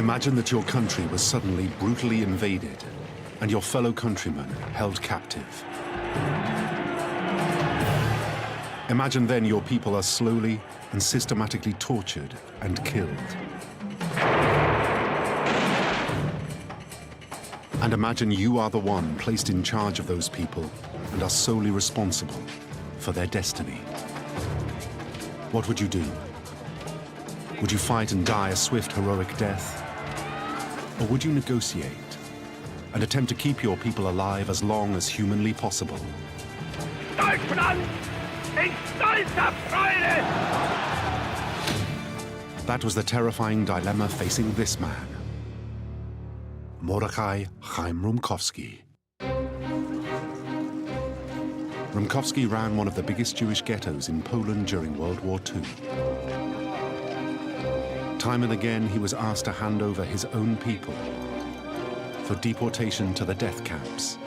Imagine that your country was suddenly brutally invaded and your fellow countrymen held captive. Imagine then your people are slowly and systematically tortured and killed. And imagine you are the one placed in charge of those people and are solely responsible for their destiny. What would you do? Would you fight and die a swift, heroic death? Or would you negotiate and attempt to keep your people alive as long as humanly possible? Deutschland in stolzer Freude! That was the terrifying dilemma facing this man, Mordechai Chaim Rumkowski. Rumkowski ran one of the biggest Jewish ghettos in Poland during World War II. Time and again, he was asked to hand over his own people for deportation to the death camps.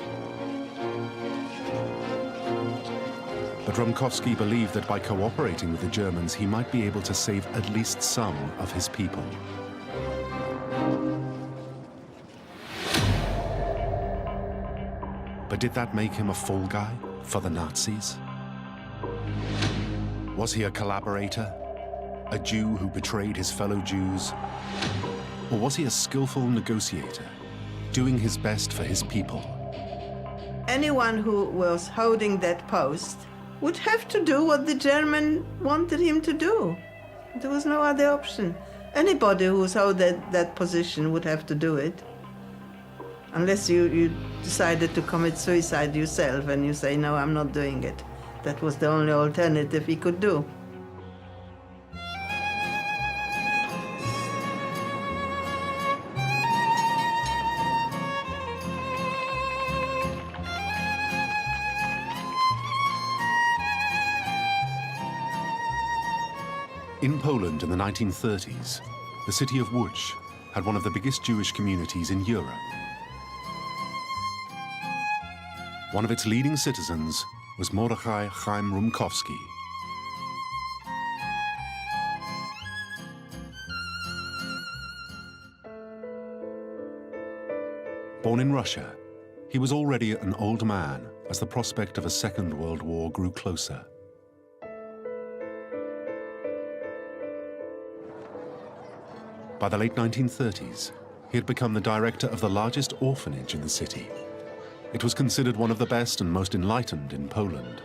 But Rumkowski believed that by cooperating with the Germans, he might be able to save at least some of his people. But did that make him a fall guy for the Nazis? Was he a collaborator? A Jew who betrayed his fellow Jews? Or was he a skillful negotiator, doing his best for his people? Anyone who was holding that post would have to do what the German wanted him to do. There was no other option. Anybody who held that position would have to do it. Unless you decided to commit suicide yourself and you say, no, I'm not doing it. That was the only alternative he could do. In Poland in the 1930s, the city of Łódź had one of the biggest Jewish communities in Europe. One of its leading citizens was Mordechai Chaim Rumkowski. Born in Russia, he was already an old man as the prospect of a Second World War grew closer. By the late 1930s, he had become the director of the largest orphanage in the city. It was considered one of the best and most enlightened in Poland.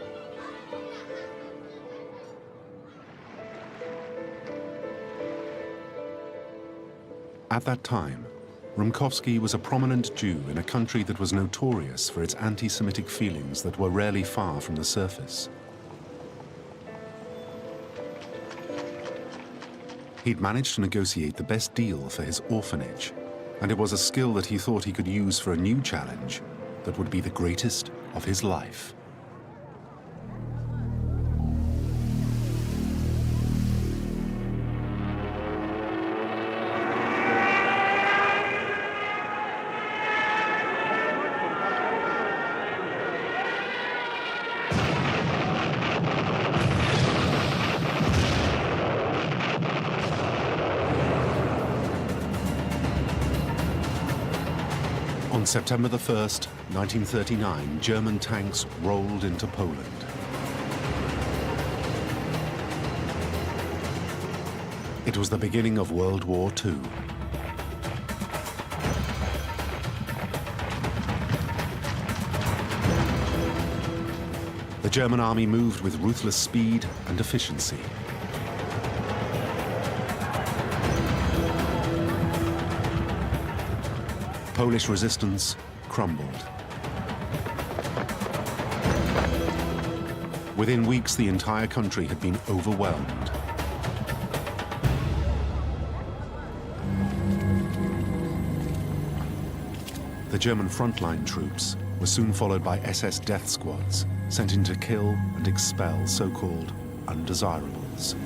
At that time, Rumkowski was a prominent Jew in a country that was notorious for its anti-Semitic feelings that were rarely far from the surface. He'd managed to negotiate the best deal for his orphanage, and it was a skill that he thought he could use for a new challenge that would be the greatest of his life. On September the 1st, 1939, German tanks rolled into Poland. It was the beginning of World War II. The German army moved with ruthless speed and efficiency. Polish resistance crumbled. Within weeks, the entire country had been overwhelmed. The German frontline troops were soon followed by SS death squads, sent in to kill and expel so-called undesirables.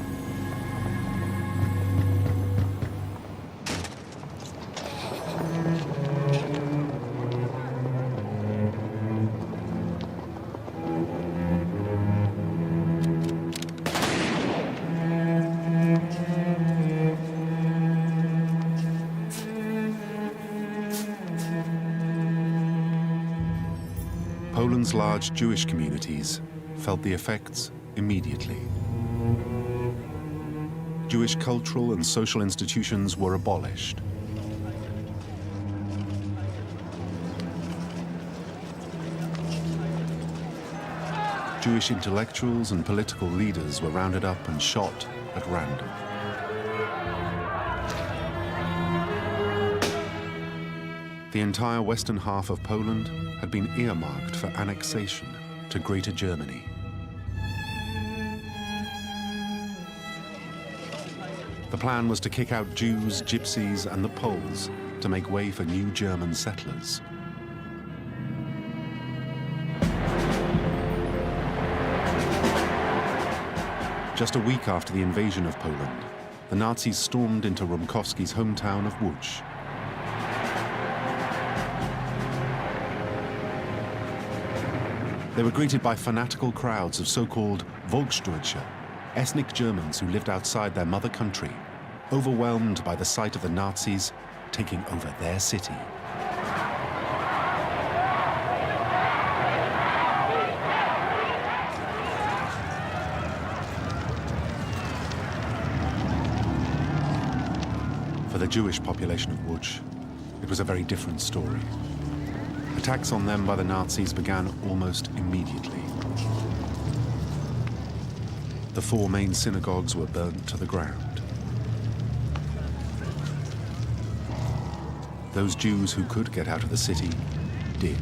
Poland's large Jewish communities felt the effects immediately. Jewish cultural and social institutions were abolished. Jewish intellectuals and political leaders were rounded up and shot at random. The entire western half of Poland had been earmarked for annexation to Greater Germany. The plan was to kick out Jews, Gypsies, and the Poles to make way for new German settlers. Just a week after the invasion of Poland, the Nazis stormed into Rumkowski's hometown of Łódź. They were greeted by fanatical crowds of so-called Volksdeutsche, ethnic Germans who lived outside their mother country, overwhelmed by the sight of the Nazis taking over their city. For the Jewish population of Łódź, it was a very different story. Attacks on them by the Nazis began almost immediately. The 4 main synagogues were burnt to the ground. Those Jews who could get out of the city did.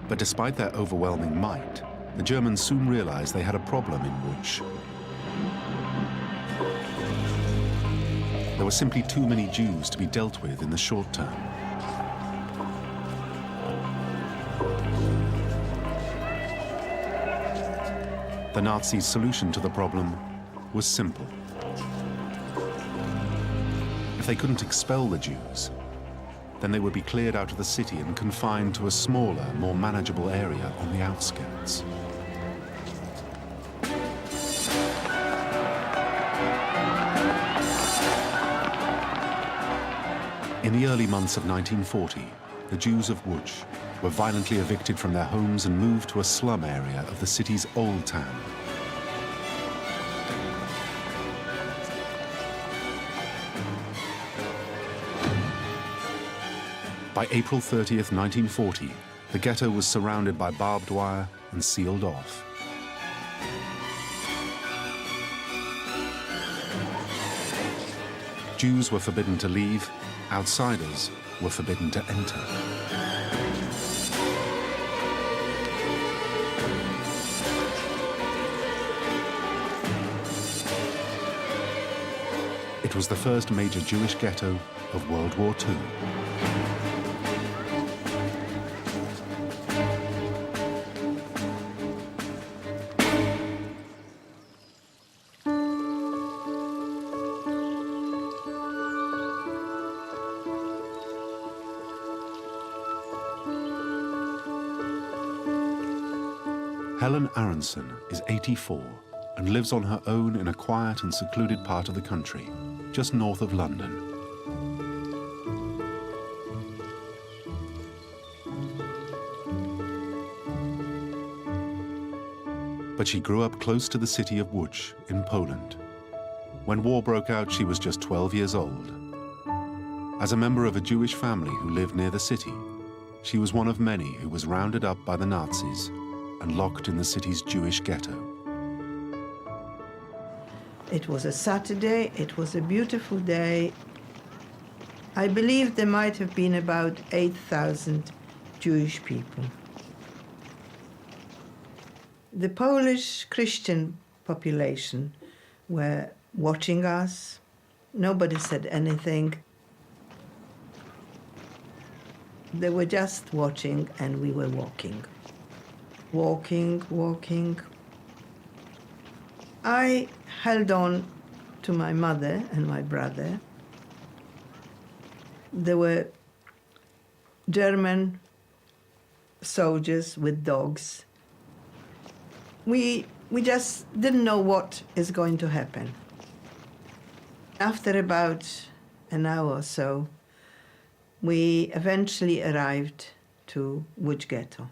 But despite their overwhelming might, the Germans soon realized they had a problem in Łódź. There were simply too many Jews to be dealt with in the short term. The Nazis' solution to the problem was simple. If they couldn't expel the Jews, then they would be cleared out of the city and confined to a smaller, more manageable area on the outskirts. In the early months of 1940, the Jews of Łódź were violently evicted from their homes and moved to a slum area of the city's old town. By April 30th, 1940, the ghetto was surrounded by barbed wire and sealed off. Jews were forbidden to leave, outsiders were forbidden to enter. It was the first major Jewish ghetto of World War II. Helen Aronson is 84 and lives on her own in a quiet and secluded part of the country, just north of London. But she grew up close to the city of Łódź in Poland. When war broke out, she was just 12 years old. As a member of a Jewish family who lived near the city, she was one of many who was rounded up by the Nazis and locked in the city's Jewish ghetto. It was a Saturday, it was a beautiful day. I believe there might have been about 8,000 Jewish people. The Polish Christian population were watching us. Nobody said anything. They were just watching and we were walking. Walking. I held on to my mother and my brother. There were German soldiers with dogs. We just didn't know what is going to happen. After about an hour or so, we eventually arrived to Łódź Ghetto.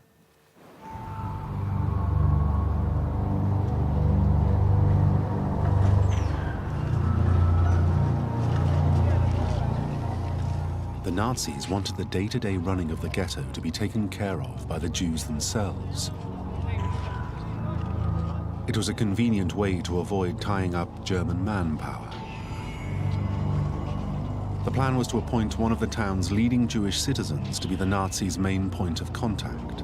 The Nazis wanted the day-to-day running of the ghetto to be taken care of by the Jews themselves. It was a convenient way to avoid tying up German manpower. The plan was to appoint one of the town's leading Jewish citizens to be the Nazis' main point of contact.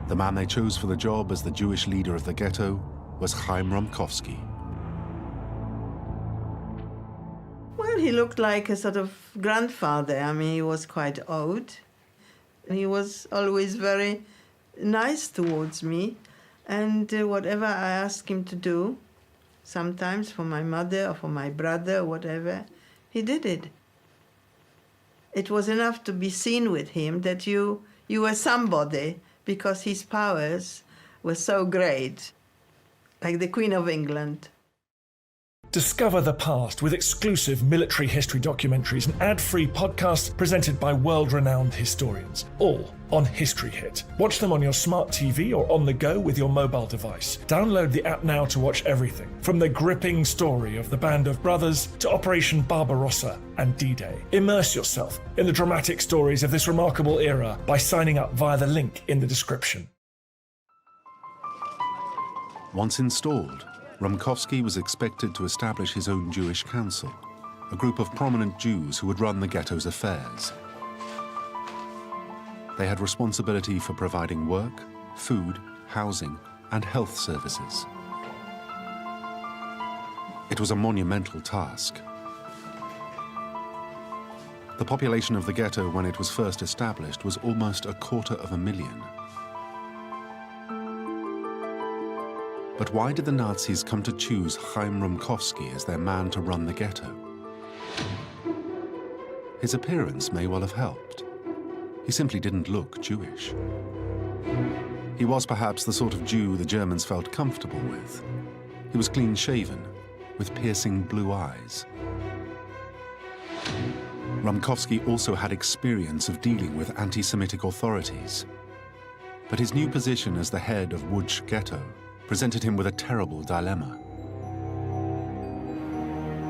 The man they chose for the job as the Jewish leader of the ghetto was Chaim Rumkowski. Well, he looked like a sort of grandfather. I mean, he was quite old. He was always very nice towards me, and whatever I asked him to do, sometimes for my mother or for my brother or whatever, he did it. It was enough to be seen with him that you were somebody because his powers were so great, like the Queen of England. Discover the past with exclusive military history documentaries and ad-free podcasts presented by world-renowned historians, all on History Hit. Watch them on your smart TV or on the go with your mobile device. Download the app now to watch everything, from the gripping story of the Band of Brothers to Operation Barbarossa and D-Day. Immerse yourself in the dramatic stories of this remarkable era by signing up via the link in the description. Once installed, Rumkowski was expected to establish his own Jewish council, a group of prominent Jews who would run the ghetto's affairs. They had responsibility for providing work, food, housing, and health services. It was a monumental task. The population of the ghetto when it was first established was almost 250,000. But why did the Nazis come to choose Chaim Rumkowski as their man to run the ghetto? His appearance may well have helped. He simply didn't look Jewish. He was perhaps the sort of Jew the Germans felt comfortable with. He was clean-shaven, with piercing blue eyes. Rumkowski also had experience of dealing with anti-Semitic authorities. But his new position as the head of Łódź Ghetto presented him with a terrible dilemma.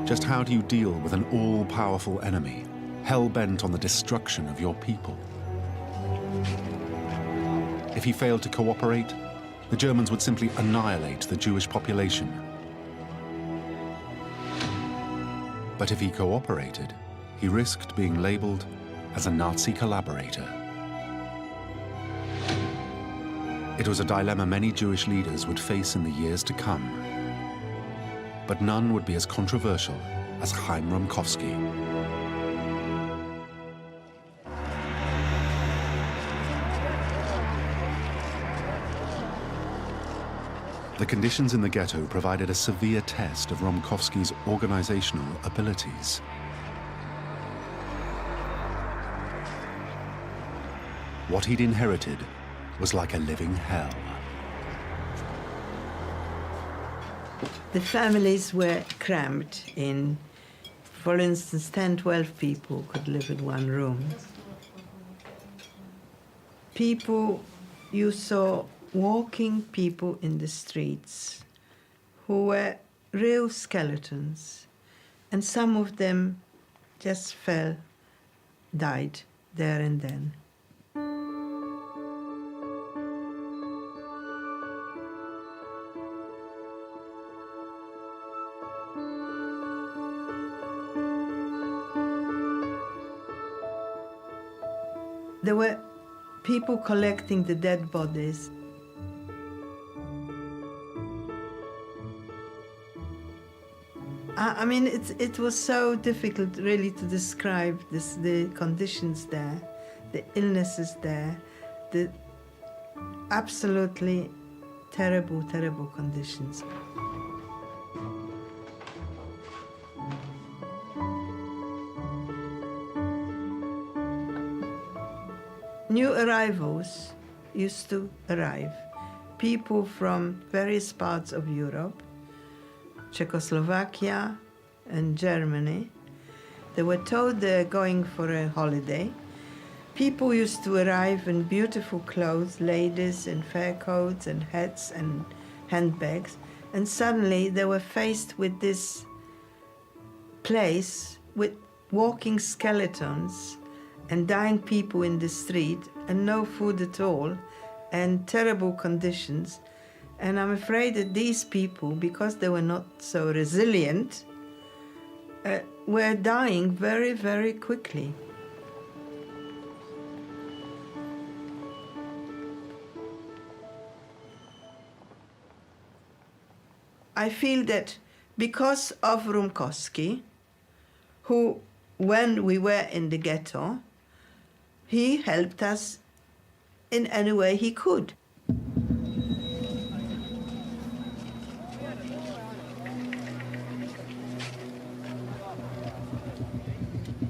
Just how do you deal with an all-powerful enemy, hell-bent on the destruction of your people? If he failed to cooperate, the Germans would simply annihilate the Jewish population. But if he cooperated, he risked being labeled as a Nazi collaborator. It was a dilemma many Jewish leaders would face in the years to come. But none would be as controversial as Chaim Rumkowski. The conditions in the ghetto provided a severe test of Rumkowski's organizational abilities. What he'd inherited was like a living hell. The families were cramped in, for instance, 10, 12 people could live in one room. People, you saw walking people in the streets who were real skeletons, and some of them just died there and then. There were people collecting the dead bodies. I mean, it was so difficult really to describe the conditions there, the illnesses there, the absolutely terrible, terrible conditions. New arrivals used to arrive people from various parts of Europe, Czechoslovakia and Germany. They were told they're going for a holiday. People used to arrive in beautiful clothes, ladies in fur coats and hats and handbags, and suddenly they were faced with this place with walking skeletons and dying people in the street and no food at all and terrible conditions. And I'm afraid that these people, because they were not so resilient, were dying very, very quickly. I feel that because of Rumkowski, who, when we were in the ghetto, he helped us in any way he could.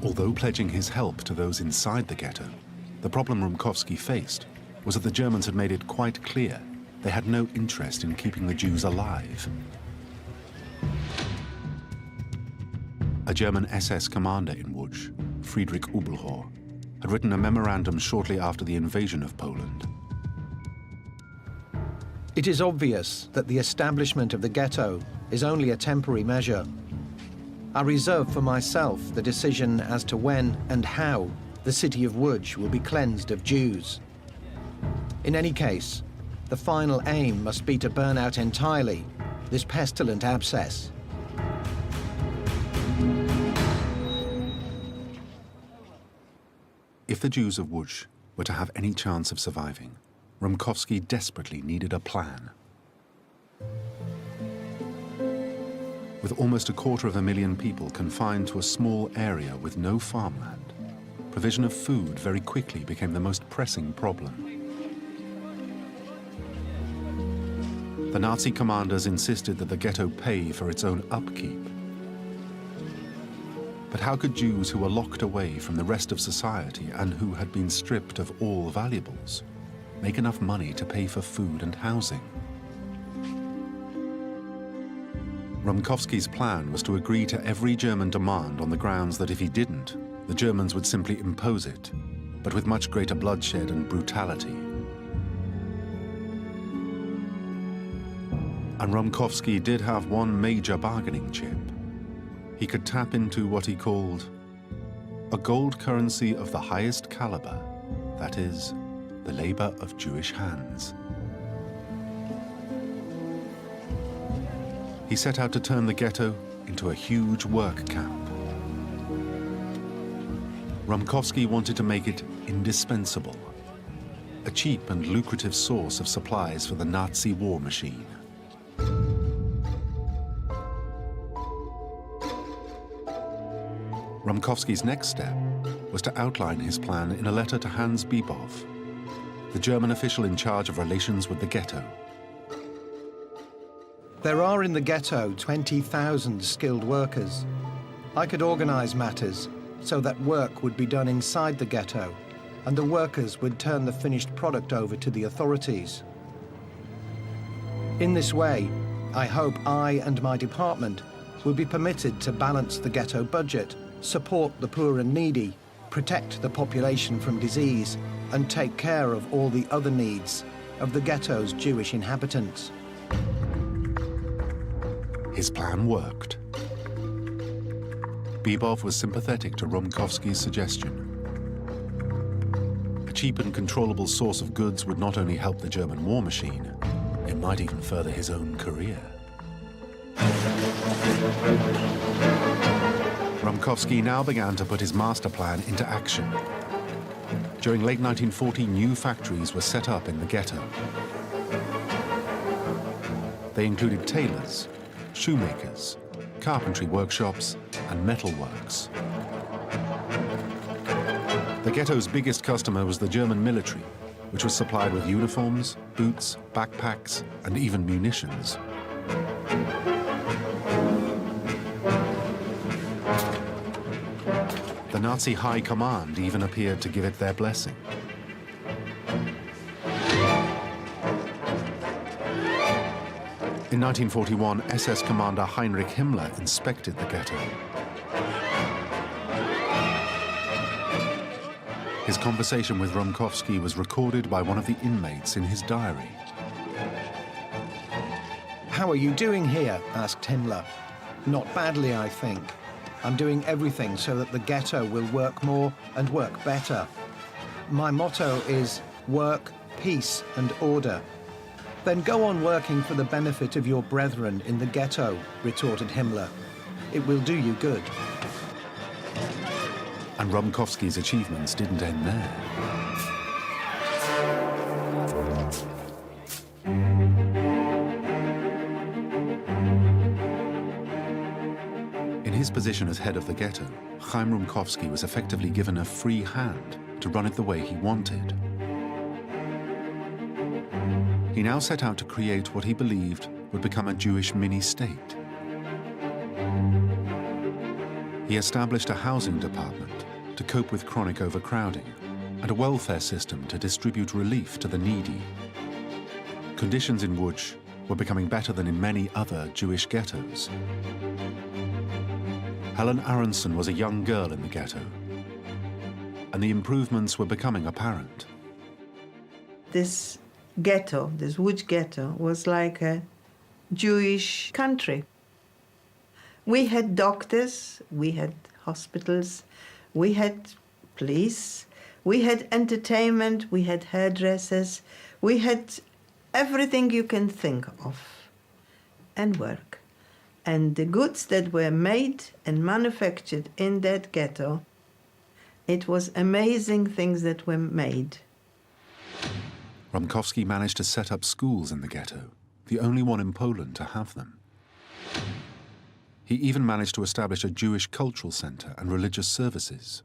Although pledging his help to those inside the ghetto, the problem Rumkowski faced was that the Germans had made it quite clear they had no interest in keeping the Jews alive. A German SS commander in Łódź, Friedrich Ubelhor, had written a memorandum shortly after the invasion of Poland. It is obvious that the establishment of the ghetto is only a temporary measure. I reserve for myself the decision as to when and how the city of Łódź will be cleansed of Jews. In any case, the final aim must be to burn out entirely this pestilent abscess. If the Jews of Łódź were to have any chance of surviving, Rumkowski desperately needed a plan. With almost 250,000 people confined to a small area with no farmland, provision of food very quickly became the most pressing problem. The Nazi commanders insisted that the ghetto pay for its own upkeep. But how could Jews who were locked away from the rest of society and who had been stripped of all valuables make enough money to pay for food and housing? Rumkowski's plan was to agree to every German demand on the grounds that if he didn't, the Germans would simply impose it, but with much greater bloodshed and brutality. And Rumkowski did have one major bargaining chip. He could tap into what he called a gold currency of the highest caliber, that is, the labor of Jewish hands. He set out to turn the ghetto into a huge work camp. Rumkowski wanted to make it indispensable, a cheap and lucrative source of supplies for the Nazi war machine. Rumkowski's next step was to outline his plan in a letter to Hans Bibov, the German official in charge of relations with the ghetto. There are in the ghetto 20,000 skilled workers. I could organize matters so that work would be done inside the ghetto, and the workers would turn the finished product over to the authorities. In this way, I hope I and my department will be permitted to balance the ghetto budget, support the poor and needy, protect the population from disease, and take care of all the other needs of the ghetto's Jewish inhabitants. His plan worked. Bibov was sympathetic to Rumkowski's suggestion. A cheap and controllable source of goods would not only help the German war machine, it might even further his own career. Rumkowski now began to put his master plan into action. During late 1940, new factories were set up in the ghetto. They included tailors, shoemakers, carpentry workshops, and metalworks. The ghetto's biggest customer was the German military, which was supplied with uniforms, boots, backpacks, and even munitions. The Nazi High Command even appeared to give it their blessing. In 1941, SS Commander Heinrich Himmler inspected the ghetto. His conversation with Rumkowski was recorded by one of the inmates in his diary. "How are you doing here?" asked Himmler. "Not badly, I think. I'm doing everything so that the ghetto will work more and work better. My motto is work, peace and order." "Then go on working for the benefit of your brethren in the ghetto," retorted Himmler. "It will do you good." And Rumkowski's achievements didn't end there. In his position as head of the ghetto, Chaim Rumkowski was effectively given a free hand to run it the way he wanted. He now set out to create what he believed would become a Jewish mini-state. He established a housing department to cope with chronic overcrowding and a welfare system to distribute relief to the needy. Conditions in Łódź were becoming better than in many other Jewish ghettos. Helen Aronson was a young girl in the ghetto, and the improvements were becoming apparent. This ghetto, this Łódź ghetto, was like a Jewish country. We had doctors, we had hospitals, we had police, we had entertainment, we had hairdressers, we had everything you can think of, and work. And the goods that were made and manufactured in that ghetto, it was amazing things that were made. Rumkowski managed to set up schools in the ghetto, the only one in Poland to have them. He even managed to establish a Jewish cultural center and religious services.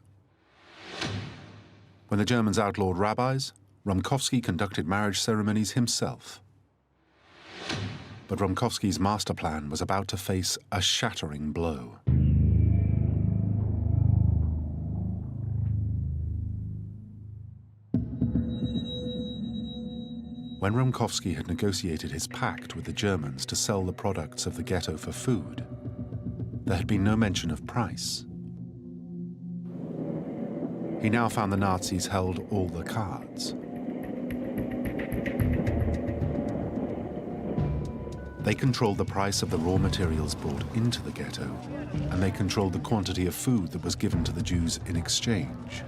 When the Germans outlawed rabbis, Rumkowski conducted marriage ceremonies himself. But Rumkowski's master plan was about to face a shattering blow. When Rumkowski had negotiated his pact with the Germans to sell the products of the ghetto for food, there had been no mention of price. He now found the Nazis held all the cards. They controlled the price of the raw materials brought into the ghetto, and they controlled the quantity of food that was given to the Jews in exchange.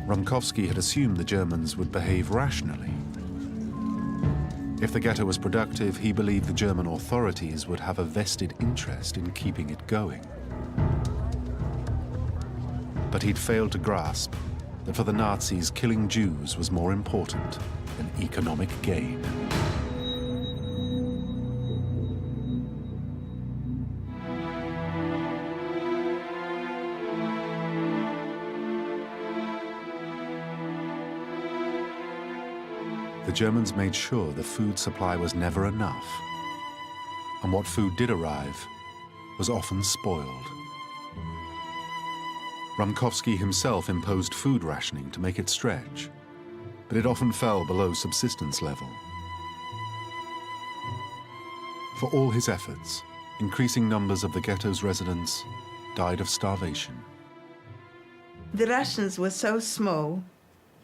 Rumkowski had assumed the Germans would behave rationally. If the ghetto was productive, he believed the German authorities would have a vested interest in keeping it going. But he'd failed to grasp that for the Nazis, killing Jews was more important than economic gain. The Germans made sure the food supply was never enough, and what food did arrive was often spoiled. Rumkowski himself imposed food rationing to make it stretch, but it often fell below subsistence level. For all his efforts, increasing numbers of the ghetto's residents died of starvation. The rations were so small.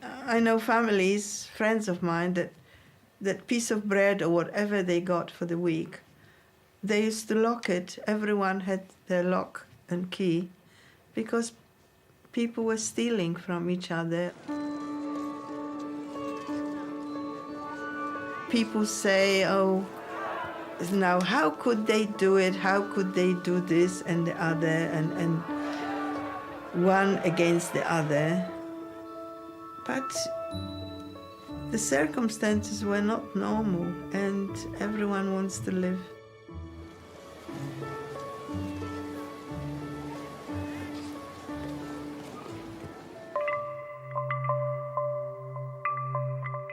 I know families, friends of mine, that piece of bread or whatever they got for the week, they used to lock it. Everyone had their lock and key because people were stealing from each other. People say, oh, now how could they do it? How could they do this and the other, and one against the other? But the circumstances were not normal, and everyone wants to live.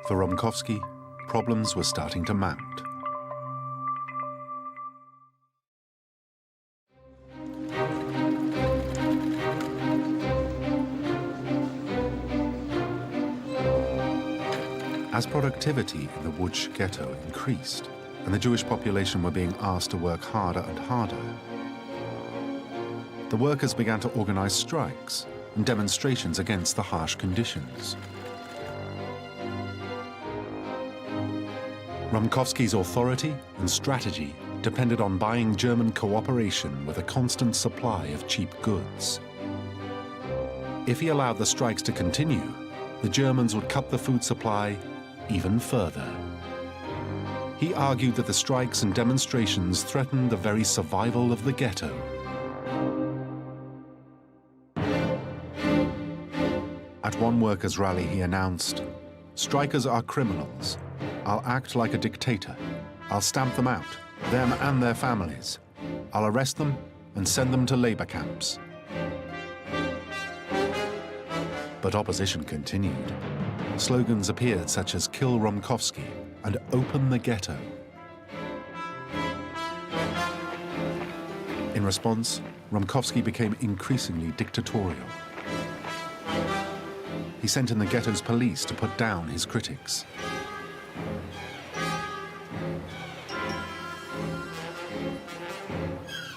For Rumkowski, problems were starting to mount. As productivity in the Łódź ghetto increased, and the Jewish population were being asked to work harder and harder, the workers began to organize strikes and demonstrations against the harsh conditions. Rumkowski's authority and strategy depended on buying German cooperation with a constant supply of cheap goods. If he allowed the strikes to continue, the Germans would cut the food supply even further. He argued that the strikes and demonstrations threatened the very survival of the ghetto. At one workers' rally, he announced, "Strikers are criminals. I'll act like a dictator. I'll stamp them out, them and their families. I'll arrest them and send them to labor camps." But opposition continued. Slogans appeared such as "Kill Rumkowski" and "Open the ghetto." In response, Rumkowski became increasingly dictatorial. He sent in the ghetto's police to put down his critics.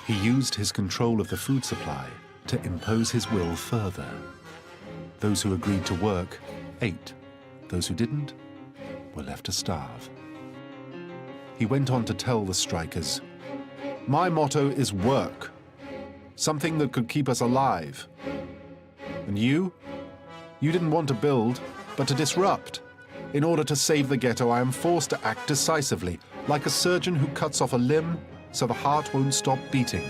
He used his control of the food supply to impose his will further. Those who agreed to work ate. Those who didn't were left to starve. He went on to tell the strikers, "My motto is work, something that could keep us alive. And you didn't want to build, but to disrupt. In order to save the ghetto, I am forced to act decisively, like a surgeon who cuts off a limb so the heart won't stop beating."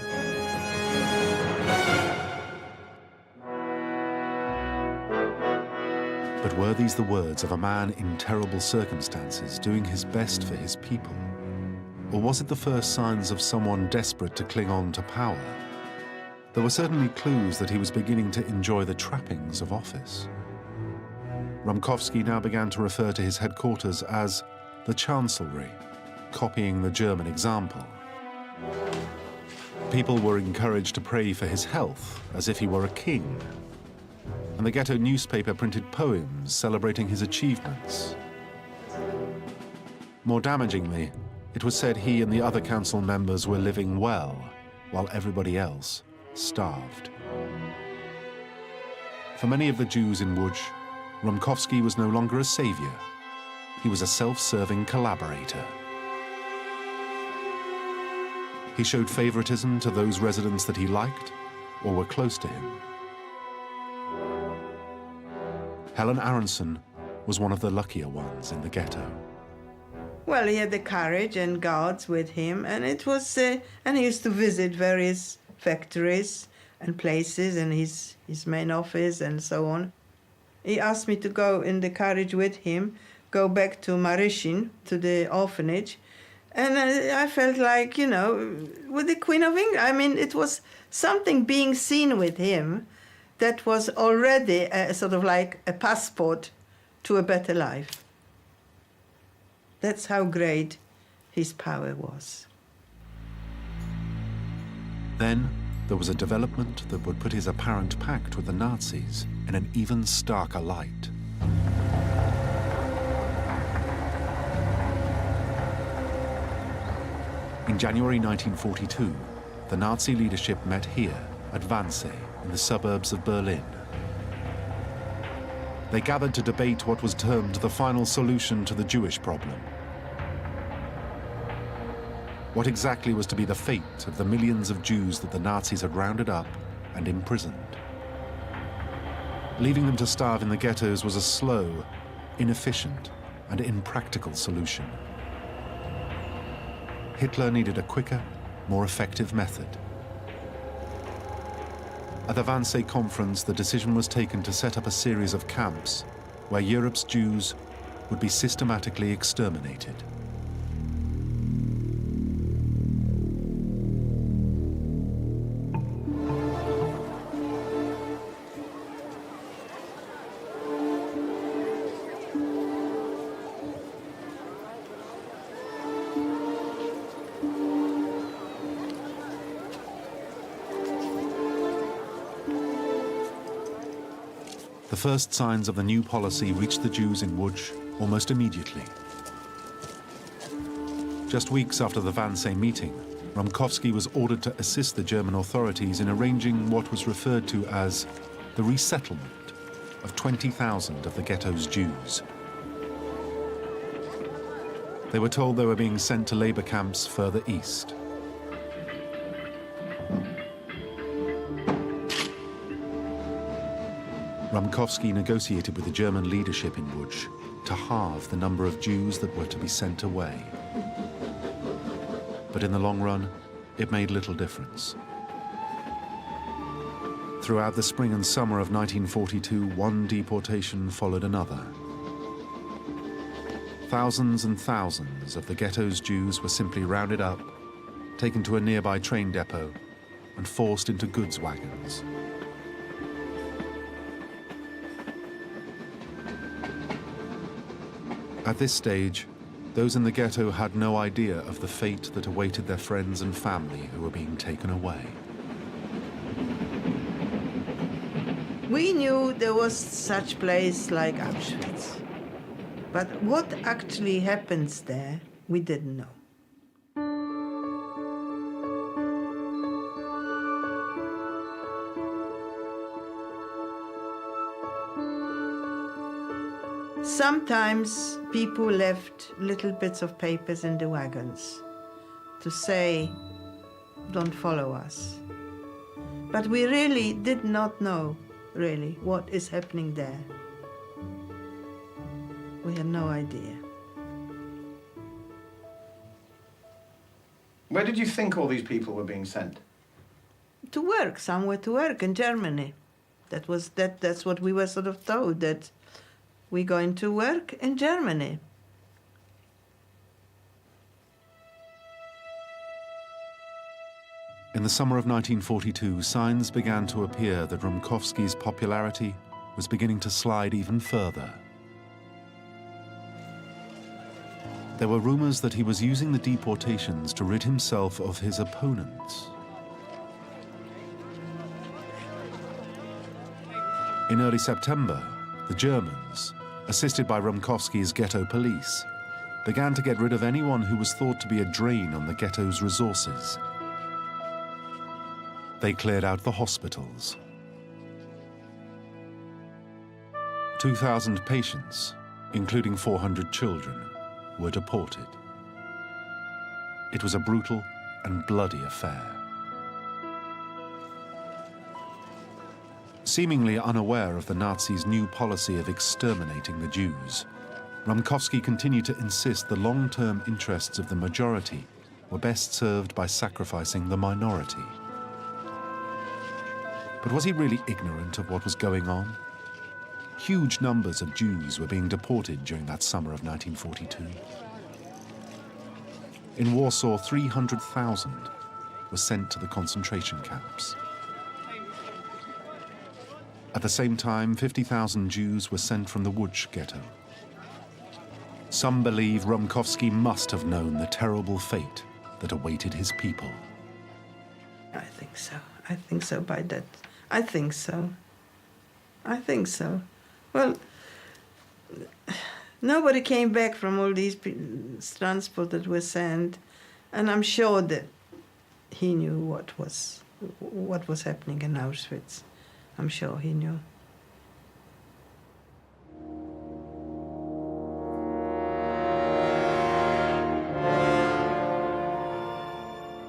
But were these the words of a man in terrible circumstances doing his best for his people? Or was it the first signs of someone desperate to cling on to power? There were certainly clues that he was beginning to enjoy the trappings of office. Rumkowski now began to refer to his headquarters as the Chancellery, copying the German example. People were encouraged to pray for his health as if he were a king. And the ghetto newspaper printed poems celebrating his achievements. More damagingly, it was said he and the other council members were living well, while everybody else starved. For many of the Jews in Łódź, Rumkowski was no longer a savior. He was a self-serving collaborator. He showed favoritism to those residents that he liked or were close to him. Helen Aronson was one of the luckier ones in the ghetto. Well, he had the courage and guards with him, and it was, and he used to visit various factories and places, and his main office and so on. He asked me to go in the carriage with him, go back to Marysin, to the orphanage, and I felt like, you know, with the Queen of England. I mean, it was something being seen with him that was already sort of like a passport to a better life. That's how great his power was. Then there was a development that would put his apparent pact with the Nazis in an even starker light. In January 1942, the Nazi leadership met here at Wannsee in the suburbs of Berlin. They gathered to debate what was termed the final solution to the Jewish problem. What exactly was to be the fate of the millions of Jews that the Nazis had rounded up and imprisoned? Leaving them to starve in the ghettos was a slow, inefficient, and impractical solution. Hitler needed a quicker, more effective method. At the Wannsee conference, the decision was taken to set up a series of camps where Europe's Jews would be systematically exterminated. The first signs of the new policy reached the Jews in Łódź almost immediately. Just weeks after the Wannsee meeting, Rumkowski was ordered to assist the German authorities in arranging what was referred to as the resettlement of 20,000 of the ghetto's Jews. They were told they were being sent to labor camps further east. Rumkowski negotiated with the German leadership in Łódź to halve the number of Jews that were to be sent away. But in the long run, it made little difference. Throughout the spring and summer of 1942, one deportation followed another. Thousands and thousands of the ghetto's Jews were simply rounded up, taken to a nearby train depot, and forced into goods wagons. At this stage, those in the ghetto had no idea of the fate that awaited their friends and family who were being taken away. We knew there was such place like Auschwitz, but what actually happens there, we didn't know. Sometimes people left little bits of papers in the wagons to say, don't follow us. But we really did not know, really, what is happening there. We had no idea. Where did you think all these people were being sent? To work, somewhere to work in Germany. That's what we were sort of told, that we're going to work in Germany. In the summer of 1942, signs began to appear that Rumkowski's popularity was beginning to slide even further. There were rumors that he was using the deportations to rid himself of his opponents. In early September, the Germans, assisted by Rumkowski's ghetto police, began to get rid of anyone who was thought to be a drain on the ghetto's resources. They cleared out the hospitals. 2,000 patients, including 400 children, were deported. It was a brutal and bloody affair. Seemingly unaware of the Nazis' new policy of exterminating the Jews, Rumkowski continued to insist the long-term interests of the majority were best served by sacrificing the minority. But was he really ignorant of what was going on? Huge numbers of Jews were being deported during that summer of 1942. In Warsaw, 300,000 were sent to the concentration camps. At the same time, 50,000 Jews were sent from the Łódź ghetto. Some believe Rumkowski must have known the terrible fate that awaited his people. I think so. I think so by that. I think so. I think so. Well, nobody came back from all these transports that were sent, and I'm sure that he knew what was happening in Auschwitz. I'm sure he knew.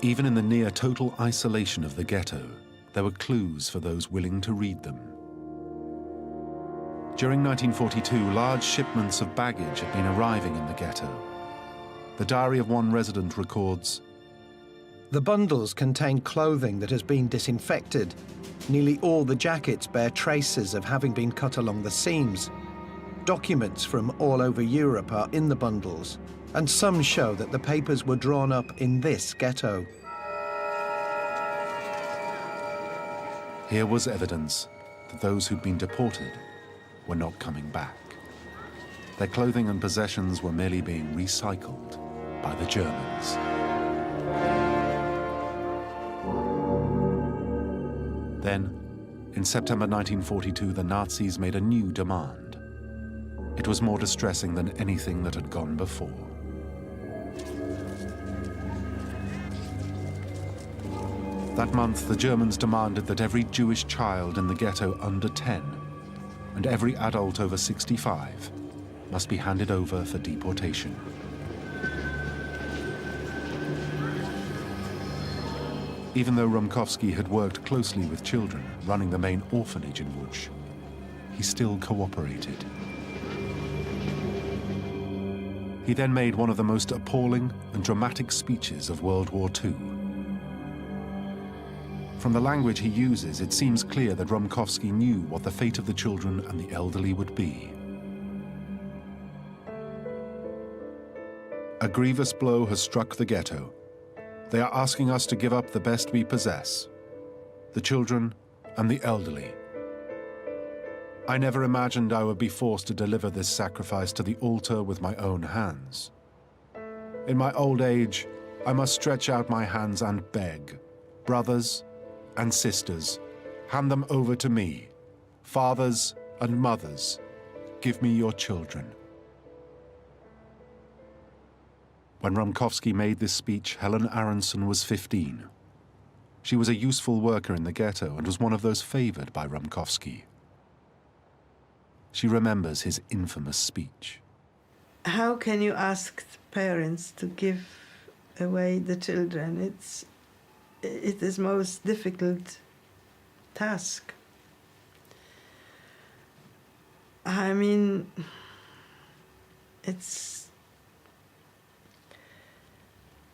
Even in the near-total isolation of the ghetto, there were clues for those willing to read them. During 1942, large shipments of baggage had been arriving in the ghetto. The diary of one resident records, The bundles contain clothing that has been disinfected. Nearly all the jackets bear traces of having been cut along the seams. Documents from all over Europe are in the bundles, and some show that the papers were drawn up in this ghetto. here was evidence that those who'd been deported were not coming back. Their clothing and possessions were merely being recycled by the Germans. Then, in September 1942, the Nazis made a new demand. it was more distressing than anything that had gone before. That month, the Germans demanded that every Jewish child in the ghetto under 10 and every adult over 65 must be handed over for deportation. Even though Rumkowski had worked closely with children running the main orphanage in Łódź, he still cooperated. He then made one of the most appalling and dramatic speeches of World War II. From the language he uses, it seems clear that Rumkowski knew what the fate of the children and the elderly would be. A grievous blow has struck the ghetto. They are asking us to give up the best we possess, the children and the elderly. I never imagined I would be forced to deliver this sacrifice to the altar with my own hands. In my old age, I must stretch out my hands and beg, brothers and sisters, hand them over to me. Fathers and mothers, give me your children. When Rumkowski made this speech, Helen Aronson was 15. She was a useful worker in the ghetto and was one of those favored by Rumkowski. She remembers his infamous speech. How can you ask parents to give away the children? It is most difficult task. I mean,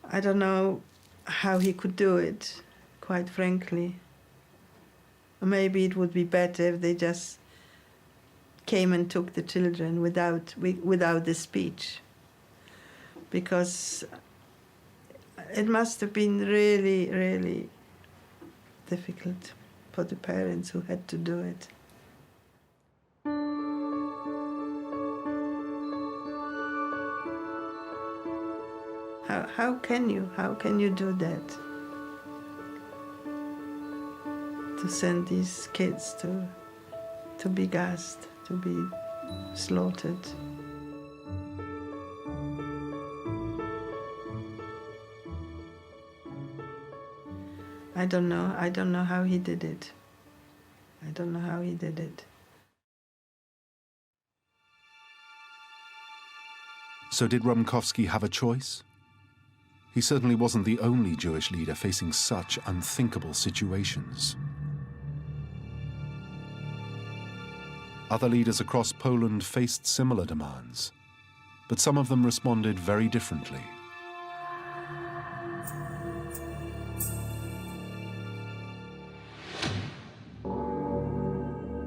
I don't know how he could do it, quite frankly. Maybe it would be better if they just came and took the children without the speech, because it must have been really, really difficult for the parents who had to do it. How can you do that? To send these kids to be gassed, to be slaughtered. I don't know how he did it. I don't know how he did it. So did Rumkowski have a choice? He certainly wasn't the only Jewish leader facing such unthinkable situations. Other leaders across Poland faced similar demands, but some of them responded very differently.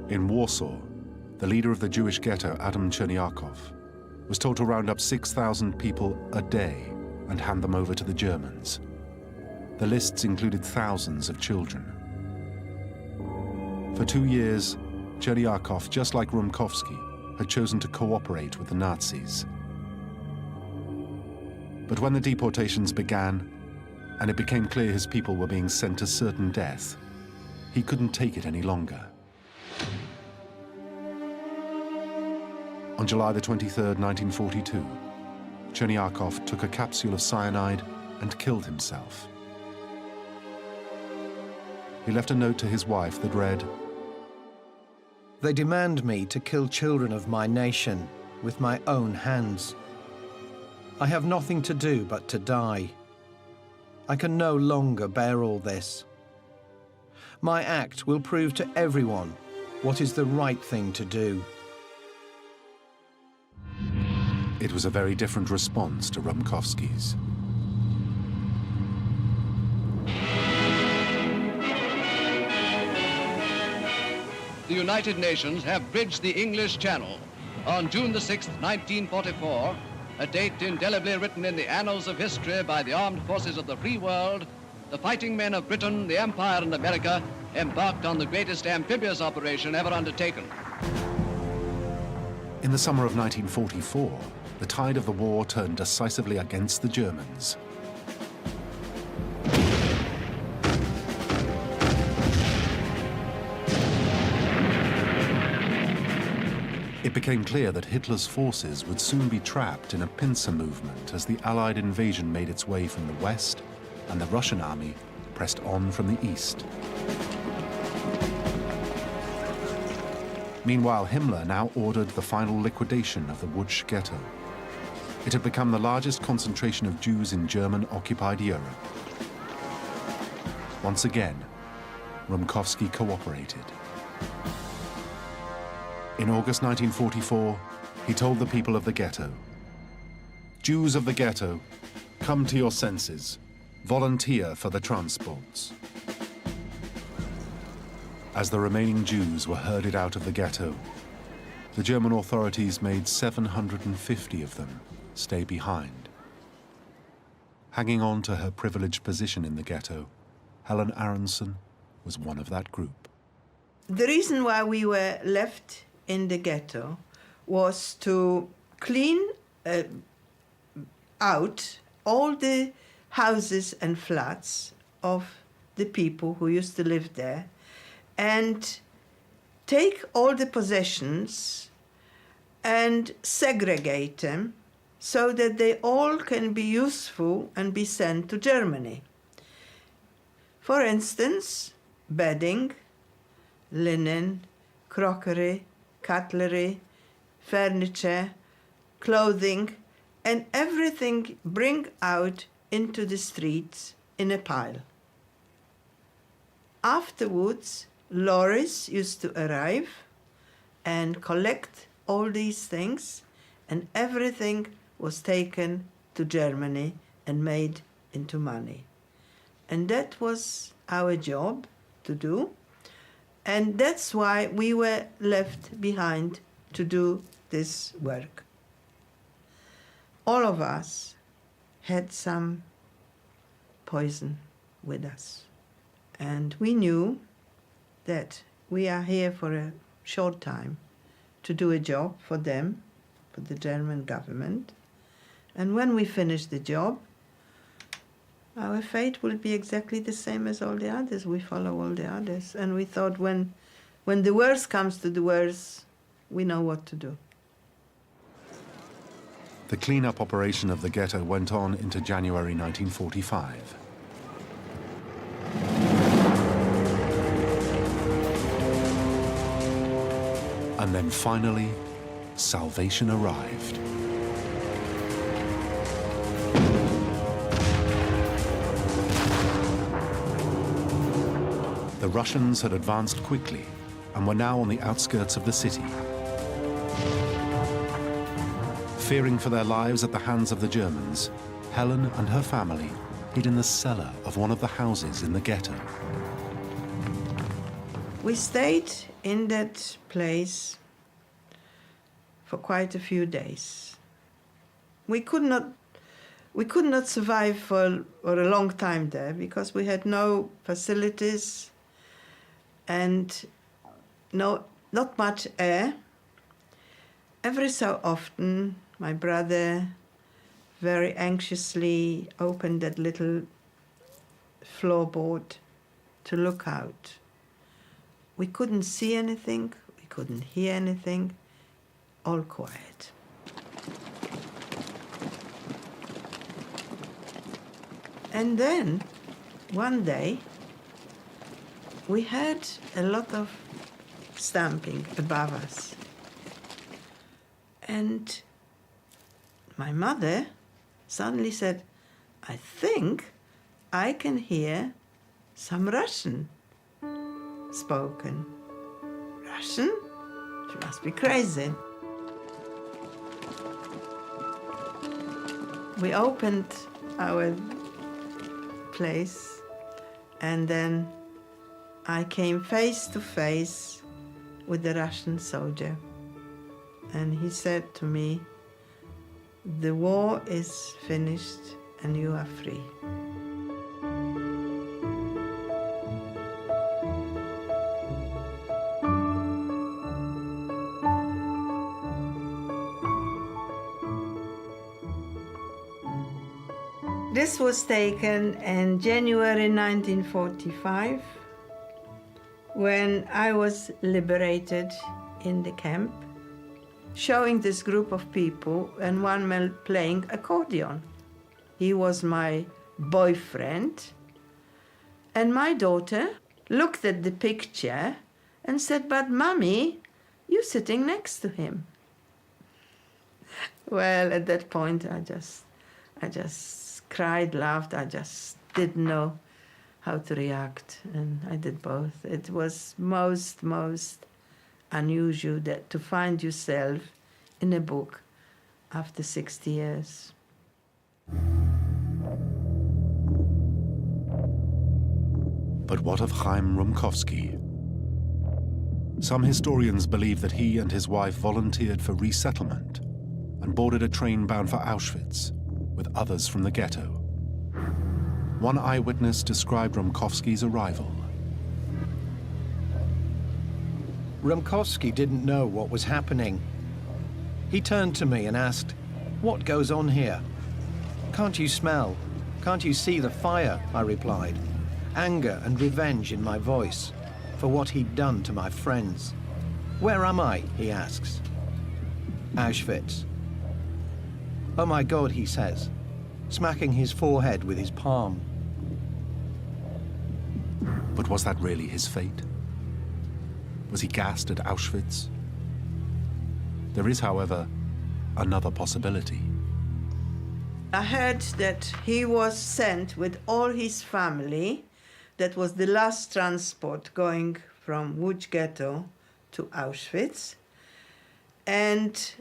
In Warsaw, the leader of the Jewish ghetto, Adam Czerniakow, was told to round up 6,000 people a day and hand them over to the Germans. The lists included thousands of children. For 2 years, Czerniakow, just like Rumkowski, had chosen to cooperate with the Nazis. But when the deportations began, and it became clear his people were being sent to certain death, he couldn't take it any longer. On July the 23rd, 1942, Czerniakow took a capsule of cyanide and killed himself. He left a note to his wife that read, They demand me to kill children of my nation with my own hands. I have nothing to do but to die. I can no longer bear all this. My act will prove to everyone what is the right thing to do. It was a very different response to Rumkowski's. The United Nations have bridged the English Channel. On June the 6th, 1944, a date indelibly written in the annals of history by the armed forces of the free world, the fighting men of Britain, the Empire, and America embarked on the greatest amphibious operation ever undertaken. In the summer of 1944, the tide of the war turned decisively against the Germans. It became clear that Hitler's forces would soon be trapped in a pincer movement as the Allied invasion made its way from the west and the Russian army pressed on from the east. Meanwhile, Himmler now ordered the final liquidation of the Łódź ghetto. It had become the largest concentration of Jews in German-occupied Europe. Once again, Rumkowski cooperated. In August 1944, he told the people of the ghetto, "Jews of the ghetto, come to your senses. Volunteer for the transports." As the remaining Jews were herded out of the ghetto, the German authorities made 750 of them stay behind. Hanging on to her privileged position in the ghetto, Helen Aronson was one of that group. The reason why we were left in the ghetto was to clean out all the houses and flats of the people who used to live there and take all the possessions and segregate them so that they all can be useful and be sent to Germany. For instance, bedding, linen, crockery, cutlery, furniture, clothing, and everything bring out into the streets in a pile. Afterwards, lorries used to arrive and collect all these things, and everything was taken to Germany and made into money. And that was our job to do. And that's why we were left behind to do this work. All of us had some poison with us. And we knew that we are here for a short time to do a job for them, for the German government. And when we finish the job, our fate will be exactly the same as all the others. We follow all the others. And we thought when the worst comes to the worst, we know what to do. The clean-up operation of the ghetto went on into January 1945. And then finally, salvation arrived. The Russians had advanced quickly and were now on the outskirts of the city. Fearing for their lives at the hands of the Germans, Helen and her family hid in the cellar of one of the houses in the ghetto. We stayed in that place for quite a few days. We could not survive for a long time there because we had no facilities and not much air. Every so often, my brother very anxiously opened that little floorboard to look out. We couldn't see anything, we couldn't hear anything, all quiet. And then, one day, we heard a lot of stamping above us. And my mother suddenly said, "I think I can hear some Russian spoken." Russian? She must be crazy. We opened our place, and then I came face to face with the Russian soldier. And he said to me, "The war is finished and you are free." This was taken in January 1945, when I was liberated in the camp. showing this group of people and one man playing accordion. He was my boyfriend. And my daughter looked at the picture and said, "But Mommy, you're sitting next to him." Well, at that point, I just cried, laughed. I just didn't know how to react, and I did both. It was most unusual that to find yourself in a book after 60 years. But what of Chaim Rumkowski? Some historians believe that he and his wife volunteered for resettlement and boarded a train bound for Auschwitz with others from the ghetto. One eyewitness described Rumkowski's arrival. Rumkowski didn't know what was happening. He turned to me and asked, "What goes on here? Can't you smell? Can't you see the fire?" I replied, anger and revenge in my voice for what he'd done to my friends. "Where am I?" he asks. "Auschwitz." "Oh my God," he says, smacking his forehead with his palm. But was that really his fate? Was he gassed at Auschwitz? There is, however, another possibility. I heard that he was sent with all his family. That was the last transport going from Łódź ghetto to Auschwitz. And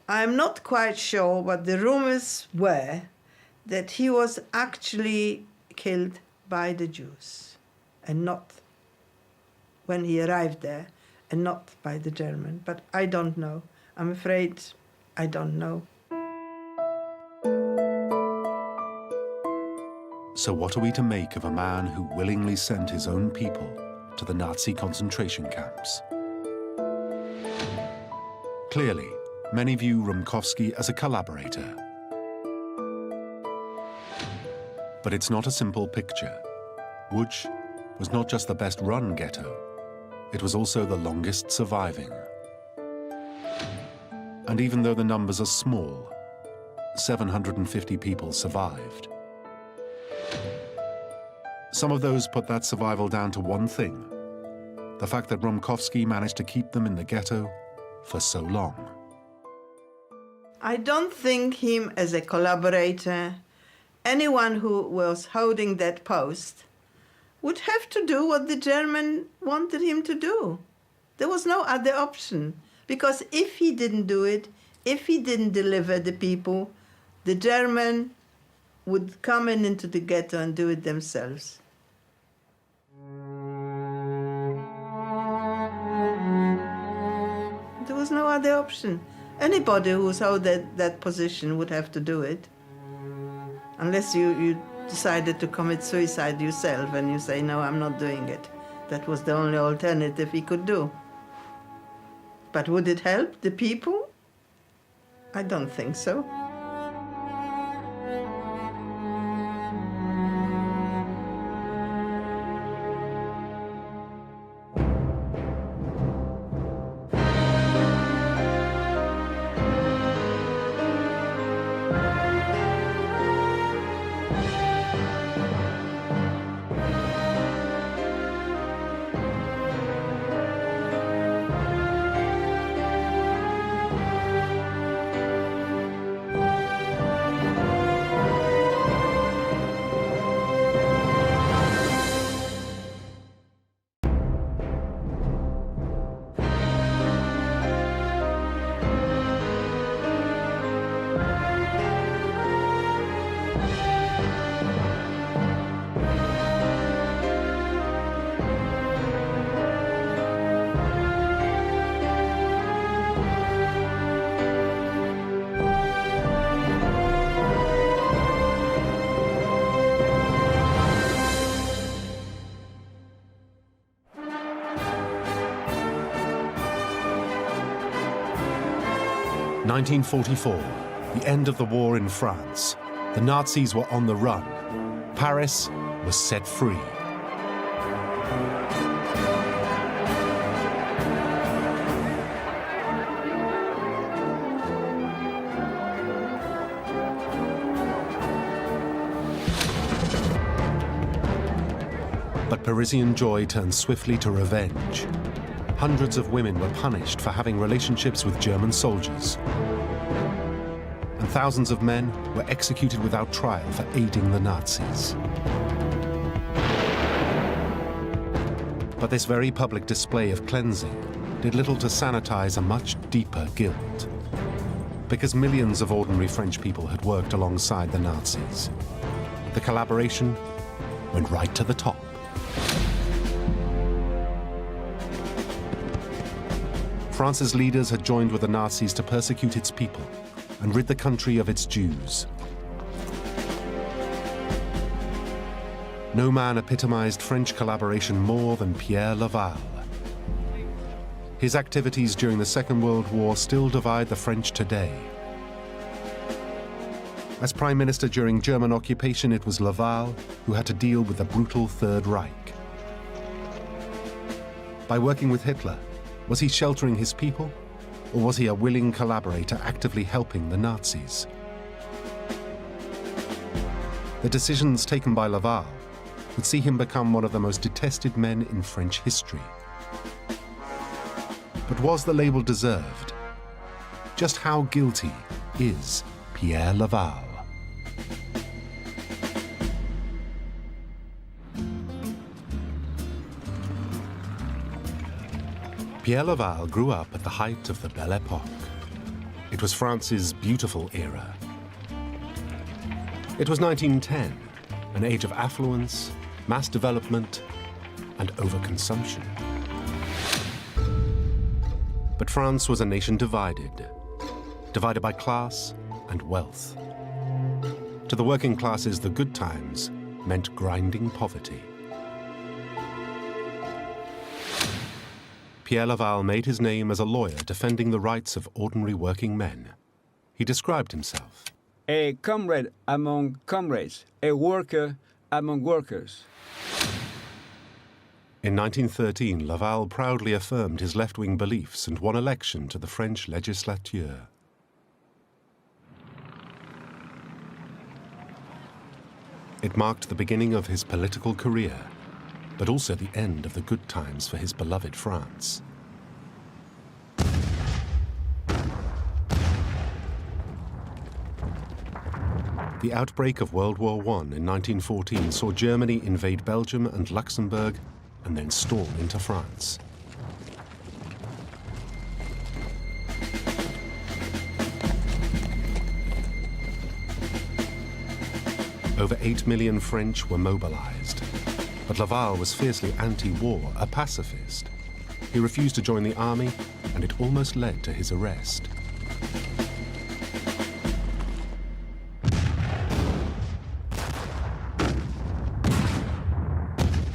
I'm not quite sure, but the rumors were that he was actually killed by the Jews, and not when he arrived there, and not by the German. But I don't know. I'm afraid I don't know. So what are we to make of a man who willingly sent his own people to the Nazi concentration camps? Clearly, many view Rumkowski as a collaborator. But it's not a simple picture. Łódź was not just the best-run ghetto, it was also the longest surviving. And even though the numbers are small, 750 people survived. Some of those put that survival down to one thing: the fact that Rumkowski managed to keep them in the ghetto for so long. I don't think him as a collaborator. Anyone who was holding that post would have to do what the German wanted him to do. There was no other option, because if he didn't do it, if he didn't deliver the people, the German would come into the ghetto and do it themselves. There was no other option. Anybody who held that position would have to do it. Unless you decided to commit suicide yourself and you say, "No, I'm not doing it." That was the only alternative he could do. But would it help the people? I don't think so. In 1944, the end of the war in France. The Nazis were on the run. Paris was set free. But Parisian joy turned swiftly to revenge. Hundreds of women were punished for having relationships with German soldiers. And thousands of men were executed without trial for aiding the Nazis. But this very public display of cleansing did little to sanitize a much deeper guilt. Because millions of ordinary French people had worked alongside the Nazis, the collaboration went right to the top. France's leaders had joined with the Nazis to persecute its people and rid the country of its Jews. No man epitomized French collaboration more than Pierre Laval. His activities during the Second World War still divide the French today. As Prime Minister during German occupation, it was Laval who had to deal with the brutal Third Reich. By working with Hitler, was he sheltering his people, or was he a willing collaborator actively helping the Nazis? The decisions taken by Laval would see him become one of the most detested men in French history. But was the label deserved? Just how guilty is Pierre Laval? Pierre Laval grew up at the height of the Belle Époque. It was France's beautiful era. It was 1910, an age of affluence, mass development, and overconsumption. But France was a nation divided by class and wealth. To the working classes, the good times meant grinding poverty. Pierre Laval made his name as a lawyer defending the rights of ordinary working men. He described himself: a comrade among comrades, a worker among workers. In 1913, Laval proudly affirmed his left-wing beliefs and won election to the French legislature. It marked the beginning of his political career, but also the end of the good times for his beloved France. The outbreak of World War I in 1914 saw Germany invade Belgium and Luxembourg and then storm into France. Over 8 million French were mobilized. But Laval was fiercely anti-war, a pacifist. He refused to join the army, and it almost led to his arrest.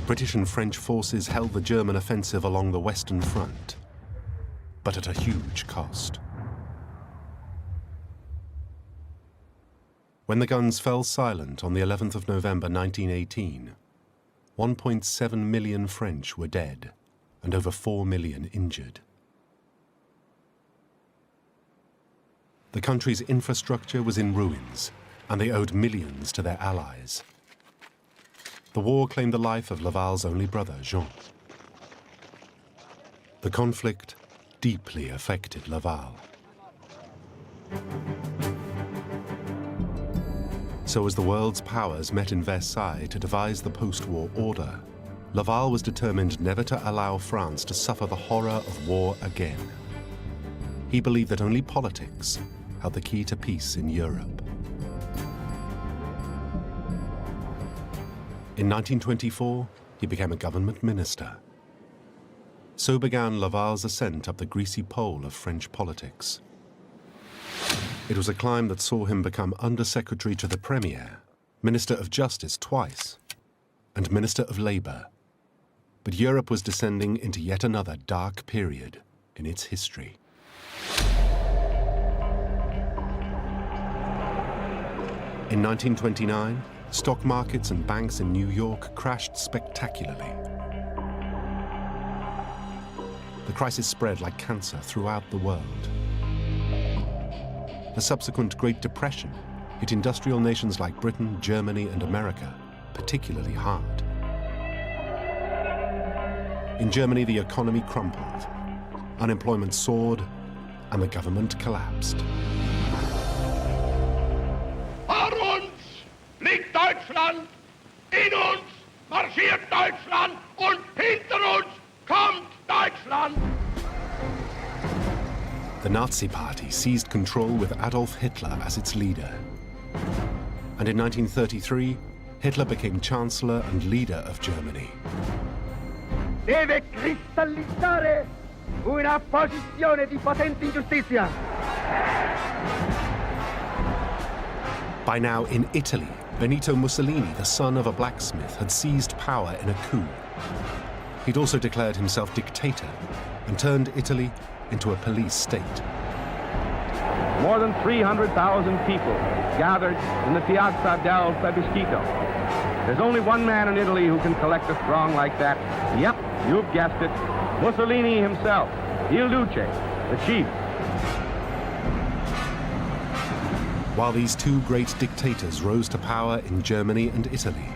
British and French forces held the German offensive along the Western Front, but at a huge cost. When the guns fell silent on the 11th of November 1918, 1.7 million French were dead and over 4 million injured. The country's infrastructure was in ruins, and they owed millions to their allies. The war claimed the life of Laval's only brother, Jean. The conflict deeply affected Laval. So as the world's powers met in Versailles to devise the post-war order, Laval was determined never to allow France to suffer the horror of war again. He believed that only politics held the key to peace in Europe. In 1924, he became a government minister. So began Laval's ascent up the greasy pole of French politics. It was a climb that saw him become Undersecretary to the Premier, Minister of Justice twice, and Minister of Labour. But Europe was descending into yet another dark period in its history. In 1929, stock markets and banks in New York crashed spectacularly. The crisis spread like cancer throughout the world. The subsequent Great Depression hit industrial nations like Britain, Germany, and America particularly hard. In Germany, the economy crumpled, unemployment soared, and the government collapsed. Vor uns liegt Deutschland, in uns marschiert Deutschland und hinter uns kommt Deutschland. The Nazi Party seized control with Adolf Hitler as its leader. And in 1933, Hitler became Chancellor and leader of Germany. Deve cristallizzare una posizione di potente ingiustizia. By now, in Italy, Benito Mussolini, the son of a blacksmith, had seized power in a coup. He'd also declared himself dictator and turned Italy into a police state. More than 300,000 people gathered in the Piazza del Plebiscito. There's only one man in Italy who can collect a throng like that. Yep, you've guessed it. Mussolini himself, Il Duce, the chief. While these two great dictators rose to power in Germany and Italy,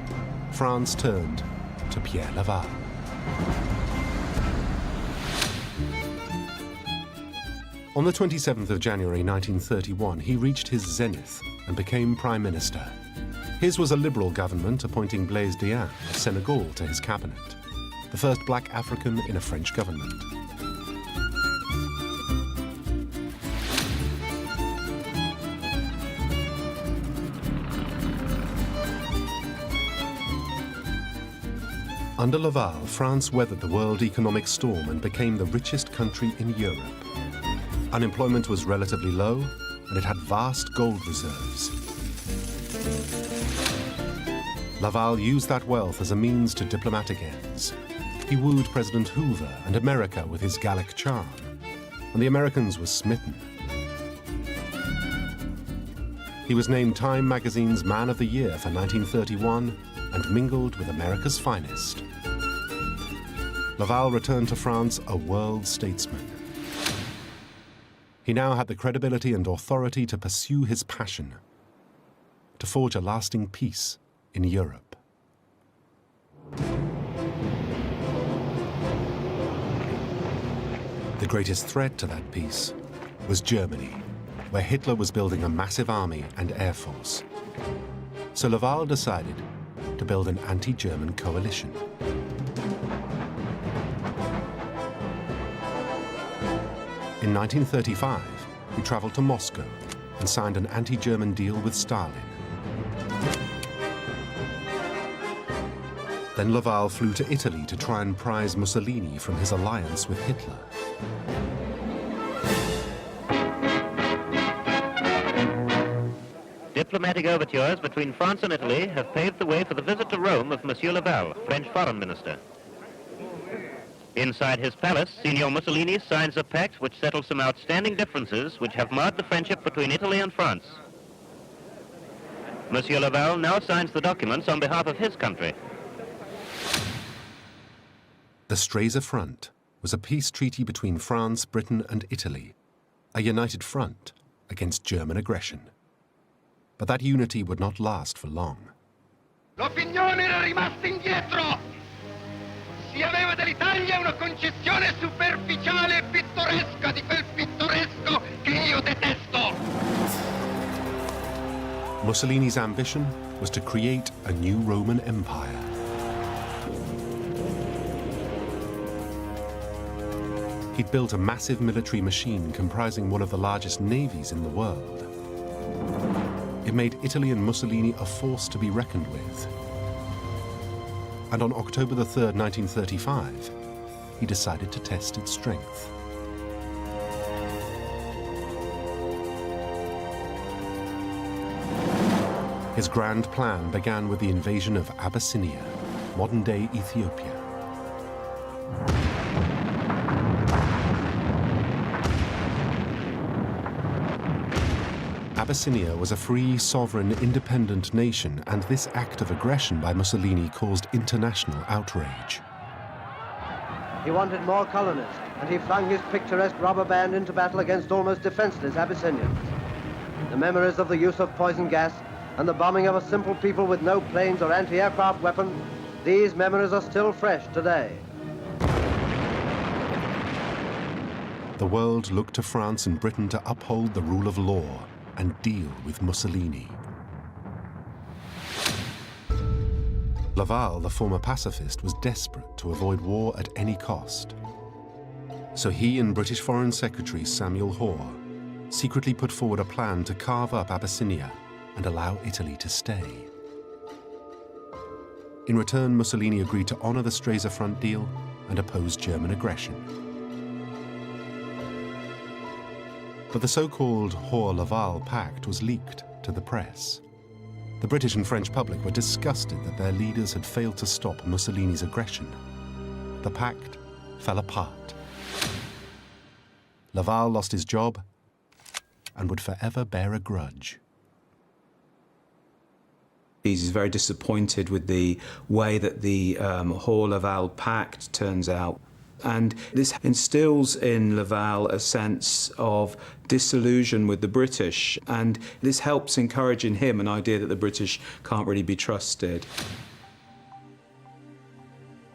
France turned to Pierre Laval. On the 27th of January 1931, he reached his zenith and became Prime Minister. His was a liberal government appointing Blaise Diagne of Senegal to his cabinet, the first black African in a French government. Under Laval, France weathered the world economic storm and became the richest country in Europe. Unemployment was relatively low, and it had vast gold reserves. Laval used that wealth as a means to diplomatic ends. He wooed President Hoover and America with his Gallic charm, and the Americans were smitten. He was named Time magazine's Man of the Year for 1931 and mingled with America's finest. Laval returned to France a world statesman. He now had the credibility and authority to pursue his passion, to forge a lasting peace in Europe. The greatest threat to that peace was Germany, where Hitler was building a massive army and air force. So Laval decided to build an anti-German coalition. In 1935, he traveled to Moscow and signed an anti-German deal with Stalin. Then Laval flew to Italy to try and prise Mussolini from his alliance with Hitler. Diplomatic overtures between France and Italy have paved the way for the visit to Rome of Monsieur Laval, French foreign minister. Inside his palace, Signor Mussolini signs a pact which settles some outstanding differences which have marred the friendship between Italy and France. Monsieur Laval now signs the documents on behalf of his country. The Stresa Front was a peace treaty between France, Britain, and Italy, a united front against German aggression. But that unity would not last for long. L'opinione era rimasta indietro. Si aveva dell'Italia una concezione superficiale e pittoresca di quel pittoresco che io detesto. Mussolini's ambition was to create a new Roman Empire. He'd built a massive military machine comprising one of the largest navies in the world. It made Italy and Mussolini a force to be reckoned with. And on October the 3rd, 1935, he decided to test its strength. His grand plan began with the invasion of Abyssinia, modern-day Ethiopia. Abyssinia was a free, sovereign, independent nation, and this act of aggression by Mussolini caused international outrage. He wanted more colonists, and he flung his picturesque robber band into battle against almost defenseless Abyssinians. The memories of the use of poison gas and the bombing of a simple people with no planes or anti-aircraft weapons, these memories are still fresh today. the world looked to France and Britain to uphold the rule of law and deal with Mussolini. Laval, the former pacifist, was desperate to avoid war at any cost. So he and British Foreign Secretary Samuel Hoare secretly put forward a plan to carve up Abyssinia and allow Italy to stay. In return, Mussolini agreed to honor the Stresa Front deal and oppose German aggression. But the so-called Hoare-Laval Pact was leaked to the press. The British and French public were disgusted that their leaders had failed to stop Mussolini's aggression. The pact fell apart. Laval lost his job and would forever bear a grudge. He's very disappointed with the way that the Hoare-Laval Pact turns out. And this instills in Laval a sense of disillusion with the British, and this helps encourage in him an idea that the British can't really be trusted.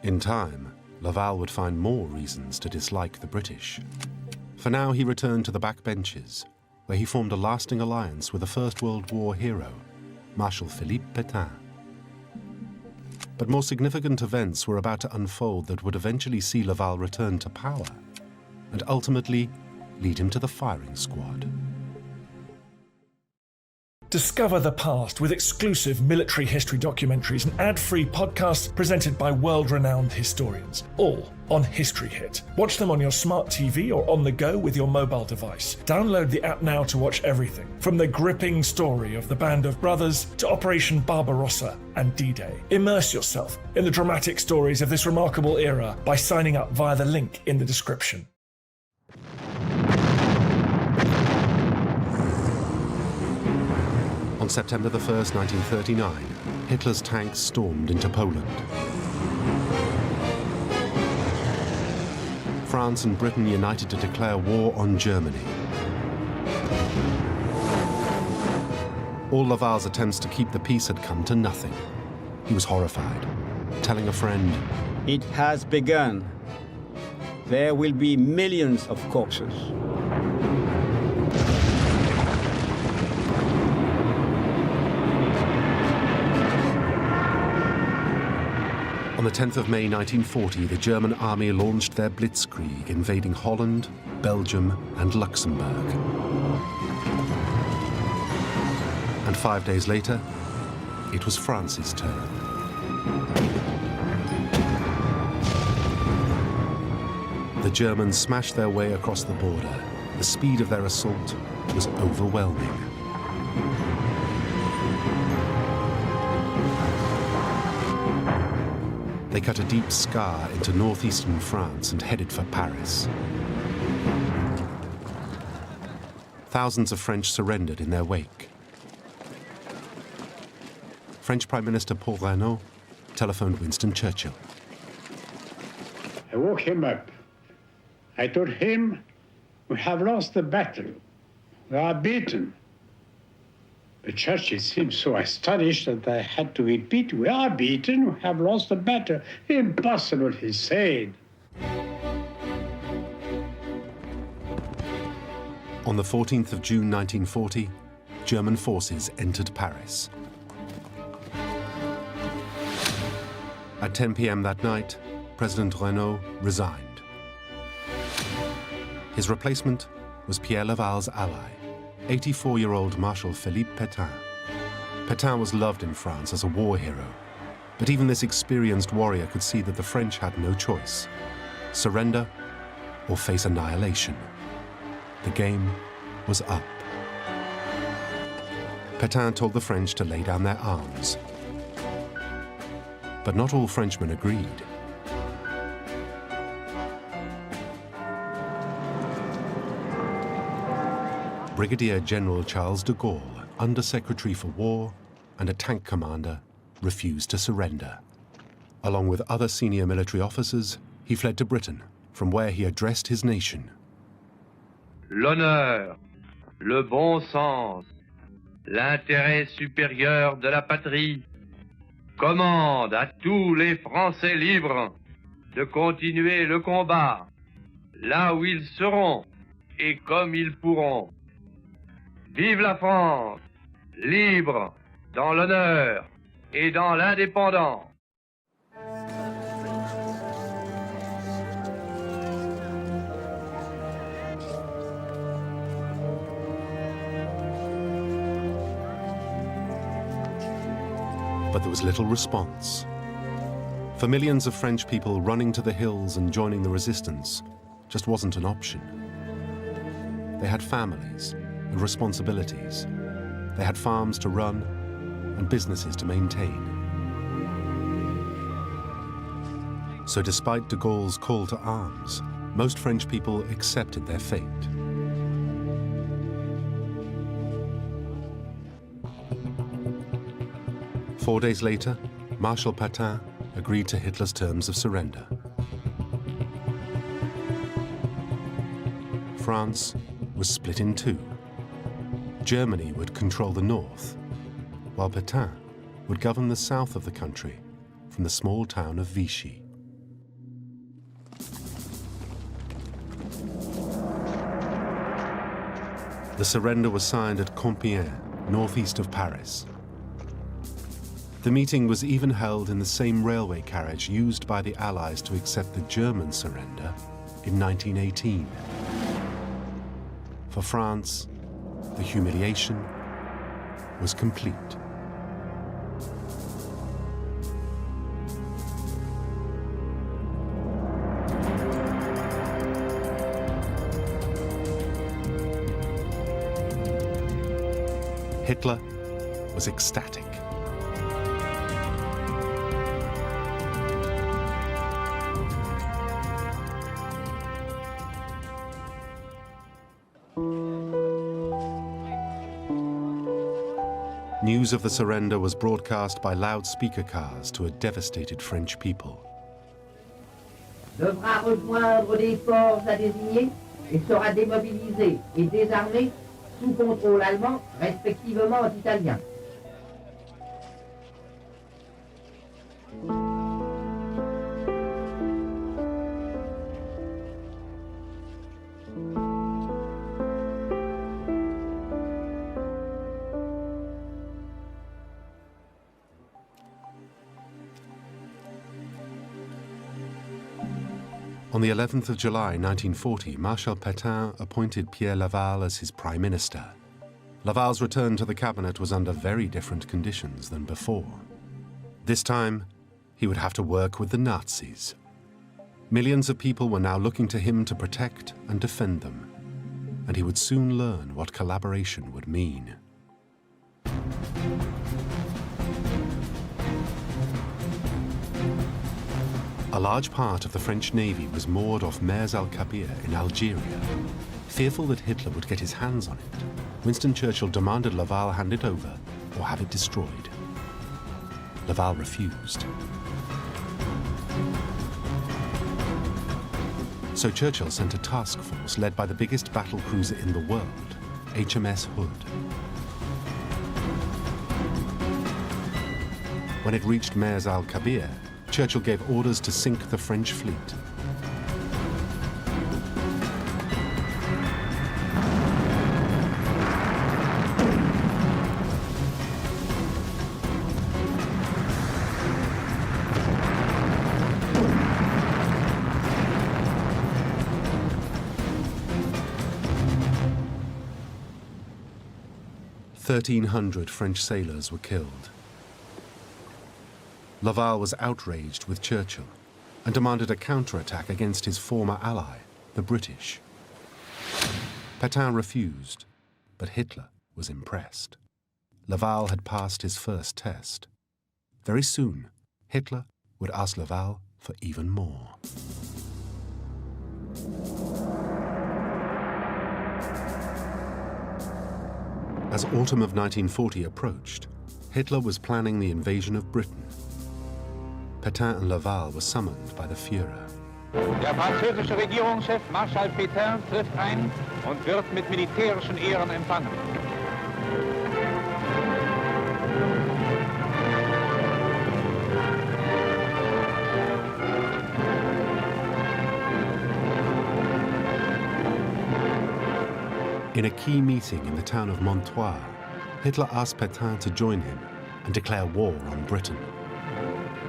In time, Laval would find more reasons to dislike the British. For now, he returned to the backbenches, where he formed a lasting alliance with a First World War hero, Marshal Philippe Pétain. But more significant events were about to unfold that would eventually see Laval return to power and ultimately lead him to the firing squad. Discover the past with exclusive military history documentaries and ad-free podcasts presented by world-renowned historians, all on History Hit. Watch them on your smart TV or on the go with your mobile device. Download the app now to watch everything, from the gripping story of the Band of Brothers to Operation Barbarossa and D-Day. Immerse yourself in the dramatic stories of this remarkable era by signing up via the link in the description. On September the 1st, 1939, Hitler's tanks stormed into Poland. France and Britain united to declare war on Germany. All Laval's attempts to keep the peace had come to nothing. He was horrified, telling a friend, It has begun. There will be millions of corpses. On the 10th of May 1940, the German army launched their blitzkrieg, invading Holland, Belgium, and Luxembourg. And 5 days later, it was France's turn. The Germans smashed their way across the border. The speed of their assault was overwhelming. They cut a deep scar into northeastern France and headed for Paris. Thousands of French surrendered in their wake. French Prime Minister Paul Reynaud telephoned Winston Churchill. I woke him up. I told him, we have lost the battle. We are beaten. But Churchill seemed so astonished that I had to repeat, we are beaten, we have lost the battle. Impossible, he said. On the 14th of June 1940, German forces entered Paris. At 10 p.m. that night, President Reynaud resigned. His replacement was Pierre Laval's ally, 84-year-old Marshal Philippe Pétain. Pétain was loved in France as a war hero, but even this experienced warrior could see that the French had no choice: surrender or face annihilation. The game was up. Pétain told the French to lay down their arms. But not all Frenchmen agreed. Brigadier General Charles de Gaulle, Under-Secretary for War and a tank commander, refused to surrender. Along with other senior military officers, he fled to Britain, from where he addressed his nation. L'honneur, le bon sens, l'intérêt supérieur de la patrie commande à tous les Français libres de continuer le combat là où ils seront et comme ils pourront. Vive la France, libre, dans l'honneur et dans l'indépendance. But there was little response. For millions of French people, running to the hills and joining the resistance just wasn't an option. They had families and responsibilities. They had farms to run and businesses to maintain. So despite de Gaulle's call to arms, most French people accepted their fate. Four days later, Marshal Pétain agreed to Hitler's terms of surrender. France was split in two. Germany would control the north, while Pétain would govern the south of the country from the small town of Vichy. The surrender was signed at Compiègne, northeast of Paris. The meeting was even held in the same railway carriage used by the Allies to accept the German surrender in 1918. For France, the humiliation was complete. Hitler was ecstatic. News of the surrender was broadcast by loudspeaker cars to a devastated French people. Devra rejoindre des forces à désigner et sera démobilisé et désarmé sous contrôle allemand, respectivement italien. On the 11th of July 1940, Marshal Pétain appointed Pierre Laval as his prime minister. Laval's return to the cabinet was under very different conditions than before. This time, he would have to work with the Nazis. Millions of people were now looking to him to protect and defend them, and he would soon learn what collaboration would mean. A large part of the French Navy was moored off Mers al-Kabir in Algeria. Fearful that Hitler would get his hands on it, Winston Churchill demanded Laval hand it over or have it destroyed. Laval refused. So Churchill sent a task force led by the biggest battle cruiser in the world, HMS Hood. When it reached Mers al-Kabir, Churchill gave orders to sink the French fleet. "1,300 French sailors were killed. Laval was outraged with Churchill and demanded a counterattack against his former ally, the British. Pétain refused, but Hitler was impressed. Laval had passed his first test. Very soon, Hitler would ask Laval for even more. As autumn of 1940 approached, Hitler was planning the invasion of Britain. Pétain and Laval were summoned by the Führer. Der französische Regierungschef Marschall Pétain trifft ein und wird mit militärischen Ehren empfangen. In a key meeting in the town of Montoire, Hitler asked Pétain to join him and declare war on Britain.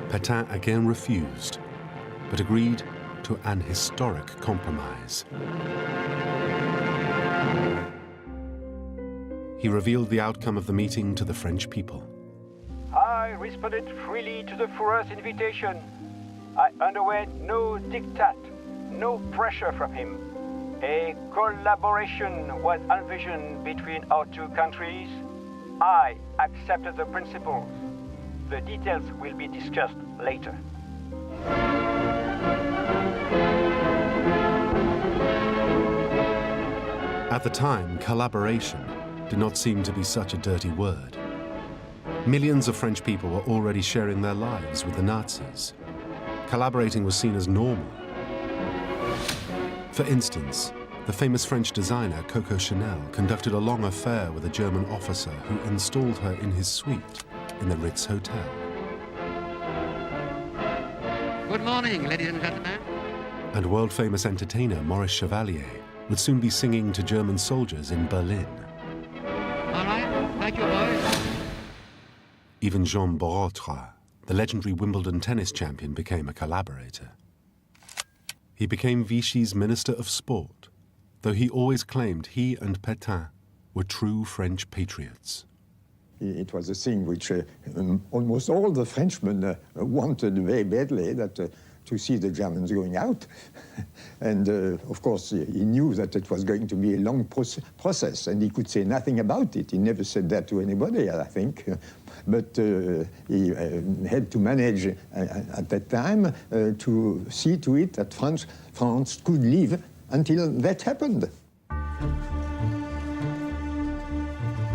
Pétain again refused, but agreed to an historic compromise. He revealed the outcome of the meeting to the French people. I responded freely to the Führer's invitation. I underwent no diktat, no pressure from him. A collaboration was envisioned between our two countries. I accepted the principles. The details will be discussed later. At the time, collaboration did not seem to be such a dirty word. Millions of French people were already sharing their lives with the Nazis. Collaborating was seen as normal. For instance, the famous French designer Coco Chanel conducted a long affair with a German officer who installed her in his suite in the Ritz Hotel. Good morning, ladies and gentlemen. And world-famous entertainer Maurice Chevalier would soon be singing to German soldiers in Berlin. All right, thank you, boys. Even Jean Borotra, the legendary Wimbledon tennis champion, became a collaborator. He became Vichy's Minister of Sport, though he always claimed he and Pétain were true French patriots. It was a thing which almost all the Frenchmen wanted very badly, that to see the Germans going out. And of course, he knew that it was going to be a long process, and he could say nothing about it. He never said that to anybody, I think. But he had to manage at that time to see to it that France could live until that happened.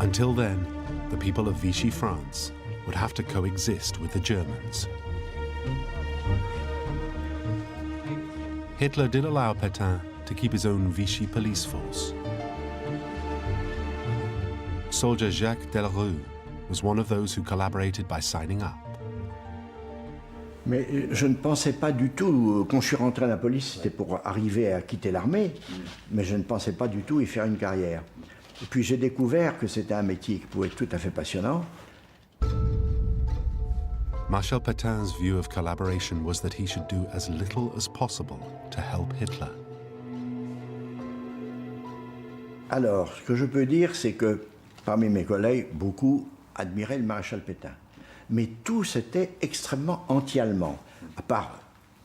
Until then, the people of Vichy France would have to coexist with the Germans. Hitler did allow Pétain to keep his own Vichy police force. Soldier Jacques Delrue was one of those who collaborated by signing up. Mais je ne pensais pas du tout, quand je suis rentré à la police, c'était pour arriver à quitter l'armée, mais je ne pensais pas du tout y faire une carrière. Et puis j'ai découvert que c'était un métier qui pouvait être tout à fait passionnant. Marshal Pétain's view of collaboration was that he should do as little as possible to help Hitler. Alors, ce que je peux dire, c'est que parmi mes collègues, beaucoup admiraient le maréchal Pétain. Mais tous étaient extrêmement anti-allemands, à part,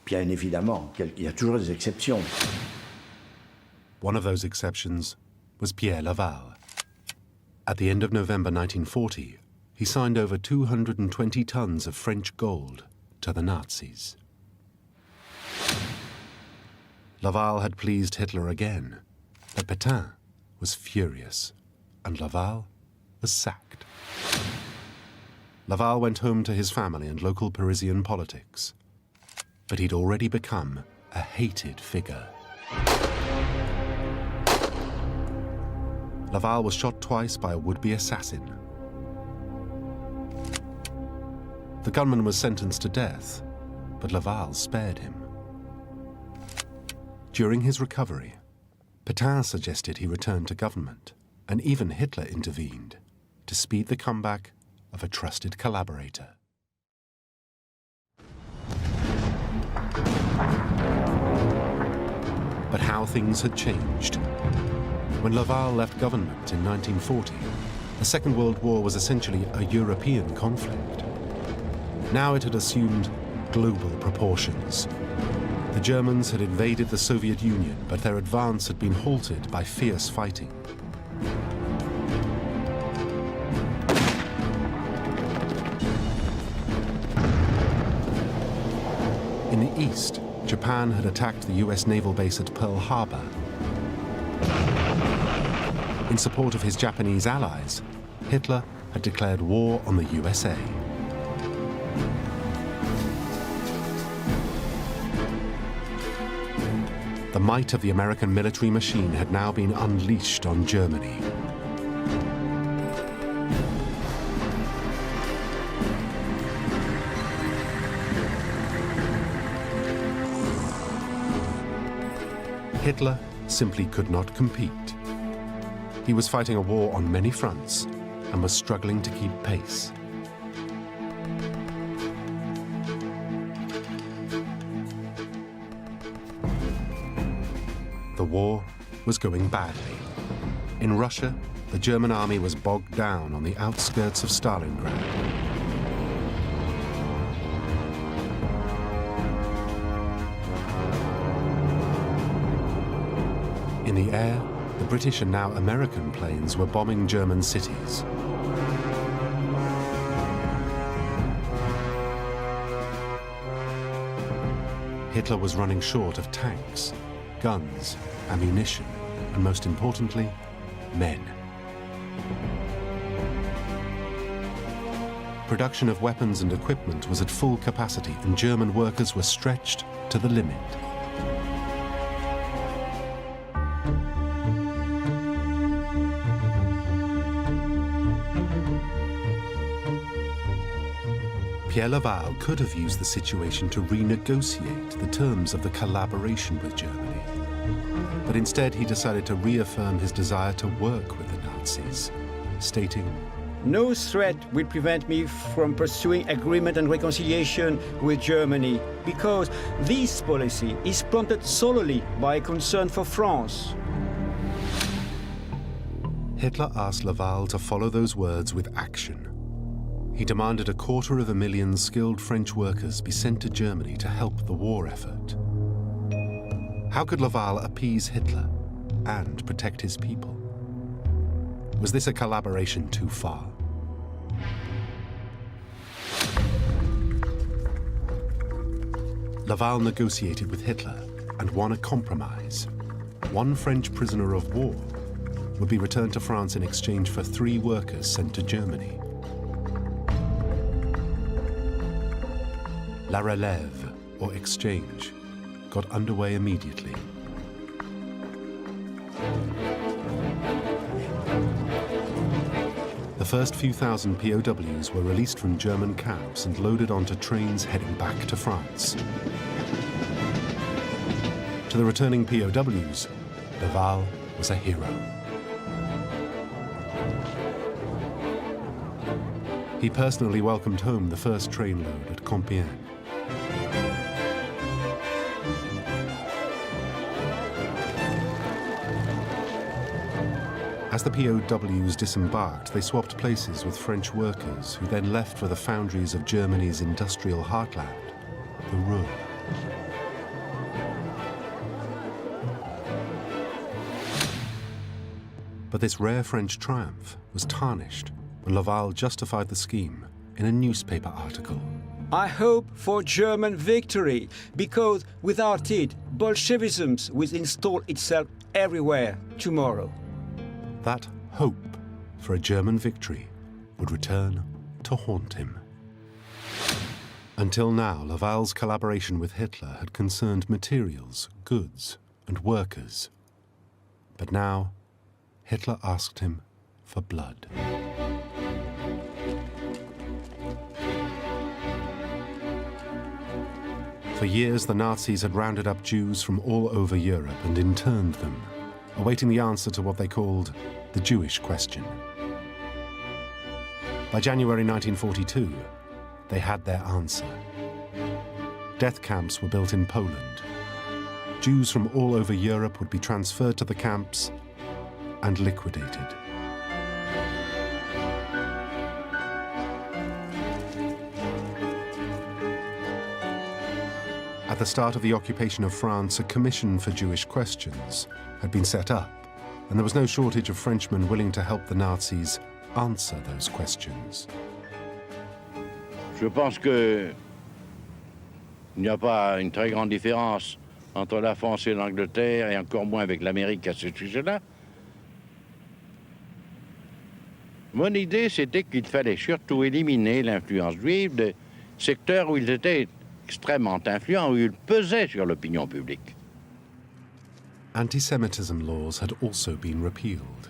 bien évidemment, il y a toujours des exceptions. One of those exceptions was Pierre Laval. At the end of November 1940, he signed over 220 tons of French gold to the Nazis. Laval had pleased Hitler again, but Pétain was furious, and Laval was sacked. Laval went home to his family and local Parisian politics, but he'd already become a hated figure. Laval was shot twice by a would-be assassin. The gunman was sentenced to death, but Laval spared him. During his recovery, Pétain suggested he return to government, and even Hitler intervened to speed the comeback of a trusted collaborator. But how things had changed. When Laval left government in 1940, the Second World War was essentially a European conflict. Now it had assumed global proportions. The Germans had invaded the Soviet Union, but their advance had been halted by fierce fighting. In the east, Japan had attacked the US naval base at Pearl Harbor. In support of his Japanese allies, Hitler had declared war on the USA. The might of the American military machine had now been unleashed on Germany. Hitler simply could not compete. He was fighting a war on many fronts and was struggling to keep pace. The war was going badly. In Russia, the German army was bogged down on the outskirts of Stalingrad. In the air, the British and now American planes were bombing German cities. Hitler was running short of tanks, guns, ammunition, and most importantly, men. Production of weapons and equipment was at full capacity, and German workers were stretched to the limit. Pierre Laval could have used the situation to renegotiate the terms of the collaboration with Germany. But instead, he decided to reaffirm his desire to work with the Nazis, stating, "No threat will prevent me from pursuing agreement and reconciliation with Germany, because this policy is prompted solely by concern for France." Hitler asked Laval to follow those words with action. He demanded 250,000 skilled French workers be sent to Germany to help the war effort. How could Laval appease Hitler and protect his people? Was this a collaboration too far? Laval negotiated with Hitler and won a compromise. One French prisoner of war would be returned to France in exchange for 3 workers sent to Germany. La Relève, or exchange, got underway immediately. The first few thousand POWs were released from German camps and loaded onto trains heading back to France. To the returning POWs, Laval was a hero. He personally welcomed home the first trainload at Compiègne. As the POWs disembarked, they swapped places with French workers who then left for the foundries of Germany's industrial heartland, the Ruhr. But this rare French triumph was tarnished when Laval justified the scheme in a newspaper article. "I hope for German victory, because without it, Bolshevism will install itself everywhere tomorrow." That hope for a German victory would return to haunt him. Until now, Laval's collaboration with Hitler had concerned materials, goods, and workers. But now, Hitler asked him for blood. For years, the Nazis had rounded up Jews from all over Europe and interned them, awaiting the answer to what they called the Jewish question. By January 1942, they had their answer. Death camps were built in Poland. Jews from all over Europe would be transferred to the camps and liquidated. At the start of the occupation of France, a commission for Jewish questions had been set up, and there was no shortage of Frenchmen willing to help the Nazis answer those questions. Je pense qu'il n'y a pas une très grande différence entre la France et l'Angleterre, et encore moins avec l'Amérique à ce sujet-là. Mon idée, c'était qu'il fallait surtout éliminer l'influence juive de secteurs où ils étaient extrêmement influents, où ils pesaient sur l'opinion publique. Anti-Semitism laws had also been repealed.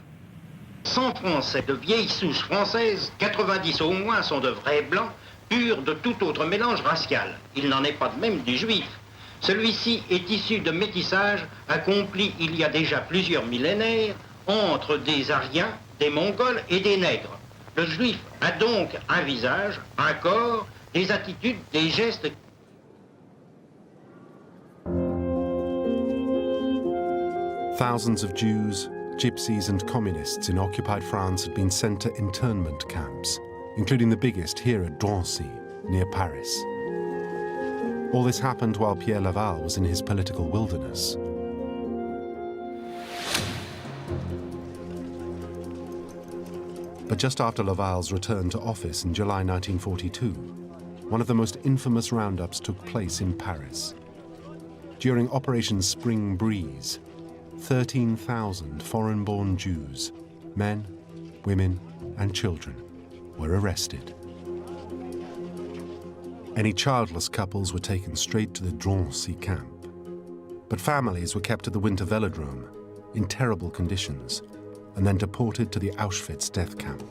100 Français de vieille souche française, 90 au moins sont de vrais blancs, purs de tout autre mélange racial. Il n'en est pas de même des juifs. Celui-ci est issu de métissage accompli il y a déjà plusieurs millénaires entre des Aryens, des Mongols et des Nègres. Le juif a donc un visage, un corps, des attitudes, des gestes. Thousands of Jews, gypsies and communists in occupied France had been sent to internment camps, including the biggest here at Drancy, near Paris. All this happened while Pierre Laval was in his political wilderness. But just after Laval's return to office in July 1942, one of the most infamous roundups took place in Paris. During Operation Spring Breeze, 13,000 foreign-born Jews, men, women, and children, were arrested. Any childless couples were taken straight to the Drancy camp. But families were kept at the winter velodrome in terrible conditions and then deported to the Auschwitz death camp.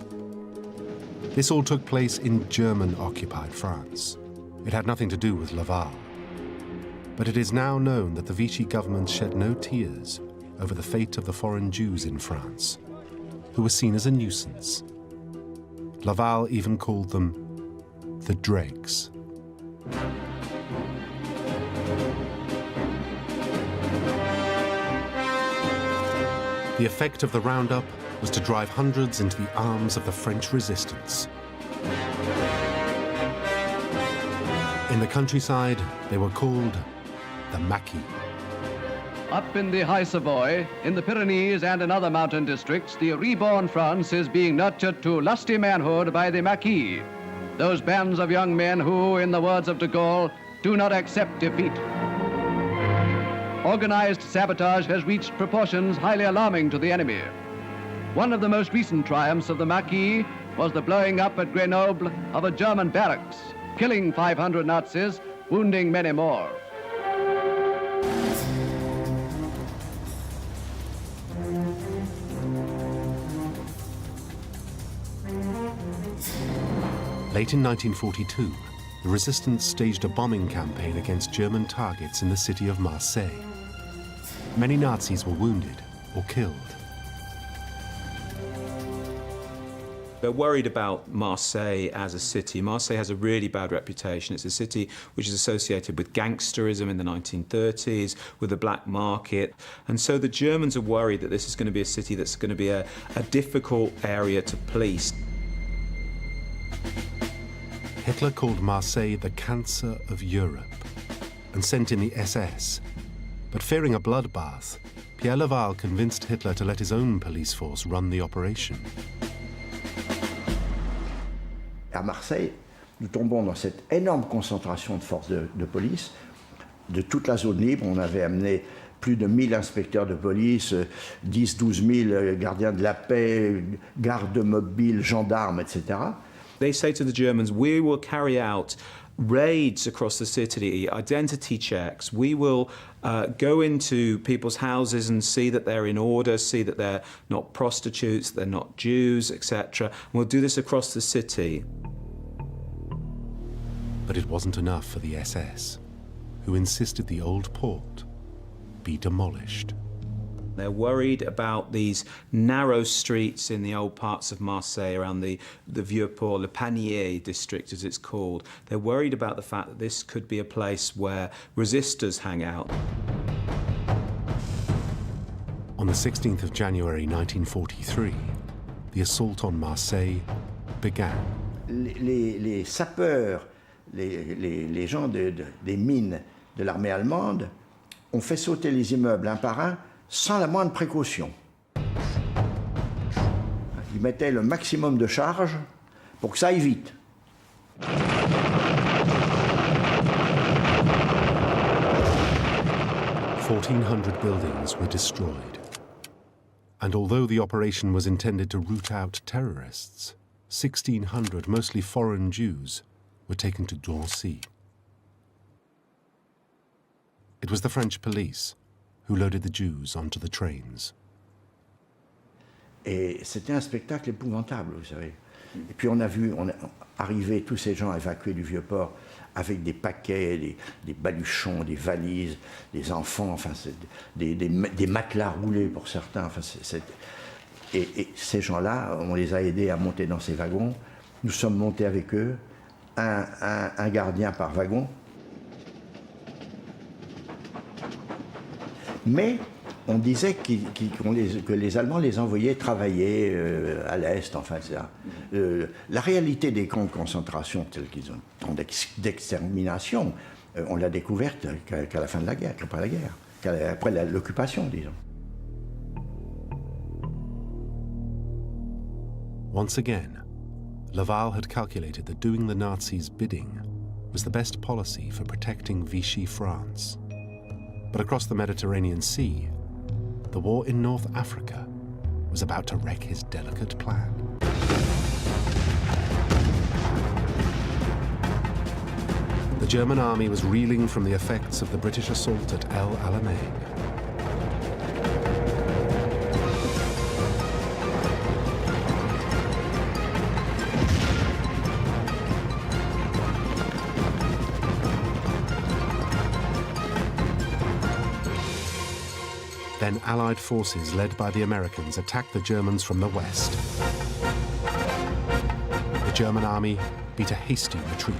This all took place in German-occupied France. It had nothing to do with Laval. But it is now known that the Vichy government shed no tears over the fate of the foreign Jews in France, who were seen as a nuisance. Laval even called them the dregs. The effect of the roundup was to drive hundreds into the arms of the French resistance. In the countryside, they were called the Maquis. Up in the High Savoy, in the Pyrenees and in other mountain districts, the reborn France is being nurtured to lusty manhood by the Maquis, those bands of young men who, in the words of de Gaulle, do not accept defeat. Organized sabotage has reached proportions highly alarming to the enemy. One of the most recent triumphs of the Maquis was the blowing up at Grenoble of a German barracks, killing 500 Nazis, wounding many more. Late in 1942, the resistance staged a bombing campaign against German targets in the city of Marseille. Many Nazis were wounded or killed. They're worried about Marseille as a city. Marseille has a really bad reputation. It's a city which is associated with gangsterism in the 1930s, with the black market. And so the Germans are worried that this is going to be a city that's going to be a difficult area to police. Hitler called Marseille the cancer of Europe and sent in the SS. But fearing a bloodbath, Pierre Laval convinced Hitler to let his own police force run the operation. À Marseille, nous tombons dans cette énorme concentration de forces de police. De toute la zone libre, on avait amené plus de 1000 inspecteurs de police, 10-12 000 gardiens de la paix, gardes mobiles, gendarmes, etc. They say to the Germans, we will carry out raids across the city, identity checks. We will go into people's houses and see that they're in order, see that they're not prostitutes, they're not Jews, etc. And we'll do this across the city. But it wasn't enough for the SS, who insisted the old port be demolished. They're worried about these narrow streets in the old parts of Marseille around the Vieux-Port, Le Panier district as it's called. They're worried about the fact that this could be a place where resistors hang out. On the 16th of January 1943, the assault on Marseille began. Les sapeurs, les gens des mines de l'armée allemande ont fait sauter les immeubles un par un sans la moindre précaution. Ils mettaient le maximum de charge pour que ça aille vite. 1,400 buildings were destroyed. And although the operation was intended to root out terrorists, 1,600 mostly foreign Jews were taken to Drancy. It was the French police who loaded the Jews onto the trains. Et c'était un spectacle épouvantable, vous savez. Et puis on a vu arriver tous ces gens évacués du Vieux-Port avec des paquets, des baluchons, des valises, des enfants, enfin des matelas roulés pour certains. Enfin, Et ces gens-là, on les a aidés à monter dans ces wagons. Nous sommes montés avec eux, un gardien par wagon. Mais on disait que les Allemands les envoyaient travailler à l'Est, enfin, etc. La réalité des camps de concentration tels qu'ils ont, d'extermination, on l'a découverte qu'à la fin de la guerre, qu'après la guerre, après l'occupation, disons. Once again, Laval had calculated that doing the Nazis' bidding was the best policy for protecting Vichy France. But across the Mediterranean Sea, the war in North Africa was about to wreck his delicate plan. The German army was reeling from the effects of the British assault at El Alamein. Then Allied forces led by the Americans attacked the Germans from the west. The German army beat a hasty retreat.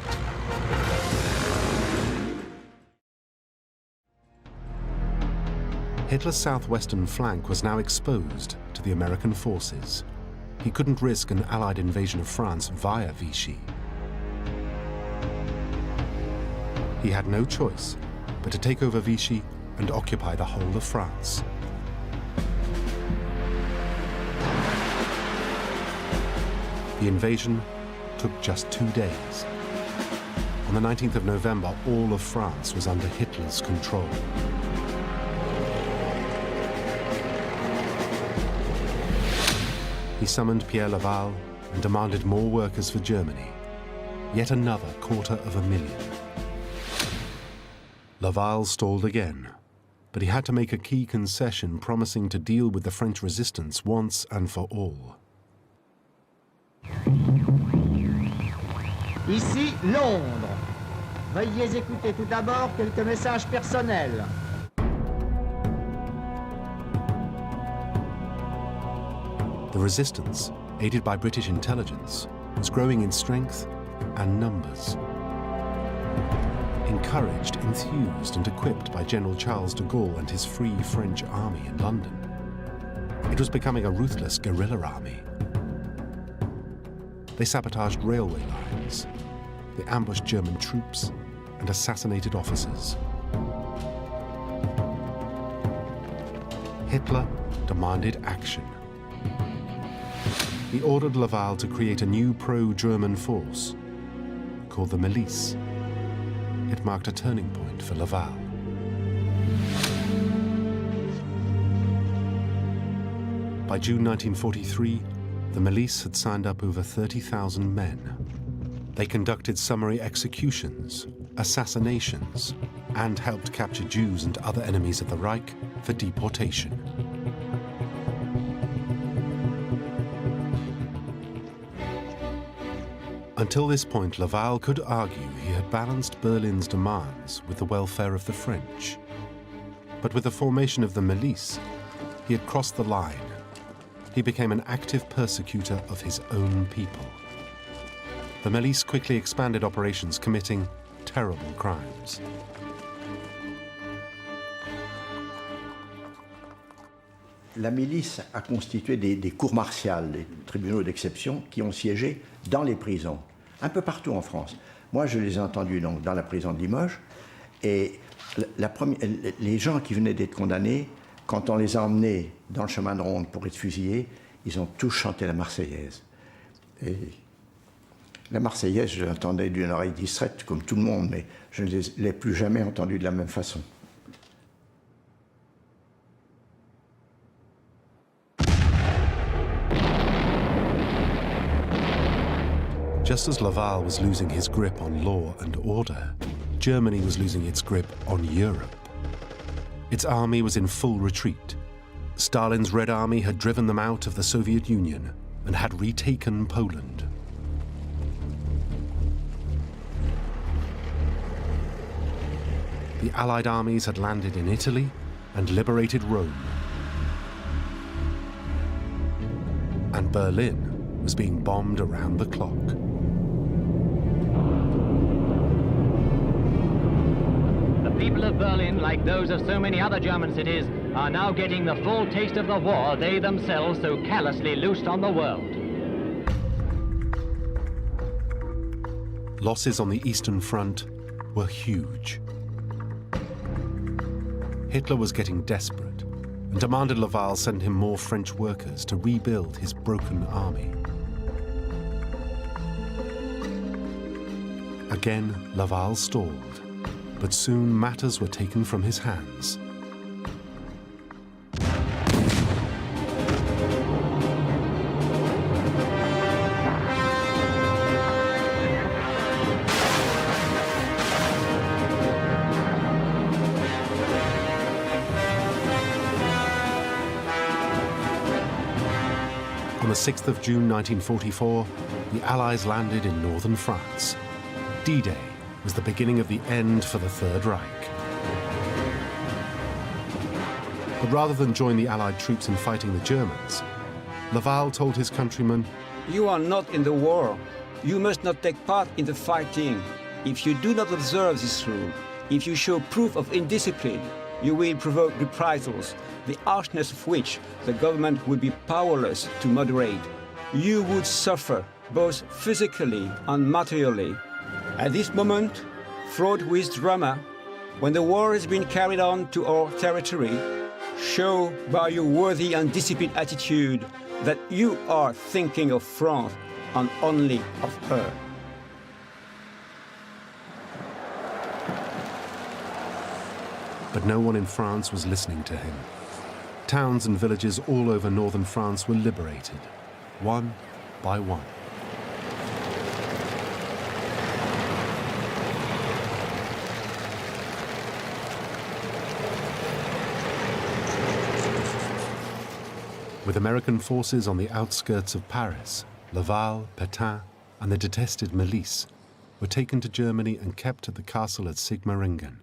Hitler's southwestern flank was now exposed to the American forces. He couldn't risk an Allied invasion of France via Vichy. He had no choice but to take over Vichy and occupy the whole of France. The invasion took just 2 days. On the 19th of November, all of France was under Hitler's control. He summoned Pierre Laval and demanded more workers for Germany, yet another 250,000. Laval stalled again, but he had to make a key concession promising to deal with the French resistance once and for all. Ici, Londres. Veuillez écouter tout d'abord quelques messages personnels. The resistance, aided by British intelligence, was growing in strength and numbers. Encouraged, enthused, and equipped by General Charles de Gaulle and his Free French Army in London, it was becoming a ruthless guerrilla army. They sabotaged railway lines, they ambushed German troops, and assassinated officers. Hitler demanded action. He ordered Laval to create a new pro-German force called the Milice. It marked a turning point for Laval. By June 1943, the Milice had signed up over 30,000 men. They conducted summary executions, assassinations, and helped capture Jews and other enemies of the Reich for deportation. Until this point, Laval could argue he had balanced Berlin's demands with the welfare of the French. But with the formation of the Milice, he had crossed the line. He became an active persecutor of his own people. The Milice quickly expanded operations, committing terrible crimes. La milice a constitué des cours martiales, des tribunaux d'exception qui ont siégé dans les prisons, un peu partout en France. Moi, je les ai entendus donc, dans la prison de Limoges, et les gens qui venaient d'être condamnés, quand on les a emmenés dans le chemin de ronde pour être fusillés, ils ont tous chanté la Marseillaise. Et la Marseillaise, je l'entendais d'une oreille distraite, comme tout le monde, mais je ne l'ai plus jamais entendue de la même façon. Just as Laval was losing his grip on law and order, Germany was losing its grip on Europe. Its army was in full retreat. Stalin's Red Army had driven them out of the Soviet Union and had retaken Poland. The Allied armies had landed in Italy and liberated Rome. and Berlin was being bombed around the clock. The people of Berlin, like those of so many other German cities, are now getting the full taste of the war they themselves so callously loosed on the world. Losses on the Eastern Front were huge. Hitler was getting desperate and demanded Laval send him more French workers to rebuild his broken army. Again, Laval stalled, but soon matters were taken from his hands. On the 6th of June 1944, the Allies landed in northern France. D-Day was the beginning of the end for the Third Reich. But rather than join the Allied troops in fighting the Germans, Laval told his countrymen, "You are not in the war. You must not take part in the fighting. If you do not observe this rule, if you show proof of indiscipline, you will provoke reprisals, the harshness of which the government would be powerless to moderate. You would suffer both physically and materially. At this moment, fraught with drama, when the war is being carried on to our territory, show by your worthy and disciplined attitude that you are thinking of France and only of her." But no one in France was listening to him. Towns and villages all over northern France were liberated, one by one. With American forces on the outskirts of Paris, Laval, Pétain, and the detested milice were taken to Germany and kept at the castle at Sigmaringen,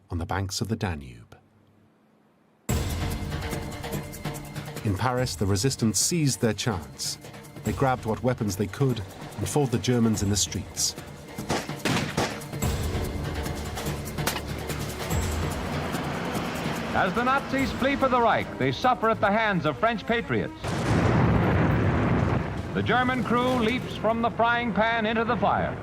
on the banks of the Danube. In Paris, the resistance seized their chance. They grabbed what weapons they could and fought the Germans in the streets. As the Nazis flee for the Reich, they suffer at the hands of French patriots. The German crew leaps from the frying pan into the fire.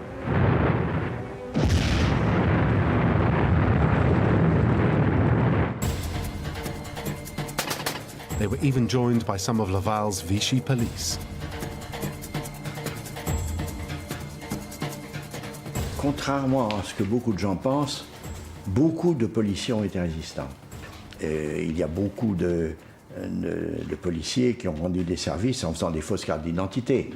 They were even joined by some of Laval's Vichy police. Contrairement à ce que beaucoup de gens pensent, beaucoup de policiers ont été résistants. Il y a beaucoup de policiers qui ont rendu des services en faisant des fausses cartes d'identité.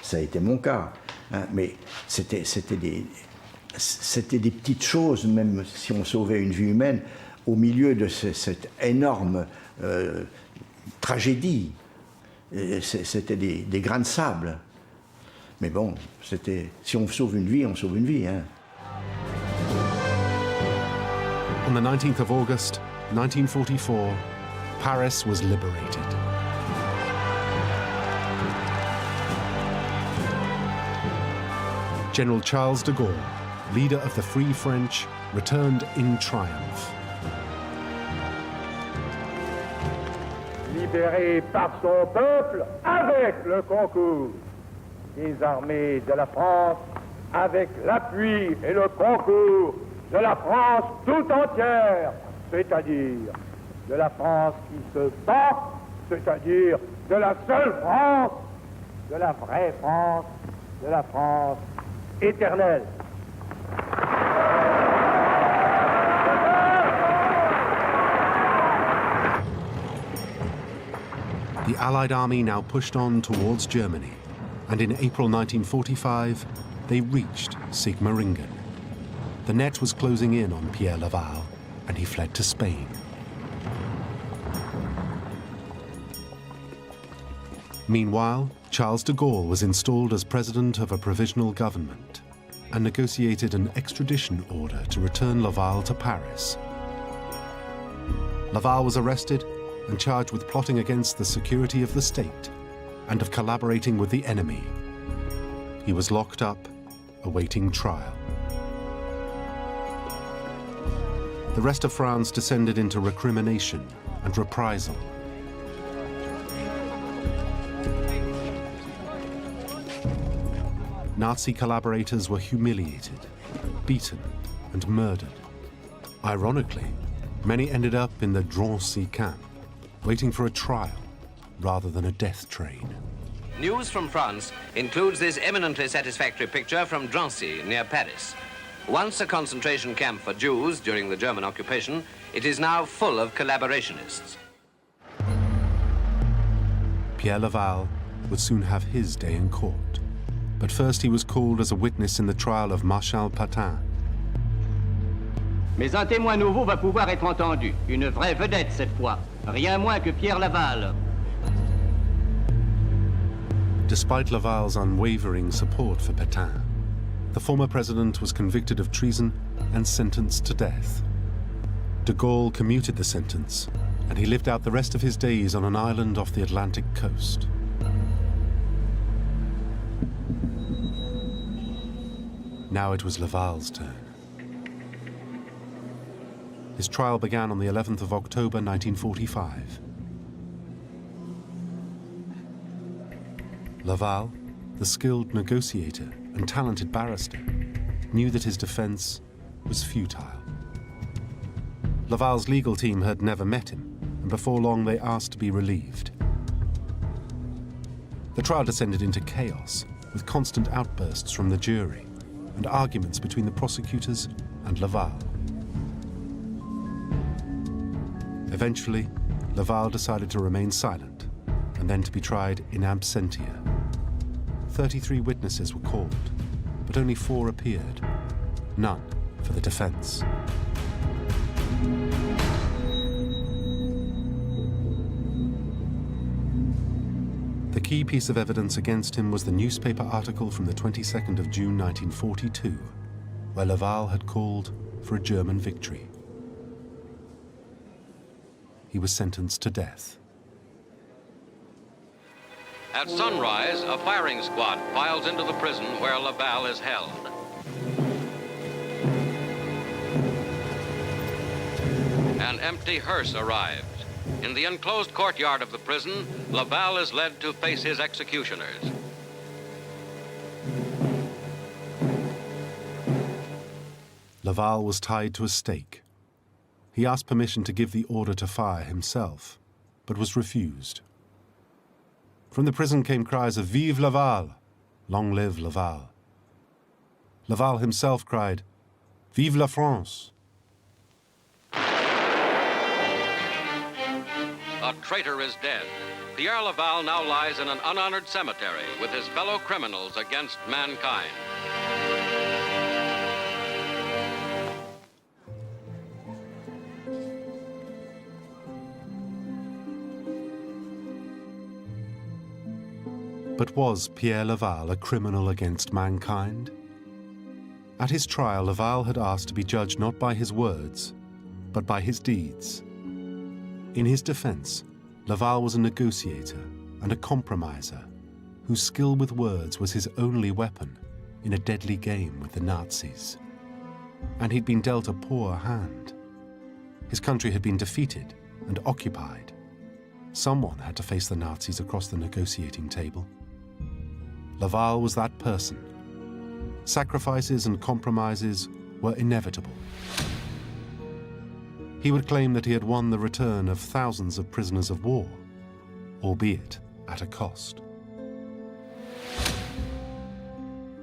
Ça a été mon cas. Hein, mais c'était des petites choses, même si on sauvait une vie humaine, au milieu de cette énorme tragédie. C'était des grains de sable. Mais bon, si on sauve une vie, on sauve une vie. Hein. On the 19th of August, 1944, Paris was liberated. General Charles de Gaulle, leader of the Free French, returned in triumph. Libéré par son peuple avec le concours des armées de la France, avec l'appui et le concours de la France tout entière, c'est-à-dire de la France qui se bat, c'est-à-dire de la seule France, de la vraie France, de la France éternelle. The Allied army now pushed on towards Germany, and in April 1945, they reached Sigmaringen. The net was closing in on Pierre Laval, and he fled to Spain. Meanwhile, Charles de Gaulle was installed as president of a provisional government and negotiated an extradition order to return Laval to Paris. Laval was arrested and charged with plotting against the security of the state and of collaborating with the enemy. He was locked up, awaiting trial. The rest of France descended into recrimination and reprisal. Nazi collaborators were humiliated, beaten, and murdered. Ironically, many ended up in the Drancy camp, waiting for a trial rather than a death train. News from France includes this eminently satisfactory picture from Drancy, near Paris. Once a concentration camp for Jews during the German occupation, it is now full of collaborationists. Pierre Laval would soon have his day in court. But first he was called as a witness in the trial of Marshal Pétain. Mais un témoin nouveau va pouvoir être entendu. Une vraie vedette cette fois. Rien moins que Pierre Laval. Despite Laval's unwavering support for Pétain, the former president was convicted of treason and sentenced to death. De Gaulle commuted the sentence, and he lived out the rest of his days on an island off the Atlantic coast. Now it was Laval's turn. His trial began on the 11th of October 1945. Laval, the skilled negotiator and talented barrister, knew that his defense was futile. Laval's legal team had never met him, and before long they asked to be relieved. The trial descended into chaos, with constant outbursts from the jury and arguments between the prosecutors and Laval. Eventually, Laval decided to remain silent and then to be tried in absentia. 33 witnesses were called, but only 4 appeared, none for the defense. The key piece of evidence against him was the newspaper article from the 22nd of June 1942, where Laval had called for a German victory. He was sentenced to death. At sunrise, a firing squad files into the prison where Laval is held. An empty hearse arrives. In the enclosed courtyard of the prison, Laval is led to face his executioners. Laval was tied to a stake. He asked permission to give the order to fire himself, but was refused. From the prison came cries of "Vive Laval! Long live Laval!" Laval himself cried, "Vive la France!" A traitor is dead. Pierre Laval now lies in an unhonored cemetery with his fellow criminals against mankind. But was Pierre Laval a criminal against mankind? At his trial, Laval had asked to be judged not by his words, but by his deeds. In his defense, Laval was a negotiator and a compromiser whose skill with words was his only weapon in a deadly game with the Nazis. And he'd been dealt a poor hand. His country had been defeated and occupied. Someone had to face the Nazis across the negotiating table. Laval was that person. Sacrifices and compromises were inevitable. He would claim that he had won the return of thousands of prisoners of war, albeit at a cost.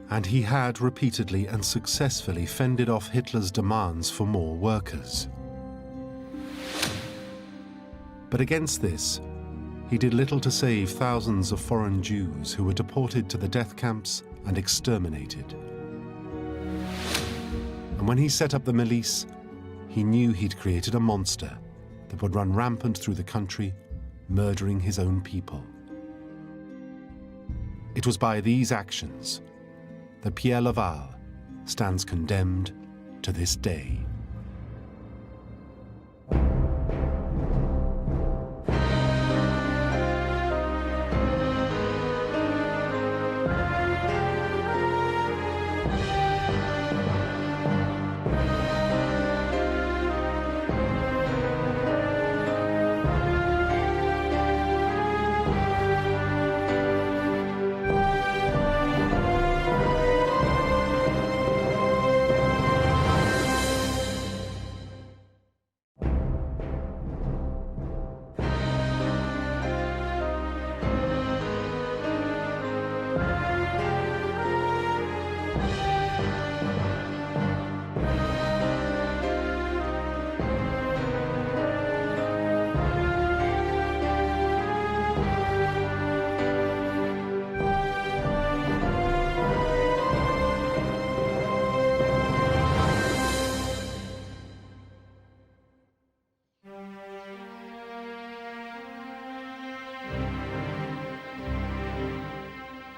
And he had repeatedly and successfully fended off Hitler's demands for more workers. But against this, he did little to save thousands of foreign Jews who were deported to the death camps and exterminated. And when he set up the milice, he knew he'd created a monster that would run rampant through the country, murdering his own people. It was by these actions that Pierre Laval stands condemned to this day.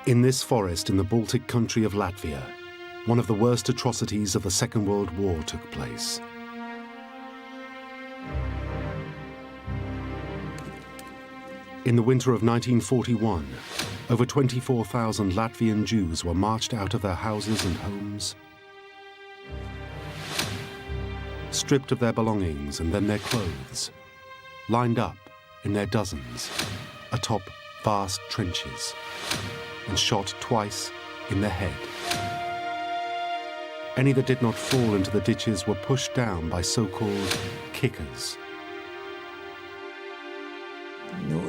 In this forest in the Baltic country of Latvia, one of the worst atrocities of the Second World War took place. In the winter of 1941, over 24,000 Latvian Jews were marched out of their houses and homes, stripped of their belongings and then their clothes, lined up in their dozens atop vast trenches, and shot twice in the head. Any that did not fall into the ditches were pushed down by so-called kickers.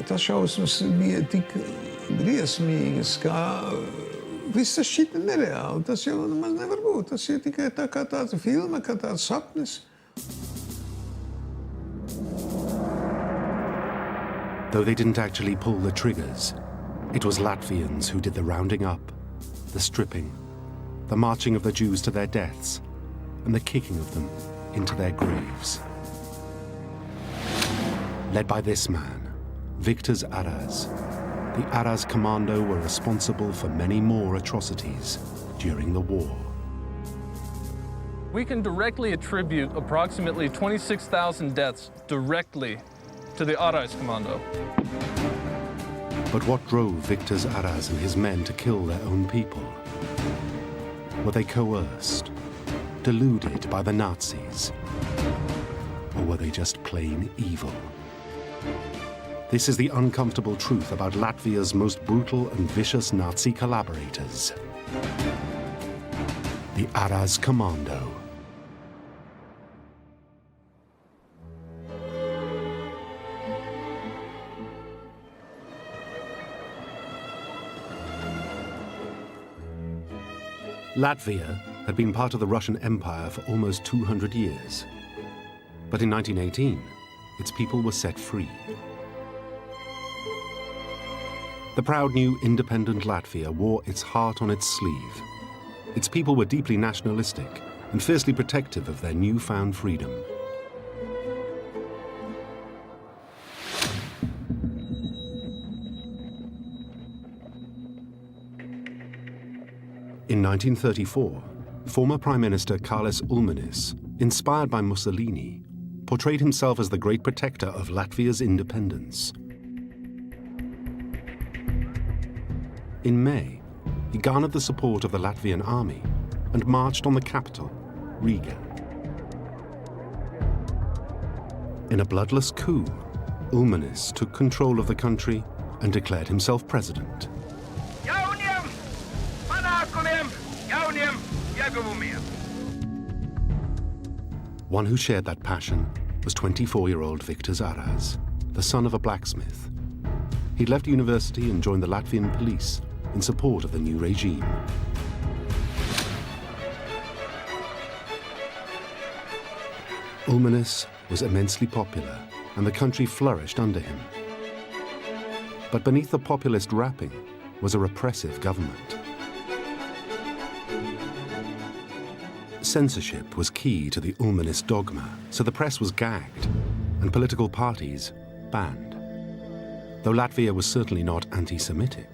Tas šausmas bija tik briesmīgas, ka viss tas šķita nereāli. Tas jau nemaz nevar būt. Tas ir tikai tā kā tāda filma, kā tāds sapnis. Though they didn't actually pull the triggers, it was Latvians who did the rounding up, the stripping, the marching of the Jews to their deaths, and the kicking of them into their graves. Led by this man, Viktor's Arajs, the Arajs Kommando were responsible for many more atrocities during the war. We can directly attribute approximately 26,000 deaths directly to the Arajs Kommando. But what drove Viktor's Arajs and his men to kill their own people? Were they coerced, deluded by the Nazis? Or were they just plain evil? This is the uncomfortable truth about Latvia's most brutal and vicious Nazi collaborators. The Arajs Kommando. Latvia had been part of the Russian Empire for almost 200 years. But in 1918, its people were set free. The proud new independent Latvia wore its heart on its sleeve. Its people were deeply nationalistic and fiercely protective of their newfound freedom. In 1934, former Prime Minister Kārlis Ulmanis, inspired by Mussolini, portrayed himself as the great protector of Latvia's independence. In May, he garnered the support of the Latvian army and marched on the capital, Riga. In a bloodless coup, Ulmanis took control of the country and declared himself president. One who shared that passion was 24-year-old Viktor's Arajs, the son of a blacksmith. He'd left university and joined the Latvian police in support of the new regime. Ulmanis was immensely popular, and the country flourished under him. But beneath the populist wrapping was a repressive government. Censorship was key to the Ulmanis dogma, so the press was gagged and political parties banned, though Latvia was certainly not anti-Semitic.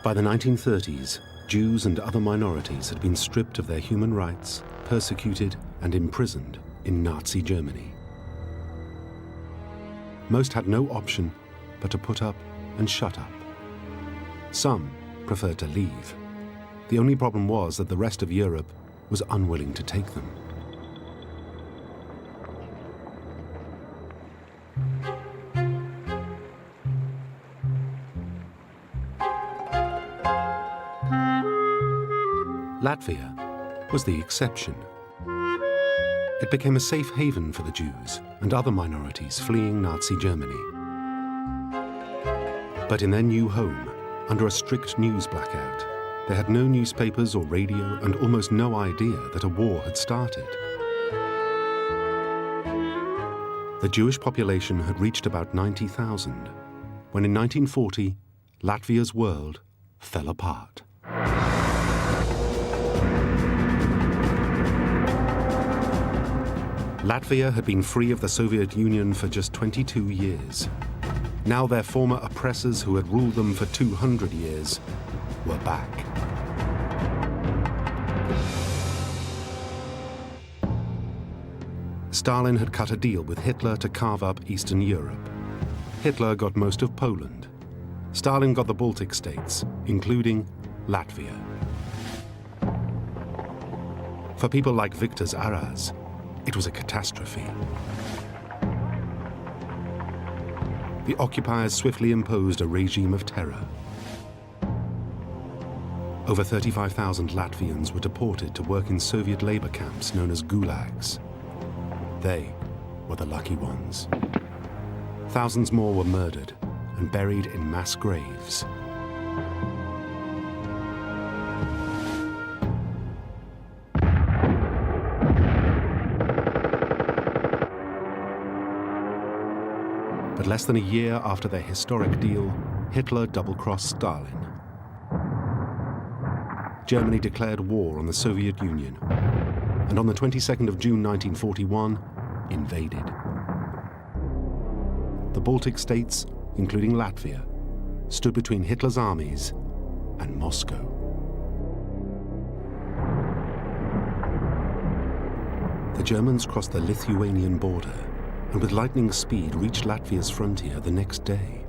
By the 1930s, Jews and other minorities had been stripped of their human rights, persecuted and imprisoned in Nazi Germany. Most had no option but to put up and shut up. Some preferred to leave. The only problem was that the rest of Europe was unwilling to take them. Latvia was the exception. It became a safe haven for the Jews and other minorities fleeing Nazi Germany. But in their new home, under a strict news blackout, they had no newspapers or radio and almost no idea that a war had started. The Jewish population had reached about 90,000, when in 1940, Latvia's world fell apart. Latvia had been free of the Soviet Union for just 22 years. Now their former oppressors who had ruled them for 200 years were back. Stalin had cut a deal with Hitler to carve up Eastern Europe. Hitler got most of Poland. Stalin got the Baltic states, including Latvia. For people like Viktor's Arajs, it was a catastrophe. The occupiers swiftly imposed a regime of terror. Over 35,000 Latvians were deported to work in Soviet labor camps known as gulags. They were the lucky ones. Thousands more were murdered and buried in mass graves. But less than a year after their historic deal, Hitler double-crossed Stalin. Germany declared war on the Soviet Union, and on the 22nd of June 1941, invaded. The Baltic states, including Latvia, stood between Hitler's armies and Moscow. The Germans crossed the Lithuanian border and with lightning speed reached Latvia's frontier the next day.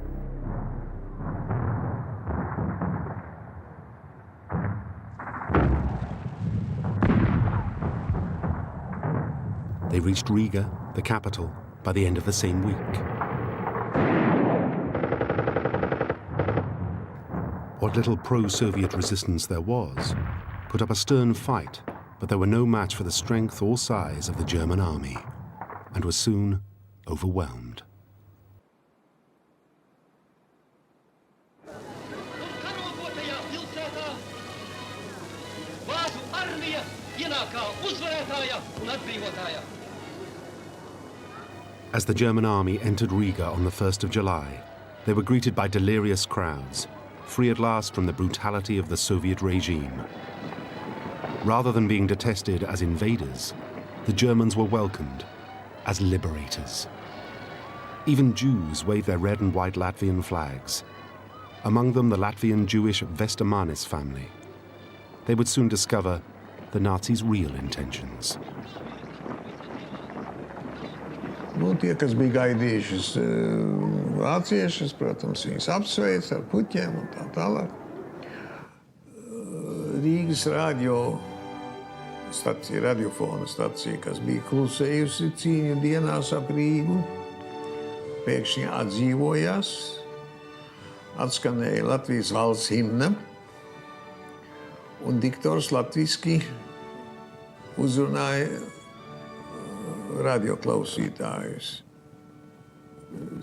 They reached Riga, the capital, by the end of the same week. What little pro-Soviet resistance there was put up a stern fight, but there were no match for the strength or size of the German army, and was soon overwhelmed. As the German army entered Riga on the 1st of July, they were greeted by delirious crowds, free at last from the brutality of the Soviet regime. Rather than being detested as invaders, the Germans were welcomed as liberators. Even Jews waved their red and white Latvian flags, among them the Latvian Jewish Vestamanis family. They would soon discover the Nazis' real intentions. Nu, tie, kas bija gaidījušas vāciešus, protams, viņus apsveic ar puķiem un tā tālāk. Rīgas radiofona stacija, kas bija klusējusi cīņu dienās ap Rīgu, pēkšņi atdzīvojās, atskanēja Latvijas valsts himna, un diktors latviski uzrunāja radioklausītājus.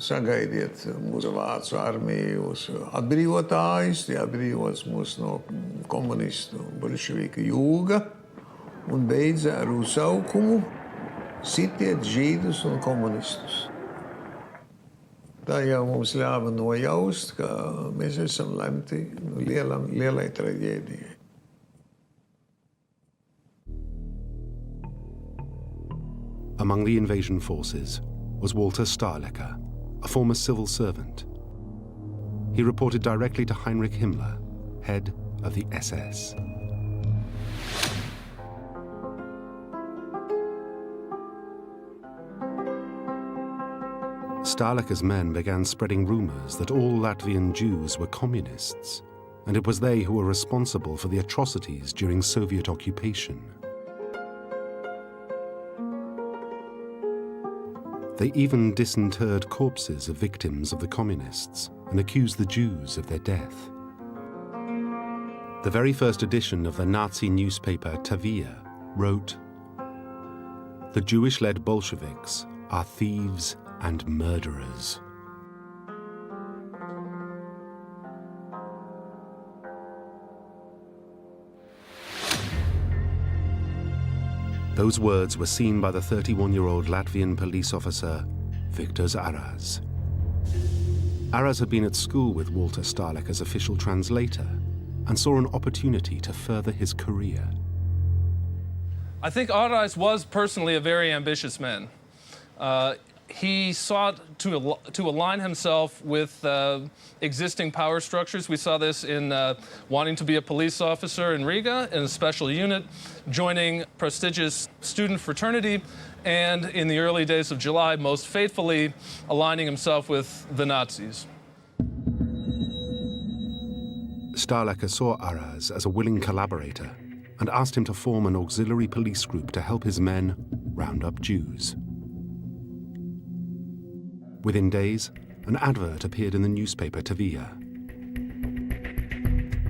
Sagaidiet mūsu vācu armijas atbrīvotājus, tie atbrīvots mūs no komunistu bolševiku jūga un beidza ar uzsaukumu sitiet žīdus un komunistus. Tā jau mums ļāva nojaust, ka mēs esam lemti lielai traģēdijai. Among the invasion forces was Walter Stahlecker, a former civil servant. He reported directly to Heinrich Himmler, head of the SS. Stahlecker's men began spreading rumors that all Latvian Jews were communists, and it was they who were responsible for the atrocities during Soviet occupation. They even disinterred corpses of victims of the communists and accused the Jews of their death. The very first edition of the Nazi newspaper Tavia wrote, "The Jewish-led Bolsheviks are thieves and murderers." Those words were seen by the 31-year-old Latvian police officer, Viktor's Arajs. Arajs had been at school with Walter Stahlecker's official translator and saw an opportunity to further his career. I think Arajs was personally a very ambitious man. He sought to align himself with existing power structures. We saw this in wanting to be a police officer in Riga in a special unit, joining prestigious student fraternity, and in the early days of July, most faithfully aligning himself with the Nazis. Stahlecker saw Arajs as a willing collaborator and asked him to form an auxiliary police group to help his men round up Jews. Within days, an advert appeared in the newspaper Tavia,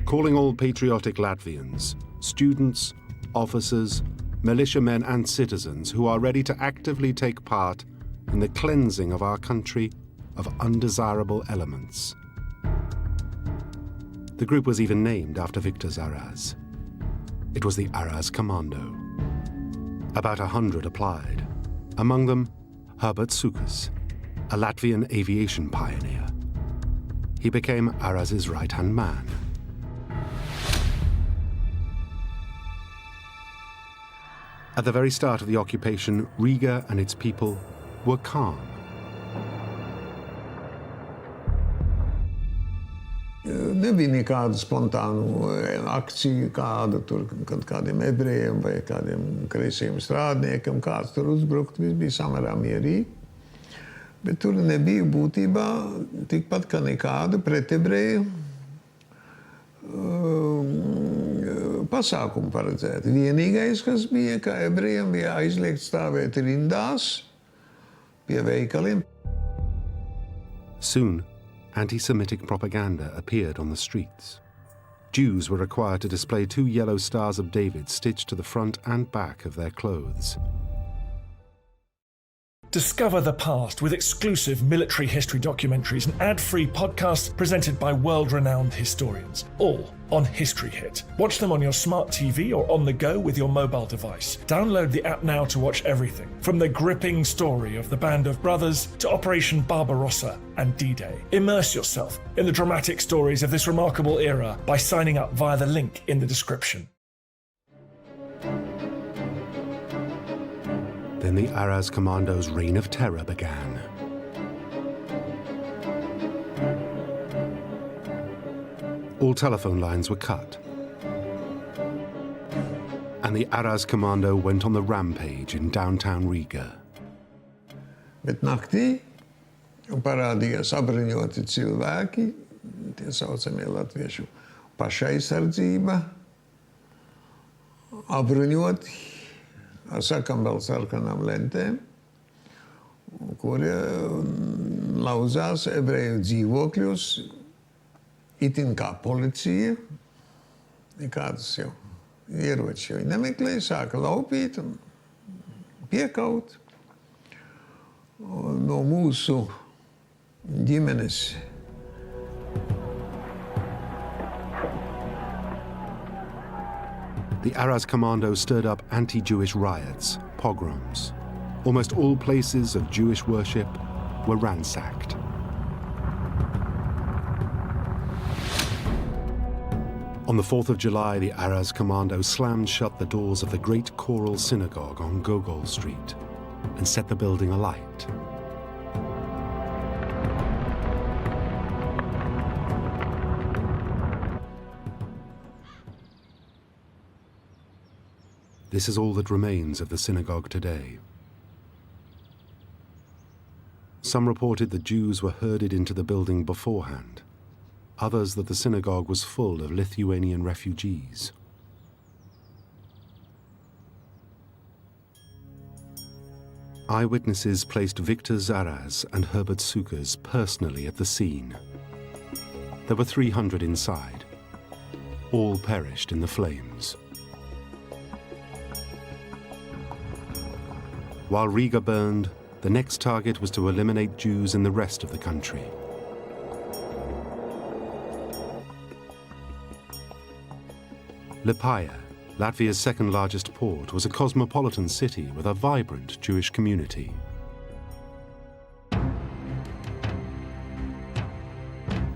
calling all patriotic Latvians, students, officers, militiamen and citizens who are ready to actively take part in the cleansing of our country of undesirable elements. The group was even named after Victor Arajs. It was the Arajs Kommando. About 100 applied, among them Herbert Sukas, a Latvian aviation pioneer. He became Arajs's right-hand man. At the very start of the occupation, Riga and its people were calm. Nebija nekādu spontānu akciju, kādu tur, kad kādiem ebrejiem vai kādiem kreisiem strādniekiem kāds tur uzbrukt, viss bija samērā mierīgi. Bet tur nebija būtībā tikpat kā nekādu pretebreju pasākumu paredzēt. Vienīgais, kas bija, ka ebrejiem bija aizliegt stāvēt rindās pie veikaliem. Soon, anti-Semitic propaganda appeared on the streets. Jews were required to display 2 yellow stars of David stitched to the front and back of their clothes. Discover the past with exclusive military history documentaries and ad-free podcasts presented by world-renowned historians, all on History Hit. Watch them on your smart TV or on the go with your mobile device. Download the app now to watch everything, from the gripping story of the Band of Brothers to Operation Barbarossa and D-Day. Immerse yourself in the dramatic stories of this remarkable era by signing up via the link in the description. Then the Arajs Kommando's reign of terror began. All telephone lines were cut, and the Arajs Kommando went on the rampage in downtown Riga. Bet naktī parādījās apbruņoti cilvēki, tie saucamie latviešu pašaizsardzība, apbruņoti ar sakambēl sarkanām lentēm, kuri lauzās ebreju dzīvokļus, itin kā policija, nekādas jau ieroči jau nemeklēja, sāka laupīt un piekaut. No mūsu ģimenes The Arajs Kommando stirred up anti-Jewish riots, pogroms. Almost all places of Jewish worship were ransacked. On the 4th of July, the Arajs Kommando slammed shut the doors of the Great Choral Synagogue on Gogol Street and set the building alight. This is all that remains of the synagogue today. Some reported the Jews were herded into the building beforehand, others that the synagogue was full of Lithuanian refugees. Eyewitnesses placed Victor Arajs and Herbert Sukas personally at the scene. There were 300 inside. All perished in the flames. While Riga burned, the next target was to eliminate Jews in the rest of the country. Liepāja, Latvia's second largest port, was a cosmopolitan city with a vibrant Jewish community.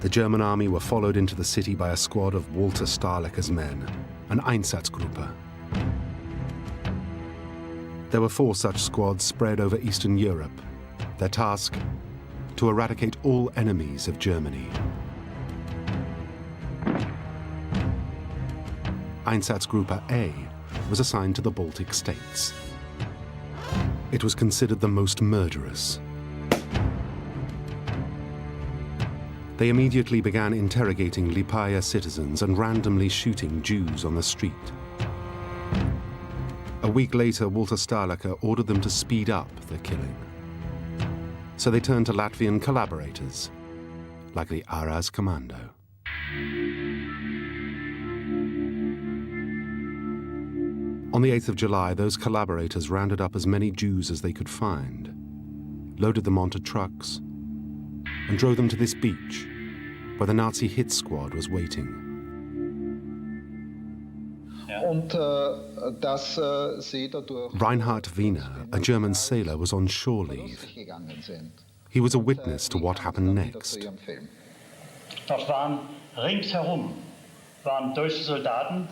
The German army were followed into the city by a squad of Walter Stahlecker's men, an Einsatzgruppe. There were 4 such squads spread over Eastern Europe. Their task, to eradicate all enemies of Germany. Einsatzgruppe A was assigned to the Baltic states. It was considered the most murderous. They immediately began interrogating Liepāja citizens and randomly shooting Jews on the street. A week later, Walter Stahlecker ordered them to speed up the killing. So they turned to Latvian collaborators, like the Arajs Kommando. On the 8th of July, those collaborators rounded up as many Jews as they could find, loaded them onto trucks, and drove them to this beach, where the Nazi hit squad was waiting. Reinhard Wiener, a German sailor, was on shore leave. He was a witness to what happened next. Dort waren ringsherum deutsche Soldaten.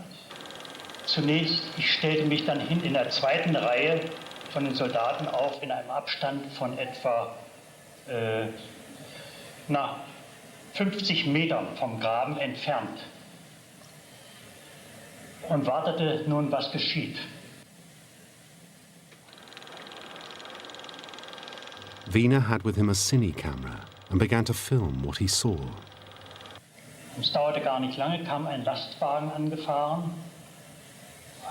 Zunächst, ich stellte mich dann hin in der zweiten Reihe von den Soldaten auf, in einem Abstand von etwa 50 Metern vom Graben entfernt und wartete nun, was geschieht. Wiener had with him a cine camera and began to film what he saw. Es dauerte gar nicht lange, kam ein Lastwagen angefahren,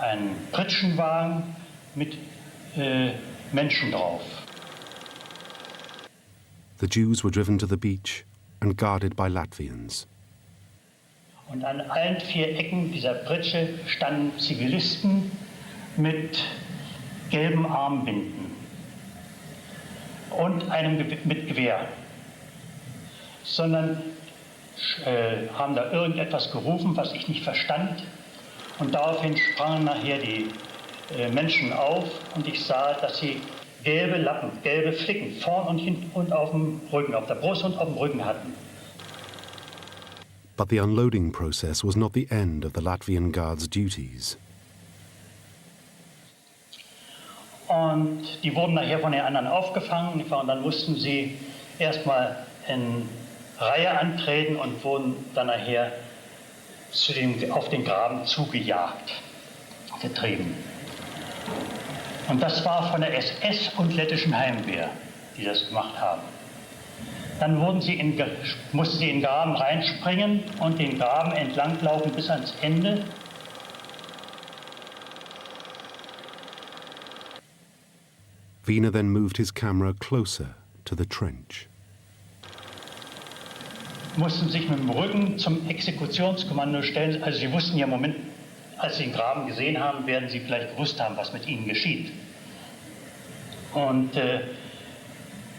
ein Pritschenwagen mit Menschen drauf. The Jews were driven to the beach and guarded by Latvians. Und an allen 4 Ecken dieser Pritsche standen Zivilisten mit gelben Armbinden und einem mit Gewehr. Sondern haben da irgendetwas gerufen, was ich nicht verstand. Und daraufhin sprangen nachher die Menschen auf und ich sah, dass sie gelbe Lappen, gelbe Flicken vorn und hinten und auf dem Rücken, auf der Brust und auf dem Rücken hatten. But the unloading process was not the end of the Latvian Guards' duties. Und die wurden nachher von den anderen aufgefangen und dann mussten sie erstmal in Reihe antreten und wurden dann nachher auf den Graben zugejagt, getrieben. Und das war von der SS und lettischen Heimwehr, die das gemacht haben. Dann mussten sie in den Graben reinspringen und den Graben entlanglaufen bis ans Ende. Wiener then moved his camera closer to the trench. Mussten sich mit dem Rücken zum Exekutionskommando stellen. Also sie wussten ja im Moment, als sie den Graben gesehen haben, werden sie vielleicht gewusst haben, was mit ihnen geschieht. Und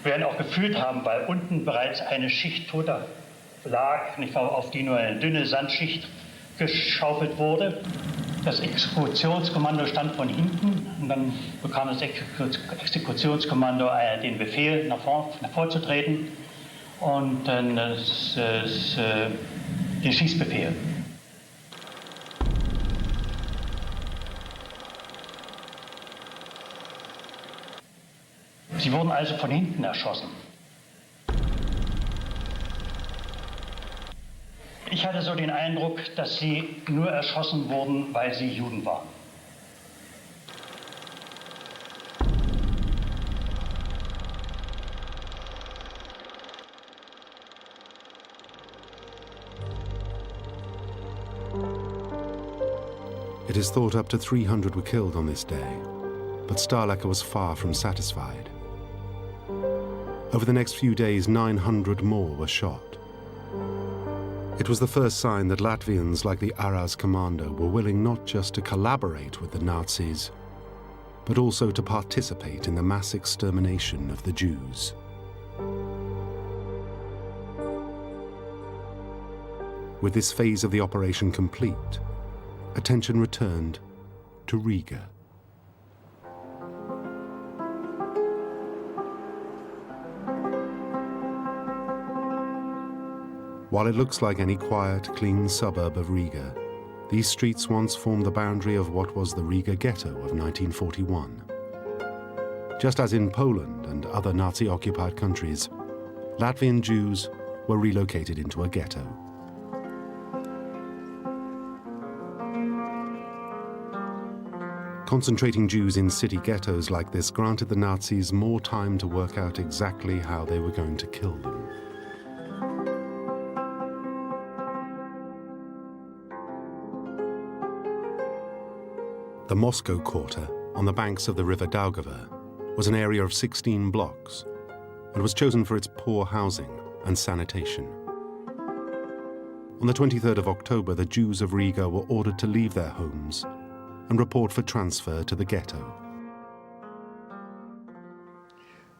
werden auch gefühlt haben, weil unten bereits eine Schicht Toter lag, auf die nur eine dünne Sandschicht geschaufelt wurde. Das Exekutionskommando stand von hinten und dann bekam das Exekutionskommando den Befehl, nach vorzutreten und dann den Schießbefehl. Sie wurden also von hinten erschossen. Ich hatte so den Eindruck, dass sie nur erschossen wurden, weil sie Juden waren. It is thought up to 300 were killed on this day, but Stahlecker was far from satisfied. Over the next few days, 900 more were shot. It was the first sign that Latvians like the Arajs Kommando were willing not just to collaborate with the Nazis, but also to participate in the mass extermination of the Jews. With this phase of the operation complete, attention returned to Riga. While it looks like any quiet, clean suburb of Riga, these streets once formed the boundary of what was the Riga ghetto of 1941. Just as in Poland and other Nazi-occupied countries, Latvian Jews were relocated into a ghetto. Concentrating Jews in city ghettos like this granted the Nazis more time to work out exactly how they were going to kill them. The Moscow Quarter, on the banks of the river Daugava, was an area of 16 blocks and was chosen for its poor housing and sanitation. On the 23rd of October, the Jews of Riga were ordered to leave their homes and report for transfer to the ghetto.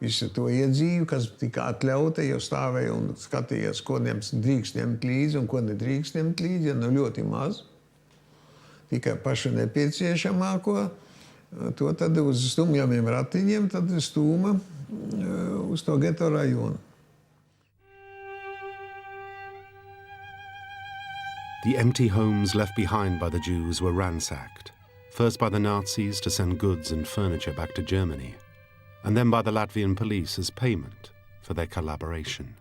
Visu to iedzīvi, kas tika atļauta, jau stāvēja un skatījās, ko drīkst ņemt līdzi un ko nedrīkst ņemt līdzi, nu ļoti maz. Tikai pašu nepieciešamāko, to tad uz stumjamiem ratiņiem tad stūma uz to geto rajonu. The empty homes left behind by the Jews were ransacked, first by the Nazis to send goods and furniture back to Germany, and then by the Latvian police as payment for their collaboration.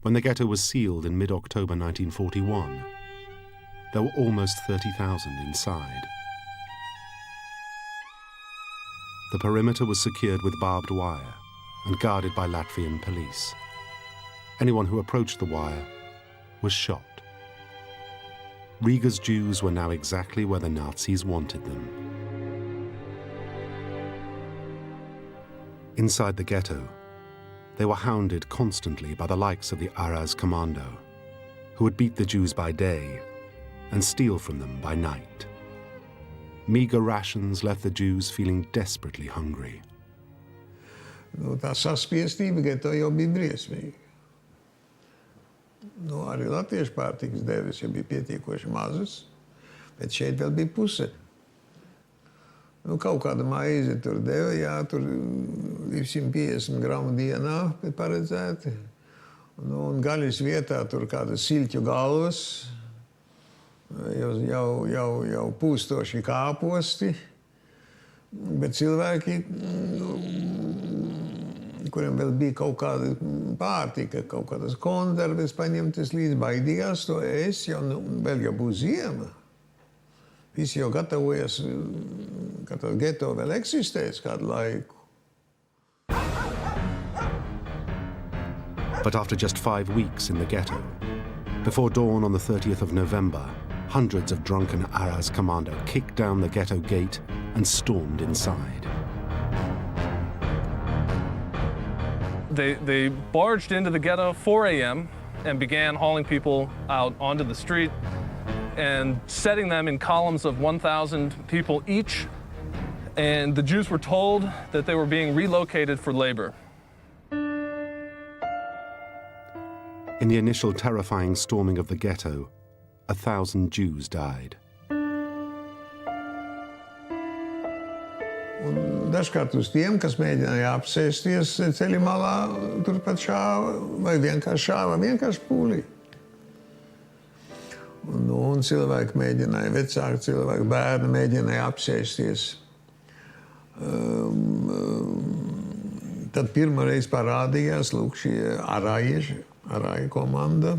When the ghetto was sealed in mid-October 1941, there were almost 30,000 inside. The perimeter was secured with barbed wire and guarded by Latvian police. Anyone who approached the wire was shot. Riga's Jews were now exactly where the Nazis wanted them. Inside the ghetto, they were hounded constantly by the likes of the Arajs Kommando, who would beat the Jews by day and steal from them by night. Meager rations left the Jews feeling desperately hungry. Tā saspiestība geto jau bija briesmīga. Arī latviešu pārtikas devis jau bija pietiekoši mazas, bet šeit vēl bija puse. Kaut kāda maize tur deva, jā, tur 250 gramu dienā paredzēti. Un gaļas vietā tur kādas siļķu galvas, jau pūstoši kāposti, bet cilvēki, kuriem vēl bija kaut kāda pārtika, kaut kādas konserves paņemtas līdz, baidījās to ēst, vēl jau būs ziema. Visi jau gatavojas, ka tas geto vēl eksistēs kādu laiku. But after just 5 weeks in the ghetto, before dawn on the 30th of November, hundreds of drunken Arajs Kommando kicked down the ghetto gate and stormed inside. They barged into the ghetto 4 a.m. and began hauling people out onto the street and setting them in columns of 1,000 people each. And the Jews were told that they were being relocated for labor. In the initial terrifying storming of the ghetto, 1,000 Jews died. Un dažkārt uz tiem, kas mēģināja apsēsties ceļa malā, turpat šāva, vai vienkārši šāva, vienkārši pūlī. Un cilvēki mēģināja, vecāki cilvēki, bērni mēģināja apsēsties. Tad pirmoreiz parādījās, lūk, šie Arajs Kommando.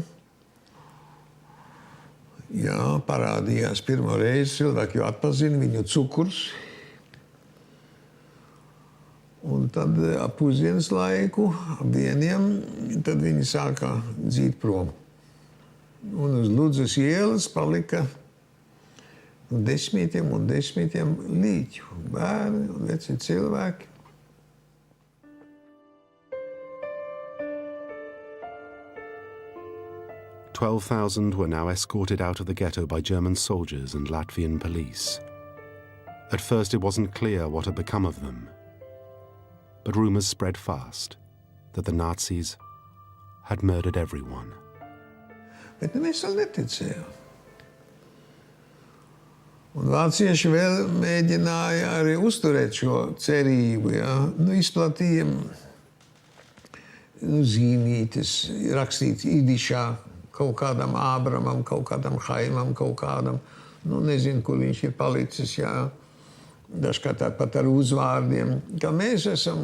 Jā, parādījās pirmoreiz, cilvēki jau atpazina viņu cukurs. Un tad ap pusdienas laiku, ap 1, tad viņi sāka dzīt prom. Un uz Ludzas ielas palika 10 un 10 līķu, bērni un veci cilvēki. "12,000 were now escorted out of the ghetto by German soldiers and Latvian police. At first it wasn't clear what had become of them. But rumors spread fast that the Nazis had murdered everyone. Bet mēs vēl neticējām. Un vācieši vēl mēģināja arī uzturēt šo cerību, jā. Izplatīja zīmītes, rakstīts idišā, kaut kādam Ābramam, kaut kādam Chaimam, kaut kādam, nezinu, kur viņš ir palicis, jā. dažkārt pat ar uzvārdiem, ka mēs esam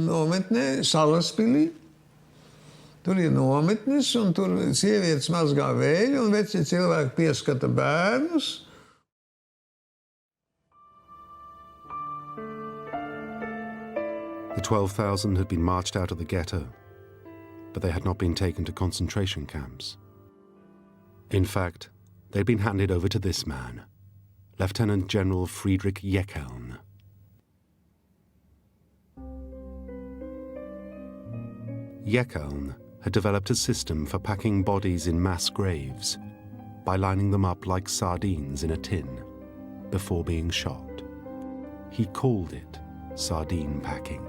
nometnē Salaspilī. Tur ir nometnes, un tur sievietes mazgā vēļu, un veci cilvēki pieskata bērnus. The 12,000 had been marched out of the ghetto, but they had not been taken to concentration camps. In fact, they'd been handed over to this man, Lieutenant General Friedrich Jeckeln. Jeckeln had developed a system for packing bodies in mass graves by lining them up like sardines in a tin before being shot. He called it sardine packing.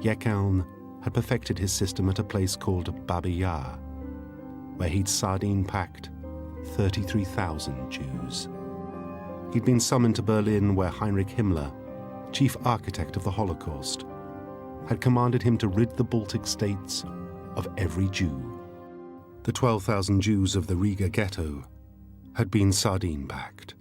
Jeckeln had perfected his system at a place called Babi Yar, where he'd sardine-packed 33,000 Jews. He'd been summoned to Berlin, where Heinrich Himmler, chief architect of the Holocaust, had commanded him to rid the Baltic states of every Jew. The 12,000 Jews of the Riga ghetto had been sardine-packed.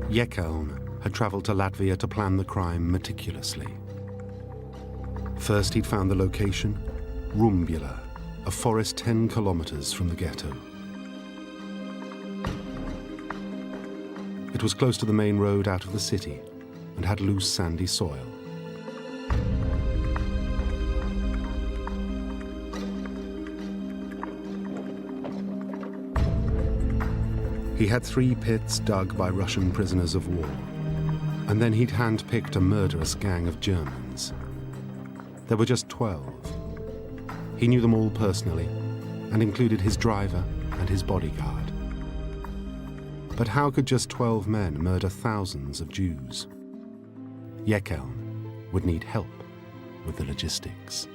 Jeckeln had travelled to Latvia to plan the crime meticulously. First, he'd found the location, Rumbula, a forest 10 kilometers from the ghetto. It was close to the main road out of the city and had loose sandy soil. He had 3 pits dug by Russian prisoners of war, and then he'd hand-picked a murderous gang of Germans. There were just 12. He knew them all personally and included his driver and his bodyguard. But how could just 12 men murder thousands of Jews? Jeckeln would need help with the logistics.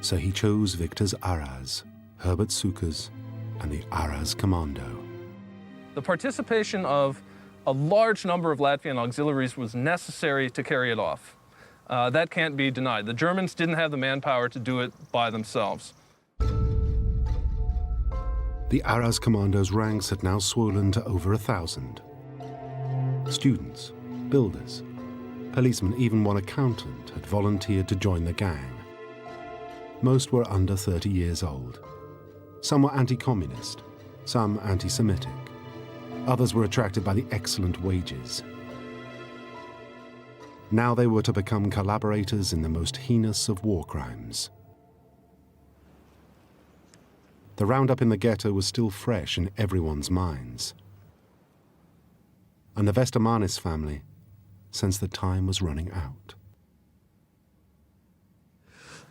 So he chose Victor's Arajs, Herbert Suker's, and the Arajs Kommando. The participation of a large number of Latvian auxiliaries was necessary to carry it off. That can't be denied. The Germans didn't have the manpower to do it by themselves. The Arajs Kommando's ranks had now swollen to over 1,000. Students, builders, policemen, even one accountant had volunteered to join the gang. Most were under 30 years old. Some were anti-communist, some anti-Semitic. Others were attracted by the excellent wages. Now they were to become collaborators in the most heinous of war crimes. The roundup in the ghetto was still fresh in everyone's minds. And the Westermanis family sensed the time was running out.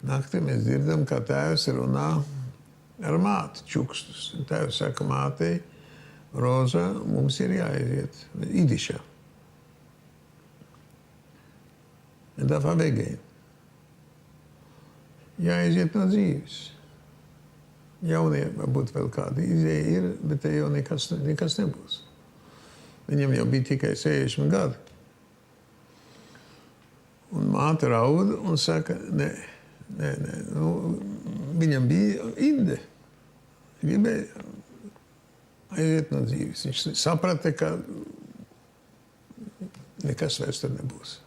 Naktī mēs dzirdam, ka tēvs runā ar māti čukstus. Tēvs saka mātei, Roza, mums ir jāaiziet idišā. Un tā pavegēja. Jāaiziet no dzīves. Jaunie, varbūt vēl kādi izēja ir, bet te jau nekas nebūs. Viņam jau bija tikai 60 gadi. Un māte raud un saka, nē. Nu, viņam bija inde. Gribēja aiziet no dzīves. Viņš saprata, ka nekas vairs tur nebūs.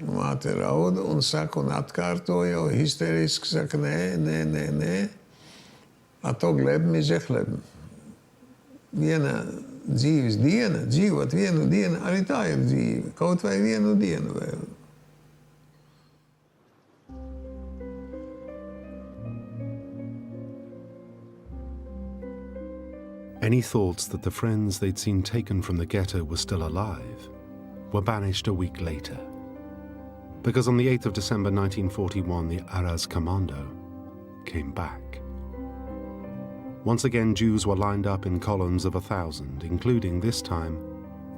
Māte rauda un saka, un atkārto jau histeriski saka, nē. A to glebam ir žehlebam. Viena dzīves diena, dzīvot vienu dienu, arī tā ir dzīve. Kaut vai vienu dienu vēl. Any thoughts that the friends they'd seen taken from the ghetto were still alive were banished a week later. Because on the 8th of December 1941, the Arajs Kommando came back. Once again, Jews were lined up in columns of 1,000, including, this time,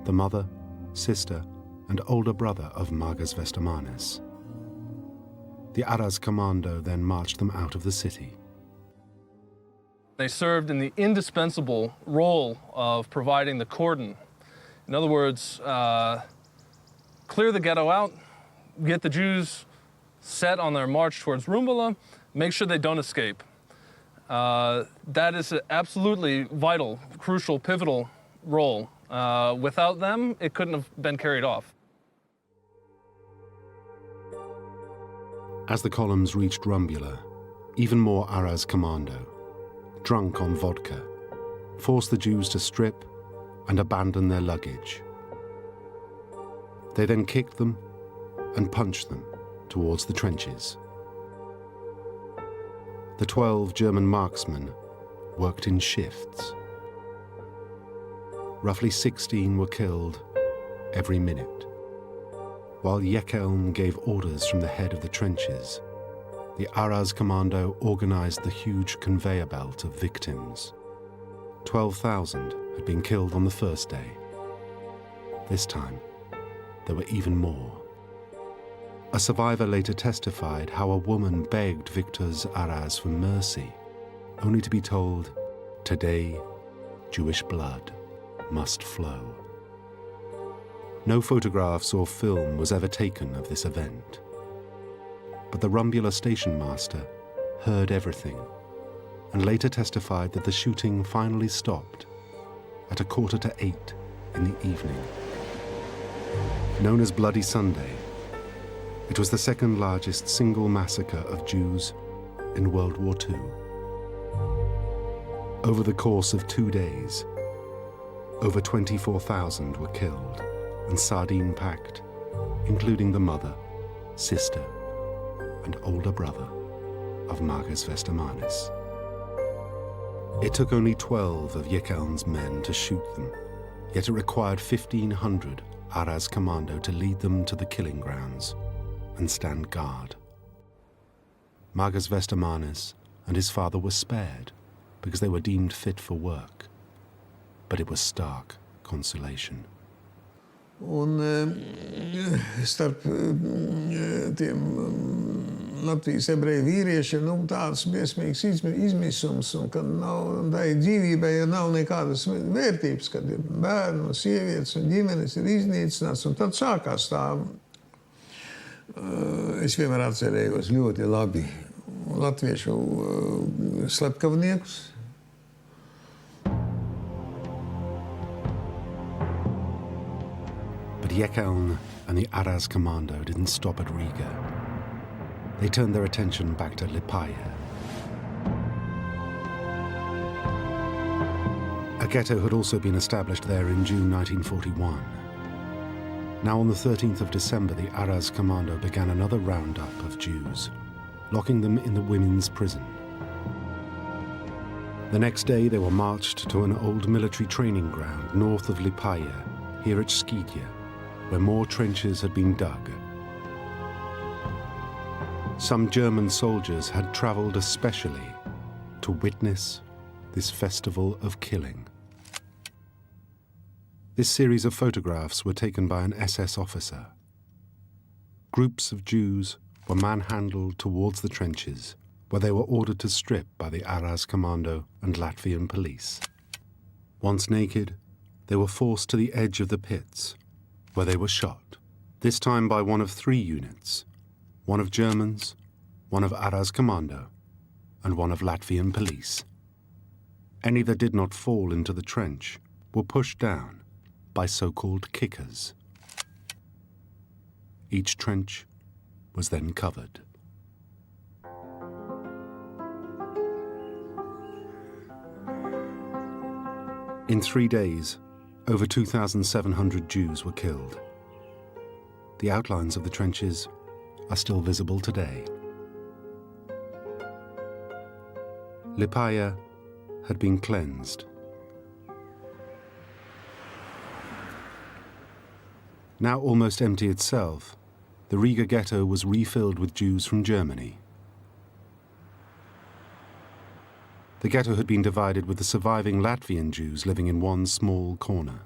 the mother, sister, and older brother of Margas Westermanis. The Arajs Kommando then marched them out of the city. They served in the indispensable role of providing the cordon. In other words, clear the ghetto out, get the Jews set on their march towards Rumbula, make sure they don't escape. That is an absolutely vital, crucial, pivotal role. Without them, it couldn't have been carried off. As the columns reached Rumbula, even more Arajs Kommando, drunk on vodka, forced the Jews to strip and abandon their luggage. They then kicked them and punched them towards the trenches. The 12 German marksmen worked in shifts. Roughly 16 were killed every minute. While Jekeln gave orders from the head of the trenches, the Arajs Kommando organized the huge conveyor belt of victims. 12,000 had been killed on the first day. This time, there were even more. A survivor later testified how a woman begged Victor's Arajs for mercy, only to be told, "Today, Jewish blood must flow." No photographs or film was ever taken of this event. But the Rumbula station master heard everything and later testified that the shooting finally stopped at 7:45 in the evening. Known as Bloody Sunday, it was the second largest single massacre of Jews in World War II. Over the course of 2 days, over 24,000 were killed and sardine-packed, including the mother, sister, and older brother of Margus Vestermanis. It took only 12 of Jekeln's men to shoot them, yet it required 1,500 Arajs Kommando to lead them to the killing grounds and stand guard. Margus Vestermanis and his father were spared because they were deemed fit for work, but it was stark consolation. Un starp tiem Latvijas ebreju vīriešiem tāds briesmīgs izmisums, un kad tai dzīvībai nav nekādas vērtības, kad ir bērni un sievietes un ģimenes ir iznīcināts, un tad sākās tā. Es vienmēr atcerējos ļoti labi latviešu slepkavniekus. But Jekeln and the Arajs Kommando didn't stop at Riga. They turned their attention back to Liepāja. A ghetto had also been established there in June 1941. Now on the 13th of December, the Arajs Kommando began another roundup of Jews, locking them in the women's prison. The next day, they were marched to an old military training ground north of Liepāja, here at Skidje, where more trenches had been dug. Some German soldiers had traveled especially to witness this festival of killing. This series of photographs were taken by an SS officer. Groups of Jews were manhandled towards the trenches, where they were ordered to strip by the Arajs Kommando and Latvian police. Once naked, they were forced to the edge of the pits, where they were shot, this time by one of 3 units, one of Germans, one of Arajs Kommando, and one of Latvian police. Any that did not fall into the trench were pushed down by so-called kickers. Each trench was then covered. In 3 days, over 2,700 Jews were killed. The outlines of the trenches are still visible today. Liepāja had been cleansed. Now almost empty itself, the Riga ghetto was refilled with Jews from Germany. The ghetto had been divided with the surviving Latvian Jews living in one small corner.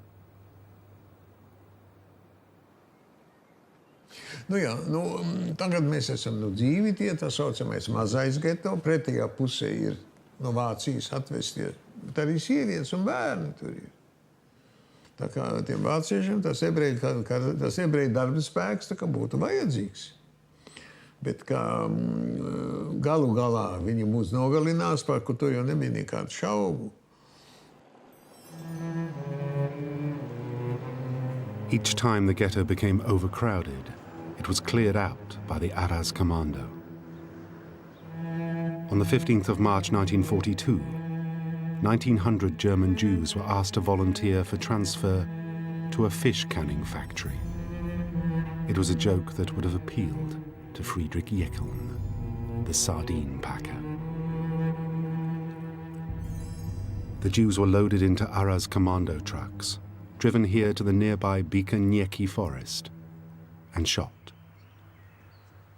Tagad mēs esam dzīvi tie, tā saucamais mazais geto, pretējā pusē ir no Vācijas atvestie, bet arī sievietes un bērni tur ir. Tā kā tiem vāciešiem tas ebreju darba spēks tā kā būtu vajadzīgs. Bet kā galu galā viņi mūs nogalinās, par ko to jau nebija nekādu šaubu. Each time the ghetto became overcrowded, it was cleared out by the Arajs Kommando. On the 15th of March 1942, 1,900 German Jews were asked to volunteer for transfer to a fish canning factory. It was a joke that would have appealed to Friedrich Jeckeln, the sardine packer. The Jews were loaded into Arajs Kommando trucks, driven here to the nearby Bikanieki forest, and shot.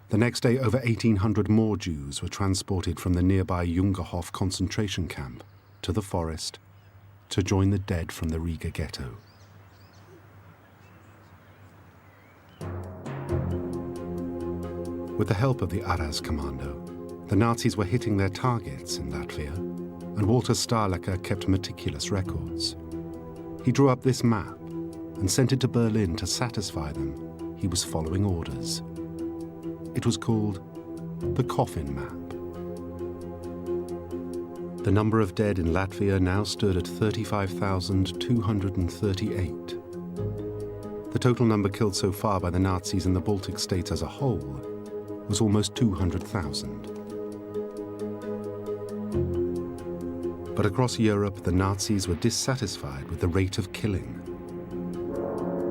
The next day, over 1,800 more Jews were transported from the nearby Jungerhof concentration camp to the forest to join the dead from the Riga ghetto. With the help of the Arajs Kommando, the Nazis were hitting their targets in Latvia, and Walter Stahlecker kept meticulous records. He drew up this map and sent it to Berlin to satisfy them he was following orders. It was called the Coffin Map. The number of dead in Latvia now stood at 35,238. The total number killed so far by the Nazis in the Baltic states as a whole was almost 200,000. But across Europe, the Nazis were dissatisfied with the rate of killing.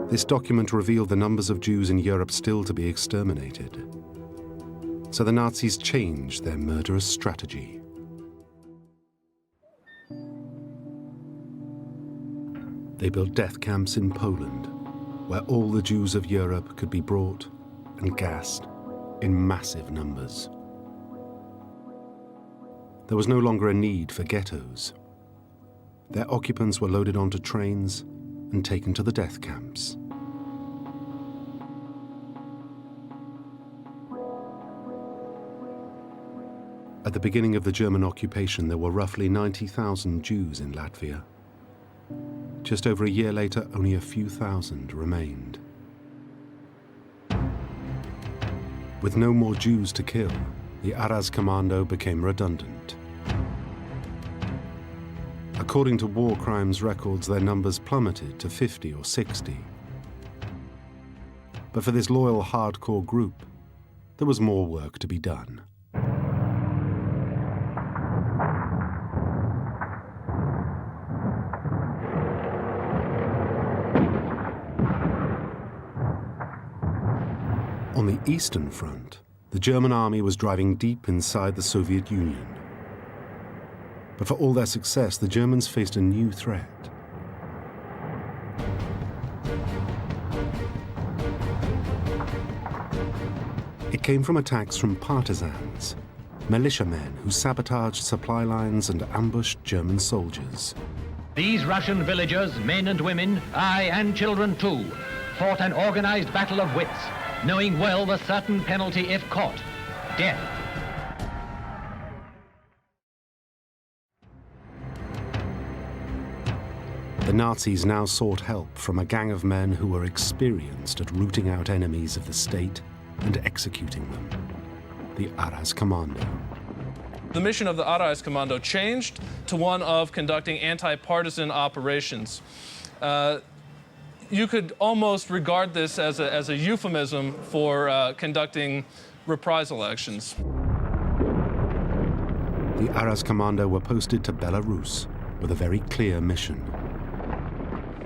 This document revealed the numbers of Jews in Europe still to be exterminated. So the Nazis changed their murderous strategy. They built death camps in Poland, where all the Jews of Europe could be brought and gassed in massive numbers. There was no longer a need for ghettos. Their occupants were loaded onto trains and taken to the death camps. At the beginning of the German occupation, there were roughly 90,000 Jews in Latvia. Just over a year later, only a few thousand remained. With no more Jews to kill, the Arajs Kommando became redundant. According to war crimes records, their numbers plummeted to 50 or 60. But for this loyal hardcore group, there was more work to be done. On the Eastern Front, the German army was driving deep inside the Soviet Union. But for all their success, the Germans faced a new threat. It came from attacks from partisans, militiamen who sabotaged supply lines and ambushed German soldiers. These Russian villagers, men and women, aye, and children too, fought an organized battle of wits, knowing well the certain penalty if caught, death. The Nazis now sought help from a gang of men who were experienced at rooting out enemies of the state and executing them, the Arajs Kommando. The mission of the Arajs Kommando changed to one of conducting anti-partisan operations. You could almost regard this as a euphemism for conducting reprisal actions. The Arajs Kommando were posted to Belarus with a very clear mission.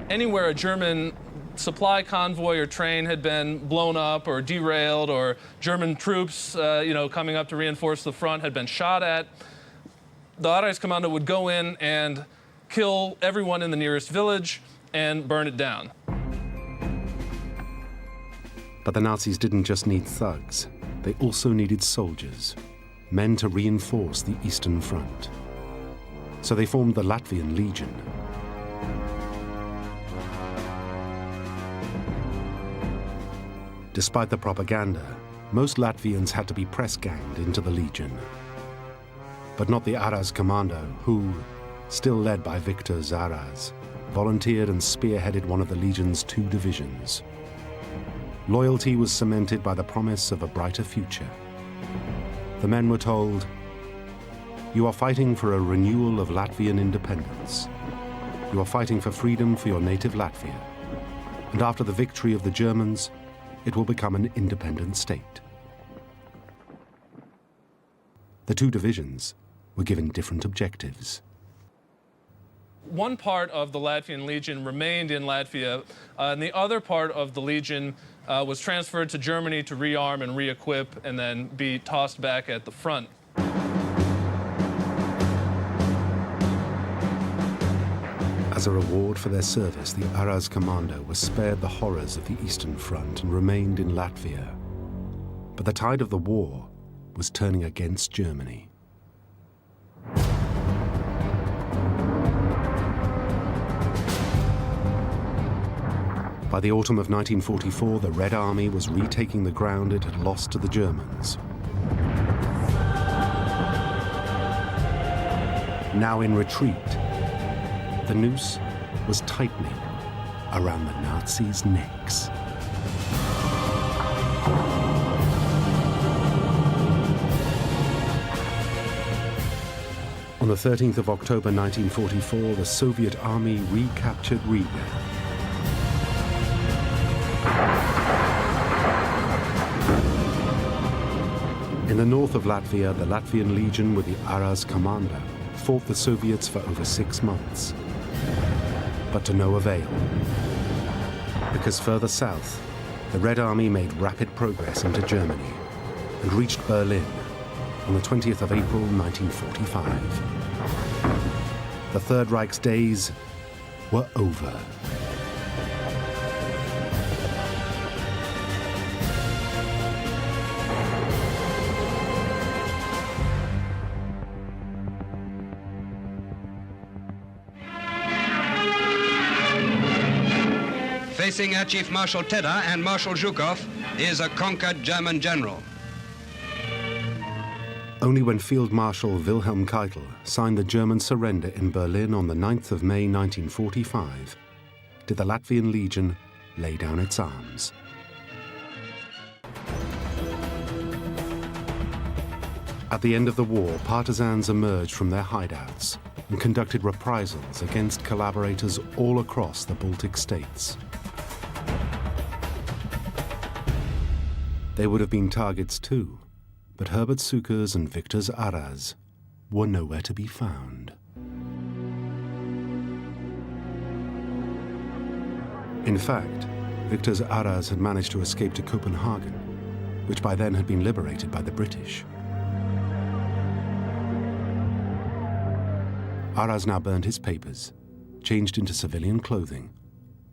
Anywhere a German supply convoy or train had been blown up or derailed, or German troops, coming up to reinforce the front had been shot at, the Arajs Kommando would go in and kill everyone in the nearest village and burn it down. But the Nazis didn't just need thugs. They also needed soldiers, men to reinforce the Eastern Front. So they formed the Latvian Legion. Despite the propaganda, most Latvians had to be press-ganged into the Legion. But not the Arajs Kommando, who, still led by Victor Zaraz, volunteered and spearheaded one of the Legion's 2 divisions. Loyalty was cemented by the promise of a brighter future the men were told, "You are fighting for a renewal of Latvian independence. You are fighting for freedom for your native Latvia. And after the victory of the Germans, it will become an independent state." The two divisions were given different objectives. One part of the Latvian Legion remained in Latvia, and the other part of the Legion was transferred to Germany to rearm and re-equip and then be tossed back at the front. As a reward for their service, the Arajs Kommando was spared the horrors of the Eastern Front and remained in Latvia. But the tide of the war was turning against Germany. By the autumn of 1944, the Red Army was retaking the ground it had lost to the Germans. Now in retreat, the noose was tightening around the Nazis' necks. On the 13th of October 1944, the Soviet army recaptured Riga. In the north of Latvia, the Latvian Legion with the Arajs Kommando fought the Soviets for over 6 months, but to no avail. Because further south, the Red Army made rapid progress into Germany and reached Berlin on the 20th of April 1945. The Third Reich's days were over. Facing Air Chief Marshal Tedder and Marshal Zhukov is a conquered German general. Only when Field Marshal Wilhelm Keitel signed the German surrender in Berlin on the 9th of May 1945 did the Latvian Legion lay down its arms. At the end of the war, partisans emerged from their hideouts and conducted reprisals against collaborators all across the Baltic states. They would have been targets too, but Herbert Sukers and Victor's Arajs were nowhere to be found. In fact, Victor's Arajs had managed to escape to Copenhagen, which by then had been liberated by the British. Arajs now burned his papers, changed into civilian clothing,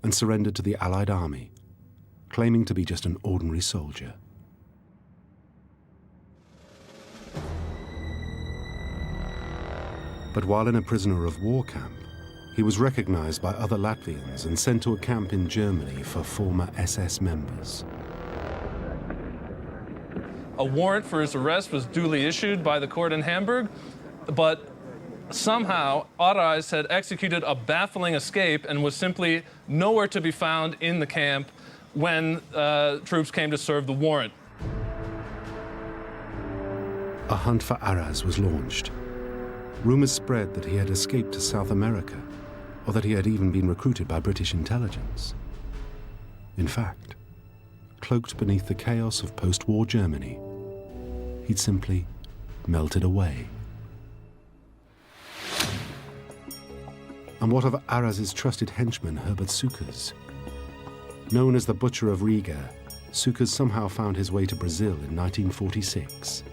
and surrendered to the Allied army, claiming to be just an ordinary soldier. But while in a prisoner of war camp, he was recognized by other Latvians and sent to a camp in Germany for former SS members. A warrant for his arrest was duly issued by the court in Hamburg, but somehow Arajs had executed a baffling escape and was simply nowhere to be found in the camp when troops came to serve the warrant. A hunt for Arajs was launched. Rumors spread that he had escaped to South America, or that he had even been recruited by British intelligence. In fact, cloaked beneath the chaos of post-war Germany, he'd simply melted away. And what of Arajs' trusted henchman, Herbert Sukers? Known as the Butcher of Riga, Sukers somehow found his way to Brazil in 1946.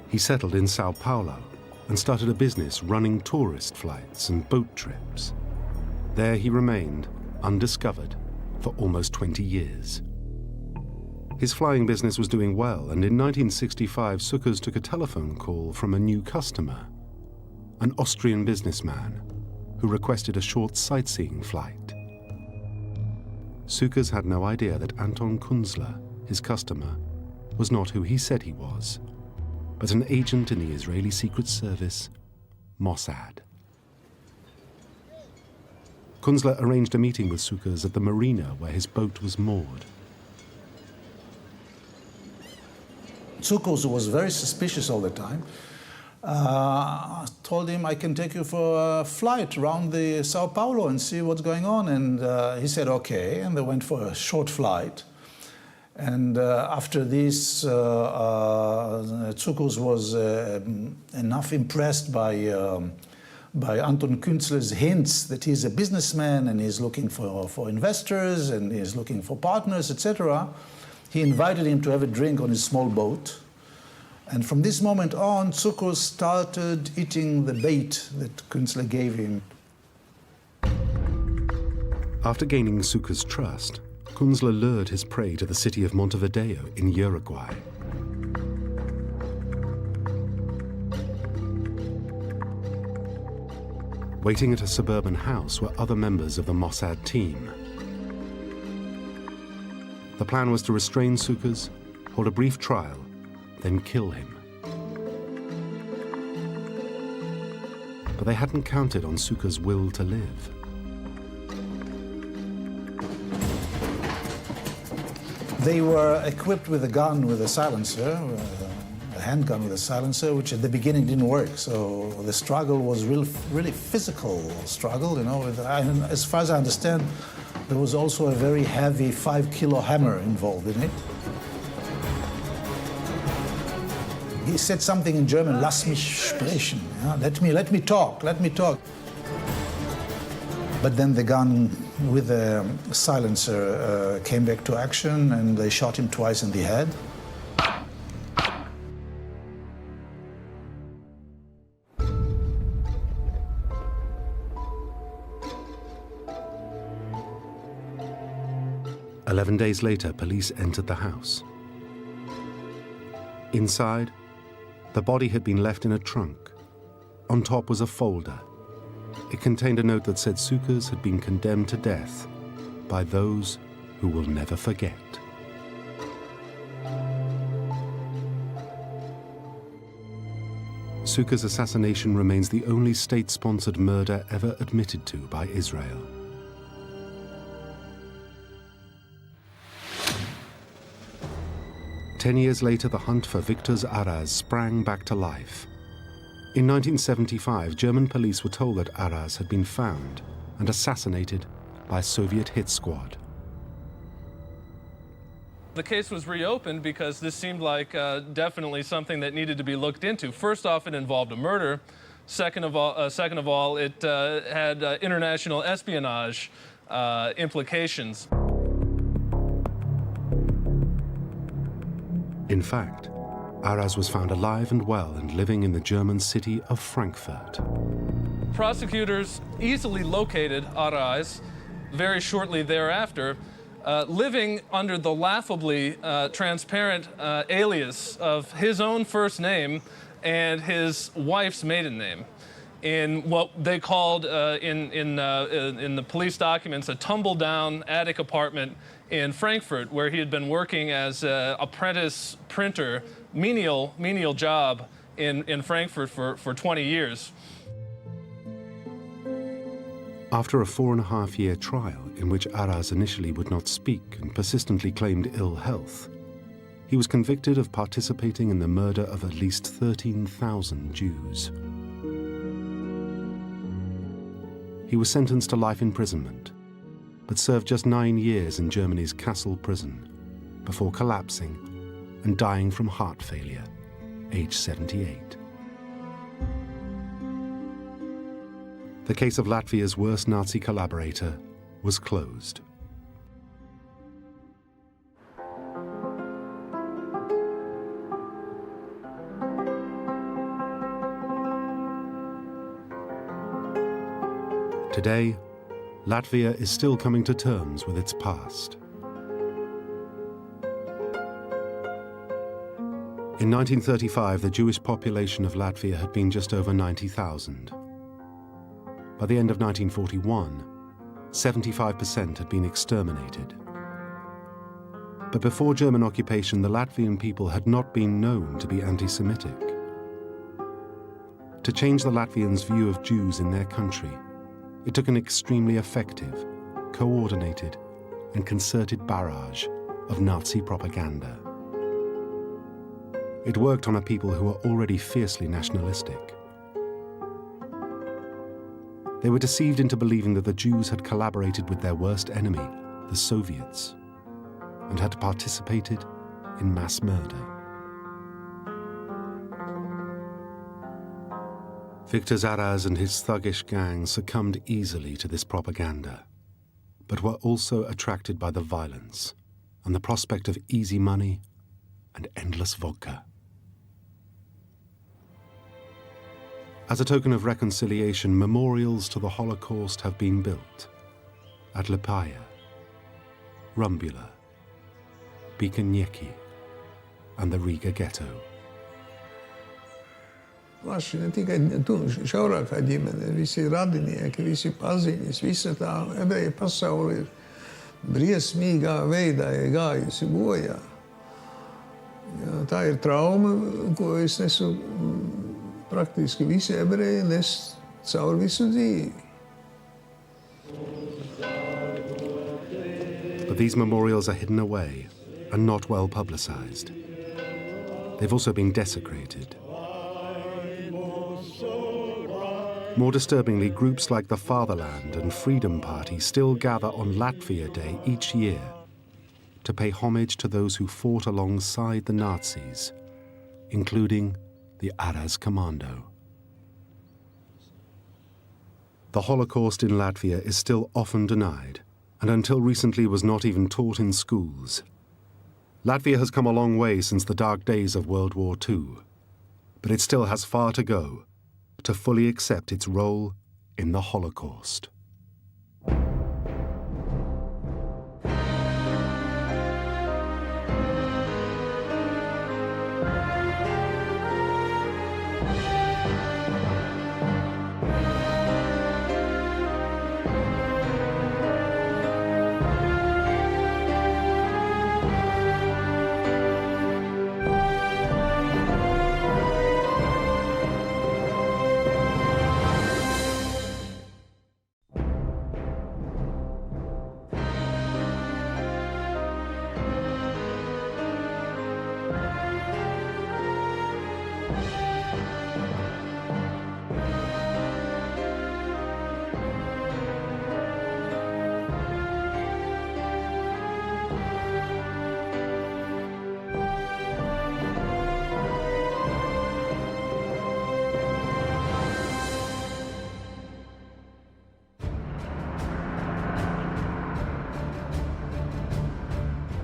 He settled in Sao Paulo and started a business running tourist flights and boat trips. There he remained, undiscovered, for almost 20 years. His flying business was doing well, and in 1965, Sukers took a telephone call from a new customer, an Austrian businessman who requested a short sightseeing flight. Sukers had no idea that Anton Kunzler, his customer, was not who he said he was, but an agent in the Israeli Secret Service, Mossad. Kunzler arranged a meeting with Sukers at the marina where his boat was moored. Tsukos, who was very suspicious all the time, told him, I can take you for a flight around the Sao Paulo and see what's going on. And he said, okay, and they went for a short flight. And after this, Tsukos was enough impressed by Anton Künzler's hints that he's a businessman and he's looking for investors and he's looking for partners, etc. He invited him to have a drink on his small boat. And from this moment on, Tsukos started eating the bait that Künzler gave him. After gaining Sucre's trust, Künzler lured his prey to the city of Montevideo in Uruguay. Waiting at a suburban house were other members of the Mossad team. The plan was to restrain Sucres, hold a brief trial, then kill him. But they hadn't counted on Sucre's will to live. They were equipped with a gun with a silencer, a handgun with a silencer, which at the beginning didn't work. So the struggle was really physical struggle, you know. And as far as I understand, there was also a very heavy 5-kilo hammer involved in it. He said something in German, "Lass mich sprechen," let me talk. But then the gun with the silencer came back to action, and they shot him twice in the head. "11 days later, police entered the house. Inside, the body had been left in a trunk. On top was a folder. It contained a note that said Sucres had been condemned to death by those who will never forget. Sucres' assassination remains the only state-sponsored murder ever admitted to by Israel. Ten years later, the hunt for Victor's Arajs sprang back to life. In 1975, German police were told that Arajs had been found and assassinated by a Soviet hit squad. The case was reopened because this seemed like definitely something that needed to be looked into. First off, it involved a murder. Second of all, it had international espionage implications. In fact, Arajs was found alive and well and living in the German city of Frankfurt. Prosecutors easily located Arajs very shortly thereafter, living under the laughably transparent alias of his own first name and his wife's maiden name, in what they called in the police documents a tumble-down attic apartment in Frankfurt, where he had been working as an apprentice printer, menial job in Frankfurt for 20 years. After a 4.5-year trial in which Arajs initially would not speak and persistently claimed ill health, he was convicted of participating in the murder of at least 13,000 Jews. He was sentenced to life imprisonment, but served just 9 years in Germany's Kassel prison before collapsing and dying from heart failure, age 78. The case of Latvia's worst Nazi collaborator was closed. Today, Latvia is still coming to terms with its past. In 1935, the Jewish population of Latvia had been just over 90,000. By the end of 1941, 75% had been exterminated. But before German occupation, the Latvian people had not been known to be anti-Semitic. To change the Latvians' view of Jews in their country, it took an extremely effective, coordinated, and concerted barrage of Nazi propaganda. It worked on a people who were already fiercely nationalistic. They were deceived into believing that the Jews had collaborated with their worst enemy, the Soviets, and had participated in mass murder. Victor Arajs and his thuggish gang succumbed easily to this propaganda, but were also attracted by the violence and the prospect of easy money and endless vodka. As a token of reconciliation, memorials to the Holocaust have been built at Liepāja, Rumbula, Bikanieki, and the Riga ghetto. Plaši, ne tikai šaurākā ģimene, visi radinieki, visi paziņas, visa tā ebreju pasaule ir briesmīgā veidā gājusi bojā. Jā, tā ir trauma, ko es nesu praktiski visi ebreji nes caur visu dzīvi. But these memorials are hidden away and not well publicized. They've also been desecrated. More disturbingly, groups like the Fatherland and Freedom Party still gather on Latvia Day each year to pay homage to those who fought alongside the Nazis, including the Arajs Kommando. The Holocaust in Latvia is still often denied, and until recently was not even taught in schools. Latvia has come a long way since the dark days of World War II, but it still has far to go to fully accept its role in the Holocaust.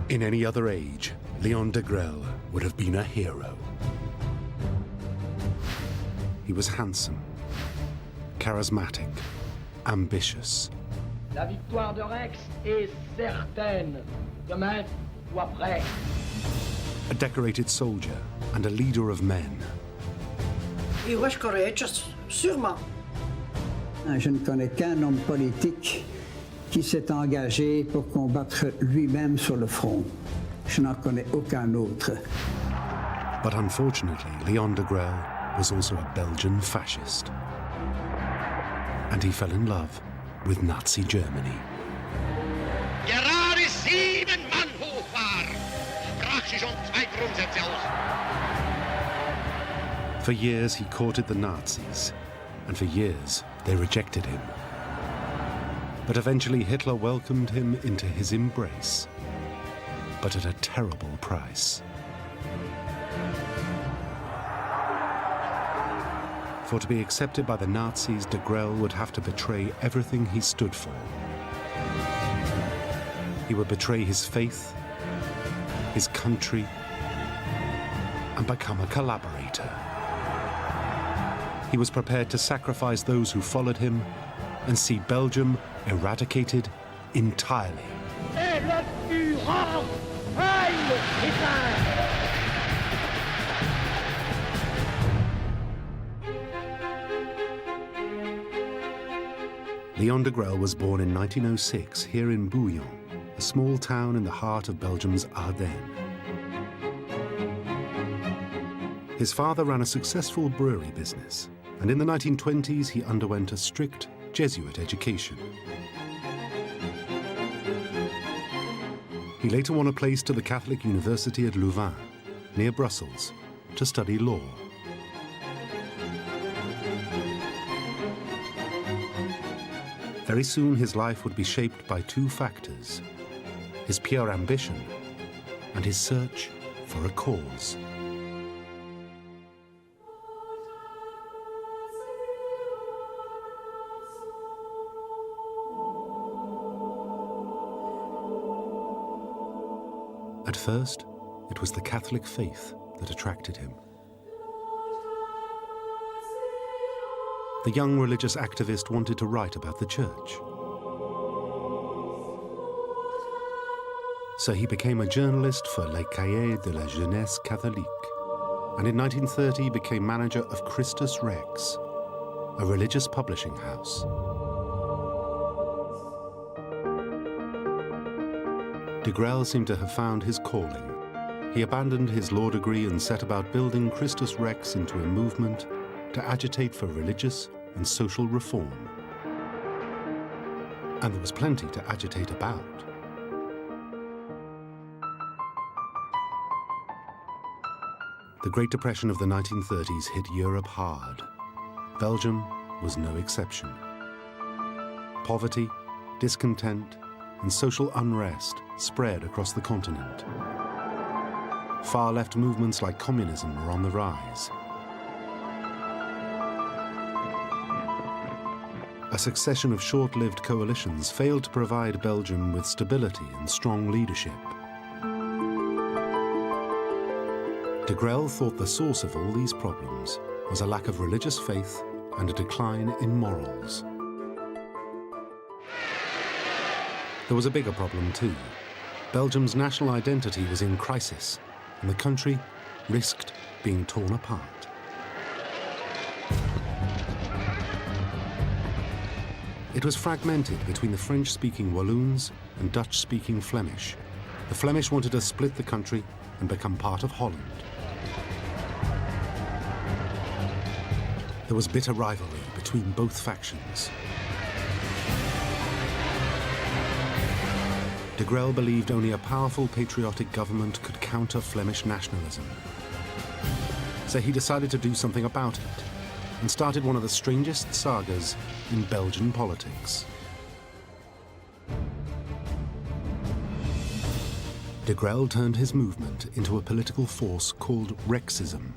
In any other age, Leon de Grelle would have been a hero. He was handsome, charismatic, ambitious. La victoire de Rex est certaine, demain ou après. A decorated soldier and a leader of men. He was courageous, sûrement. Je ne connais qu'un homme politique qui s'est engagé pour combattre lui-même sur le front. Je n'en connais aucun autre. But unfortunately, Leon de Grelle was also a Belgian fascist. And he fell in love with Nazi Germany. Gerade 7 Mann hoch war, sprach sie schon 2 Grundsätze aus. For years, he courted the Nazis, and for years, they rejected him. But eventually Hitler welcomed him into his embrace, but at a terrible price. For to be accepted by the Nazis, de Grelle would have to betray everything he stood for. He would betray his faith, his country, and become a collaborator. He was prepared to sacrifice those who followed him and see Belgium eradicated entirely. Et le tyran, Heil Hitler! Leon de Grelle was born in 1906 here in Bouillon, a small town in the heart of Belgium's Ardennes. His father ran a successful brewery business, and in the 1920s he underwent a strict Jesuit education. He later won a place to the Catholic University at Louvain, near Brussels, to study law. Very soon his life would be shaped by two factors: his pure ambition and his search for a cause. At first, it was the Catholic faith that attracted him. The young religious activist wanted to write about the church. So he became a journalist for Les Cahiers de la Jeunesse Catholique, and in 1930 became manager of Christus Rex, a religious publishing house. De Grelle seemed to have found his calling. He abandoned his law degree and set about building Christus Rex into a movement to agitate for religious and social reform. And there was plenty to agitate about. The Great Depression of the 1930s hit Europe hard. Belgium was no exception. Poverty, discontent, and social unrest spread across the continent. Far-left movements like communism were on the rise. A succession of short-lived coalitions failed to provide Belgium with stability and strong leadership. De Grelle thought the source of all these problems was a lack of religious faith and a decline in morals. There was a bigger problem too. Belgium's national identity was in crisis, and the country risked being torn apart. It was fragmented between the French-speaking Walloons and Dutch-speaking Flemish. The Flemish wanted to split the country and become part of Holland. There was bitter rivalry between both factions. De Grelle believed only a powerful patriotic government could counter Flemish nationalism. So he decided to do something about it and started one of the strangest sagas in Belgian politics. De Grelle turned his movement into a political force called Rexism.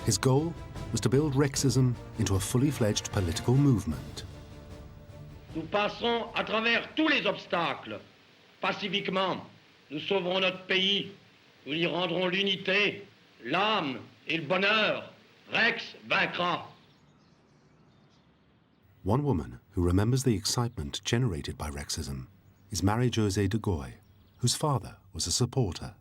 His goal was to build Rexism into a fully fledged political movement. Nous passerons à travers tous les obstacles. Pacifiquement, nous sauverons notre pays. Nous y rendrons l'unité, l'âme et le bonheur. Rex vaincra. One woman who remembers the excitement generated by Rexism is Marie-Josée de Goy, whose father was a supporter.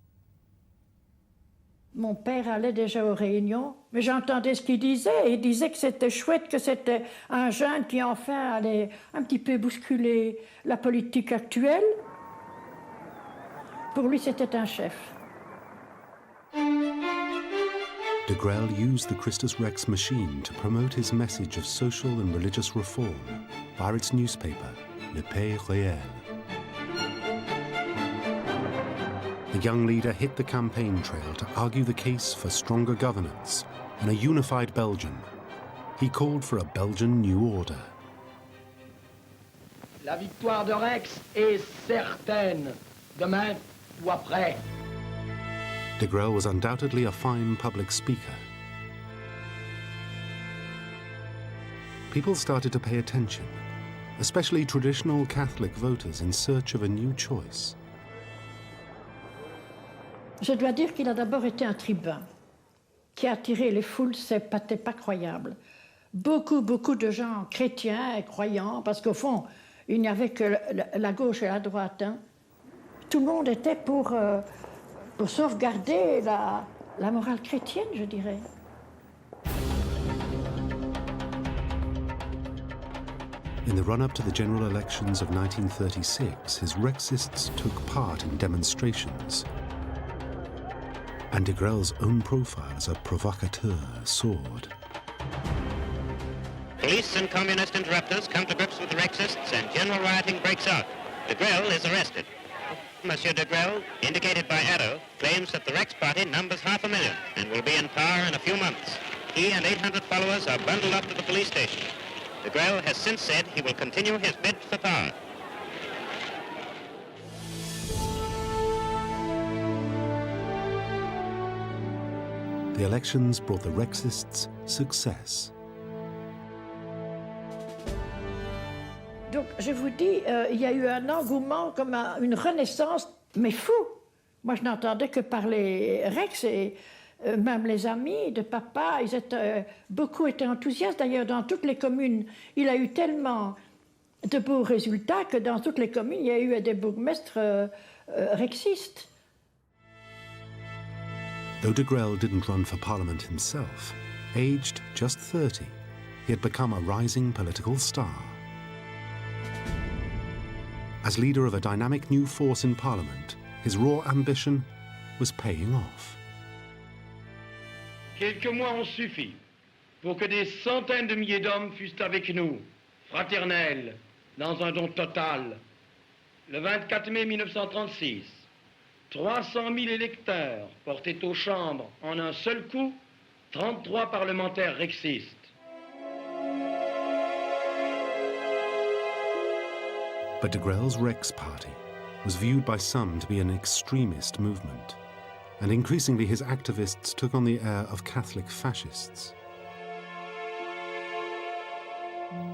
Mon père allait déjà aux réunions, mais j'entendais ce qu'il disait. Il disait que c'était chouette, que c'était un jeune qui enfin allait un petit peu bousculer la politique actuelle. Pour lui, c'était un chef. De Grelle used the Christus Rex machine to promote his message of social and religious reform via its newspaper, Le Pays Réel. The young leader hit the campaign trail to argue the case for stronger governance and a unified Belgium. He called for a Belgian new order. La victoire de Rex est certaine, demain ou après. De Grelle was undoubtedly a fine public speaker. People started to pay attention, especially traditional Catholic voters in search of a new choice. Je dois dire qu'il a d'abord été un tribun qui a attiré les foules, c'était pas croyable. Beaucoup de gens chrétiens et croyants, parce qu'au fond, il n'y avait que la gauche et la droite. Hein. Tout le monde était pour sauvegarder la morale chrétienne, je dirais. In the run-up to the general elections of 1936, his Rexists took part in demonstrations. And de Grelle's own profile as a provocateur soared. Police and communist interrupters come to grips with the Rexists and general rioting breaks out. De Grelle is arrested. Monsieur de Grelle, indicated by arrow, claims that the Rex party numbers 500,000 and will be in power in a few months. He and 800 followers are bundled up to the police station. De Grelle has since said he will continue his bid for power. The elections brought the Rexists success. Donc, je vous dis, il y a eu un engouement, comme une renaissance, mais fou. Moi, je n'entendais que parler Rex, et même les amis de papa, beaucoup étaient enthousiastes. D'ailleurs, dans toutes les communes, il a eu tellement de beaux résultats que dans toutes les communes, il y a eu des bourgmestres rexistes. Though de Grelle didn't run for parliament himself, aged just 30, he had become a rising political star. As leader of a dynamic new force in Parliament, his raw ambition was paying off. Quelques mois ont suffi pour que des centaines de milliers d'hommes fussent avec nous, fraternels, dans un don total. Le 24 mai 1936, 300 000 électeurs portaient aux chambres en un seul coup 33 parlementaires rexistes. But de Grelle's Rex party was viewed by some to be an extremist movement, and increasingly his activists took on the air of Catholic fascists.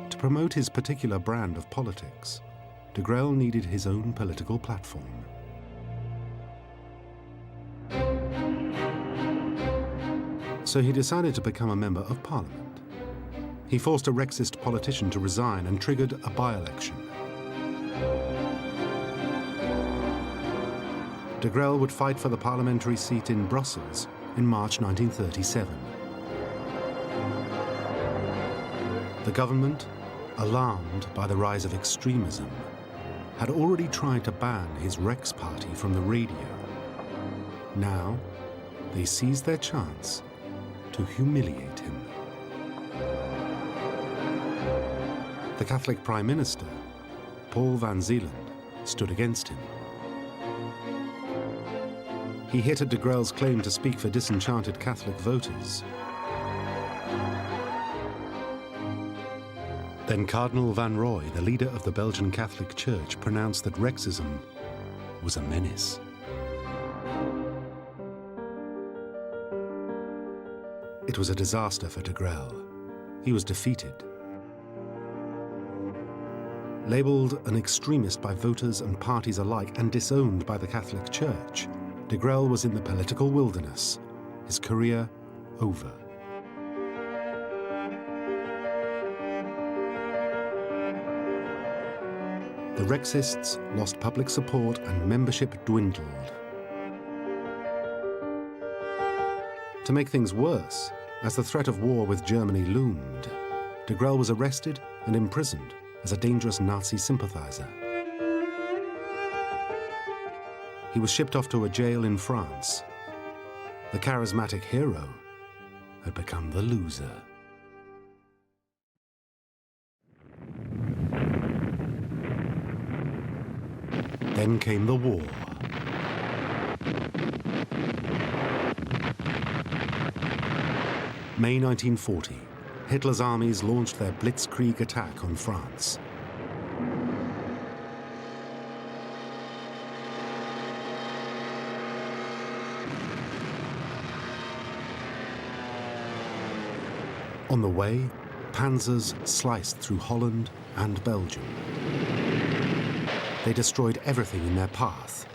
To promote his particular brand of politics, de Grelle needed his own political platform. So he decided to become a member of Parliament. He forced a Rexist politician to resign and triggered a by-election. De Grelle would fight for the parliamentary seat in Brussels in March 1937. The government, alarmed by the rise of extremism, had already tried to ban his Rex party from the radio. Now, they seized their chance to humiliate him. The Catholic Prime Minister, Paul van Zeeland, stood against him. He hit at de Grelle's claim to speak for disenchanted Catholic voters. Then Cardinal Van Roy, the leader of the Belgian Catholic Church, pronounced that Rexism was a menace. It was a disaster for de Grelle. He was defeated. Labelled an extremist by voters and parties alike and disowned by the Catholic Church, de Grelle was in the political wilderness, his career over. The Rexists lost public support and membership dwindled. To make things worse, as the threat of war with Germany loomed, de Grelle was arrested and imprisoned as a dangerous Nazi sympathizer. He was shipped off to a jail in France. The charismatic hero had become the loser. Then came the war. May 1940, Hitler's armies launched their blitzkrieg attack on France. On the way, panzers sliced through Holland and Belgium. They destroyed everything in their path.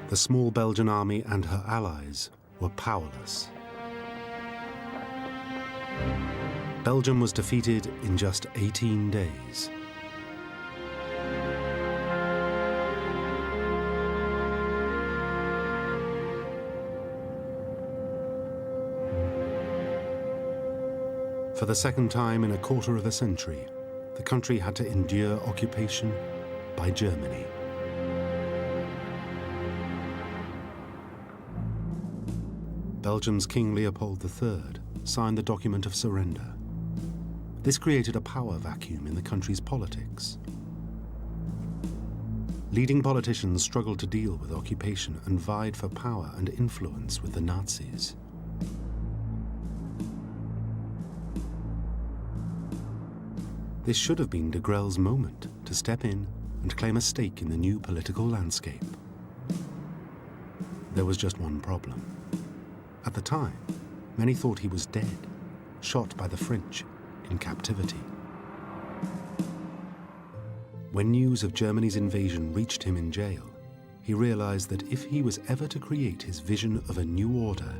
The small Belgian army and her allies were powerless. Belgium was defeated in just 18 days. For the second time in a quarter of a century, the country had to endure occupation by Germany. Belgium's King Leopold III signed the document of surrender. This created a power vacuum in the country's politics. Leading politicians struggled to deal with occupation and vied for power and influence with the Nazis. This should have been de Grelle's moment to step in and claim a stake in the new political landscape. There was just one problem. At the time, many thought he was dead, shot by the French in captivity. When news of Germany's invasion reached him in jail, he realized that if he was ever to create his vision of a new order,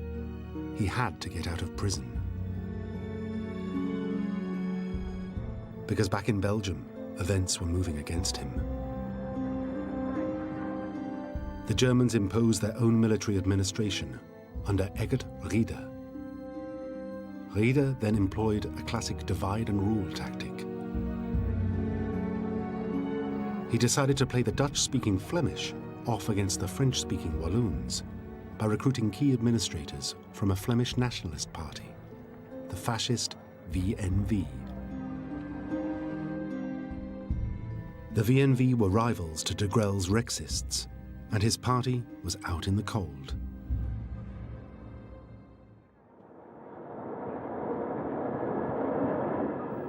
he had to get out of prison. Because back in Belgium, events were moving against him. The Germans imposed their own military administration under Eggert Rieder. Rieder then employed a classic divide-and-rule tactic. He decided to play the Dutch-speaking Flemish off against the French-speaking Walloons by recruiting key administrators from a Flemish nationalist party, the fascist VNV. The VNV were rivals to de Grelle's Rexists, and his party was out in the cold.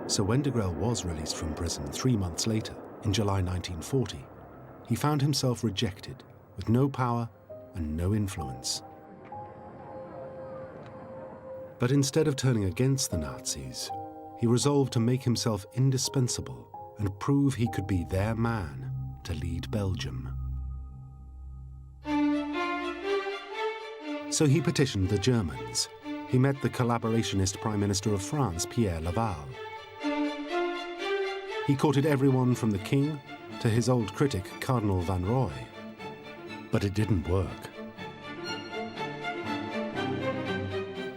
So when de Grelle was released from prison 3 months later, in July 1940, he found himself rejected, with no power and no influence. But instead of turning against the Nazis, he resolved to make himself indispensable and prove he could be their man to lead Belgium. So he petitioned the Germans. He met the collaborationist Prime Minister of France, Pierre Laval. He courted everyone from the king to his old critic, Cardinal Van Roy. But it didn't work.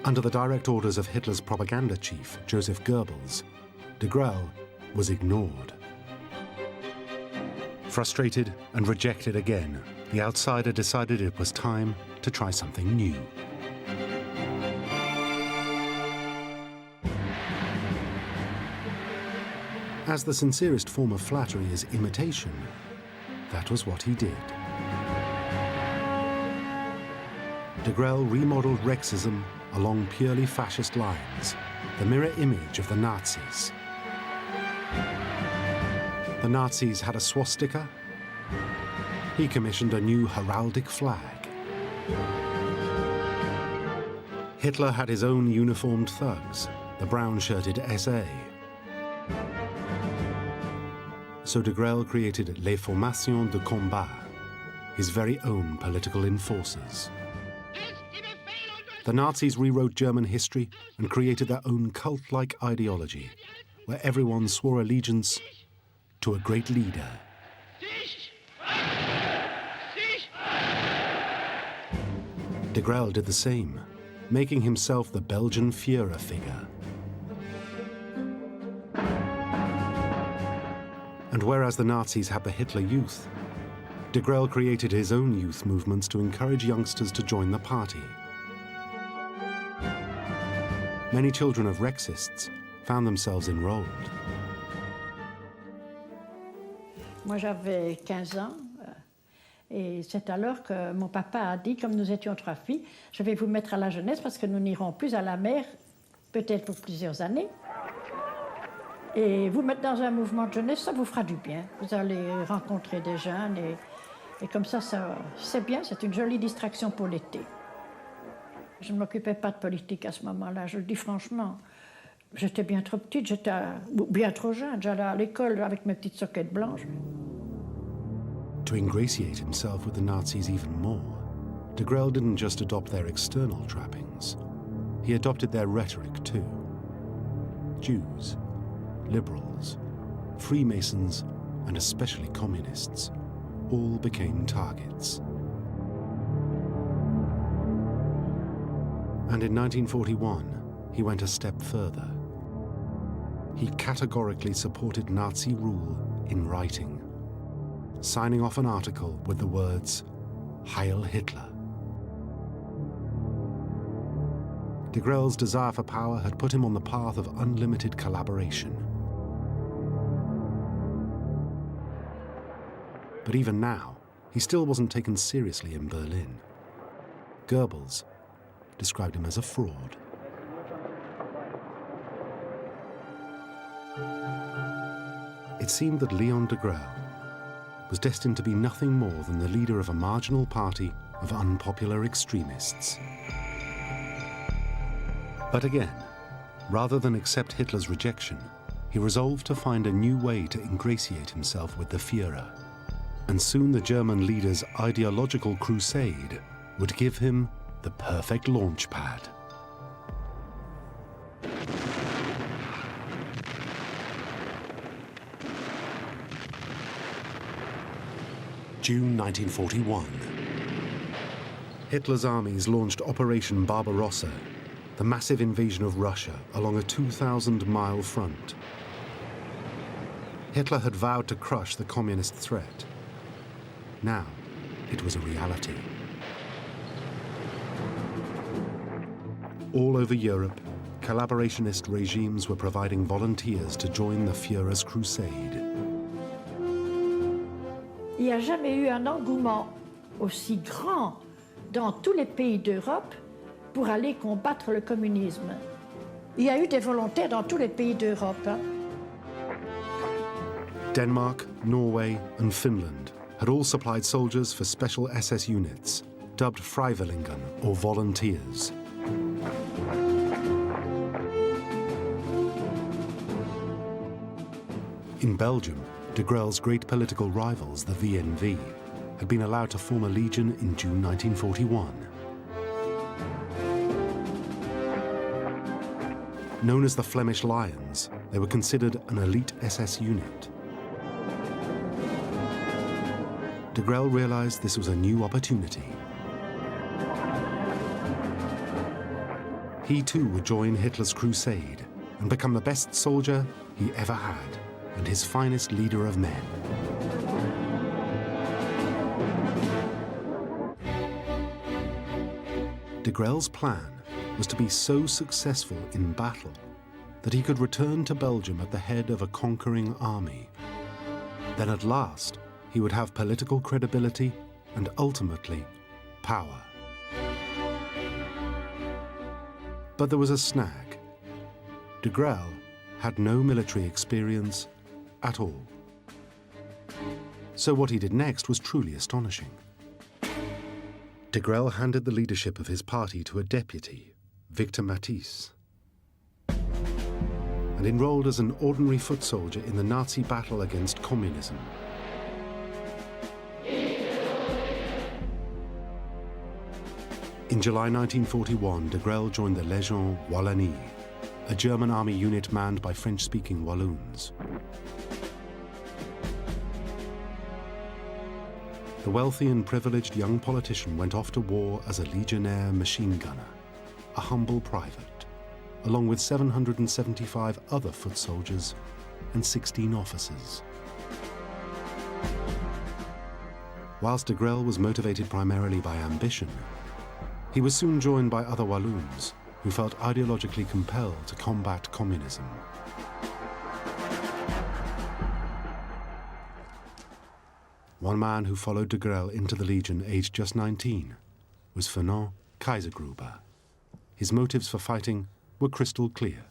Under the direct orders of Hitler's propaganda chief, Joseph Goebbels, de Grelle was ignored. Frustrated and rejected again, the outsider decided it was time to try something new. As the sincerest form of flattery is imitation, that was what he did. De Grelle remodeled Rexism along purely fascist lines, the mirror image of the Nazis. The Nazis had a swastika. He commissioned a new heraldic flag. Hitler had his own uniformed thugs, the brown-shirted SA. So de Grelle created Les Formations de Combat, his very own political enforcers. The Nazis rewrote German history and created their own cult-like ideology, where everyone swore allegiance to a great leader. De Grelle did the same, making himself the Belgian Führer figure. And whereas the Nazis had the Hitler Youth, de Grelle created his own youth movements to encourage youngsters to join the party. Many children of Rexists found themselves enrolled. Moi, j'avais 15 ans, et c'est alors que mon papa a dit, comme nous étions 3 filles, je vais vous mettre à la jeunesse parce que nous n'irons plus à la mer, peut-être pour plusieurs années. Et vous mettre dans un mouvement de jeunesse, ça vous fera du bien. Vous allez rencontrer des jeunes, et comme ça, c'est bien, c'est une jolie distraction pour l'été. Je ne m'occupais pas de politique à ce moment-là, je le dis franchement. J'étais bien trop petite, j'étais bien trop jeune. J'allais à l'école avec mes petites soquettes blanches. To ingratiate himself with the Nazis even more, de Grelle didn't just adopt their external trappings. He adopted their rhetoric too. Jews, liberals, Freemasons, and especially communists all became targets. And in 1941, he went a step further. He categorically supported Nazi rule in writing, signing off an article with the words, "Heil Hitler." De Grelle's desire for power had put him on the path of unlimited collaboration. But even now, he still wasn't taken seriously in Berlin. Goebbels described him as a fraud. It seemed that Leon de Grelle was destined to be nothing more than the leader of a marginal party of unpopular extremists. But again, rather than accept Hitler's rejection, he resolved to find a new way to ingratiate himself with the Führer. And soon the German leader's ideological crusade would give him the perfect launch pad. June 1941. Hitler's armies launched Operation Barbarossa, the massive invasion of Russia along a 2,000-mile front. Hitler had vowed to crush the communist threat. Now, it was a reality. All over Europe, collaborationist regimes were providing volunteers to join the Führer's crusade. Il n'y a jamais eu un engouement aussi grand dans tous les pays d'Europe pour aller combattre le communisme. Il y a eu des volontaires dans tous les pays d'Europe. Denmark, Norway, and Finland had all supplied soldiers for special SS units, dubbed Freiwilligen, or volunteers. In Belgium, de Grelle's great political rivals, the VNV, had been allowed to form a legion in June 1941. Known as the Flemish Lions, they were considered an elite SS unit. De Grelle realized this was a new opportunity. He too would join Hitler's crusade and become the best soldier he ever had and his finest leader of men. De Grelle's plan was to be so successful in battle that he could return to Belgium at the head of a conquering army. Then at last, he would have political credibility and ultimately power. But there was a snag. De Grelle had no military experience at all. So what he did next was truly astonishing. De Grelle handed the leadership of his party to a deputy, Victor Matisse, and enrolled as an ordinary foot soldier in the Nazi battle against communism. In July 1941, de Grelle joined the Légion Wallonie, a German army unit manned by French-speaking Walloons. The wealthy and privileged young politician went off to war as a legionnaire machine gunner, a humble private, along with 775 other foot soldiers and 16 officers. Whilst de Grelle was motivated primarily by ambition, he was soon joined by other Walloons who felt ideologically compelled to combat communism. One man who followed de Grelle into the Legion, aged just 19, was Fernand Kaisergruber. His motives for fighting were crystal clear.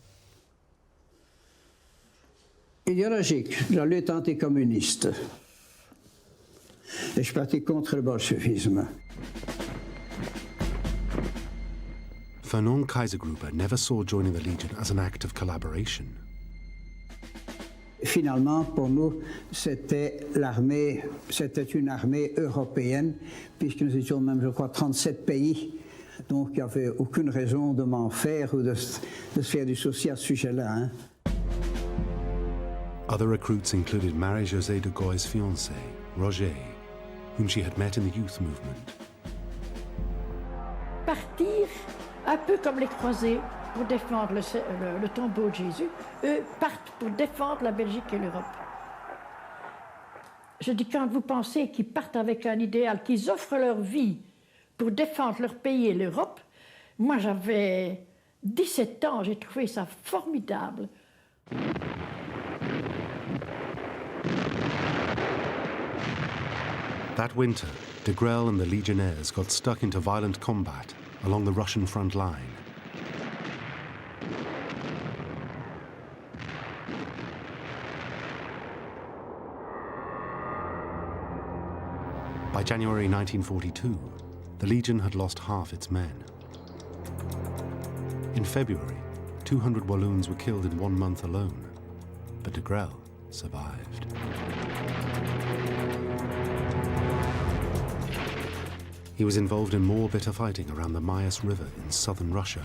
Idéologique, la lutte anticommuniste. Et je partis contre le bolchevisme. Fernand Kaisergruber never saw joining the Legion as an act of collaboration. Finalement, pour nous, c'était une armée européenne, puisque nous étions même, je crois, 37 pays. Donc, il n'y avait aucune raison de m'en faire ou de se faire du souci à ce sujet-là. Hein. Other recruits included Marie-Josée de Goy's fiancé, Roger, whom she had met in the youth movement. Partir un peu comme les croisés pour défendre le tombeau de Jésus, eux partent pour défendre la Belgique et l'Europe. Je dis, quand vous pensez qu'ils partent avec un idéal, qu'ils offrent leur vie pour défendre leur pays et l'Europe, moi j'avais 17 ans, j'ai trouvé ça formidable. That winter, de Grelle and the Legionnaires got stuck into violent combat along the Russian front line. By January 1942, the Legion had lost half its men. In February, 200 Walloons were killed in 1 month alone, but de Grelle survived. He was involved in more bitter fighting around the Mayas River in southern Russia.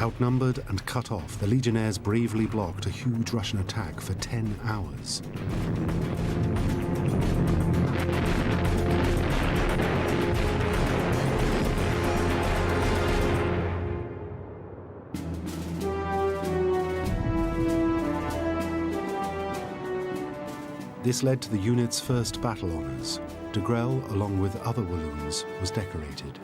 Outnumbered and cut off, the Legionnaires bravely blocked a huge Russian attack for 10 hours. This led to the unit's first battle honours. De Grelle, along with other Walloons, was decorated.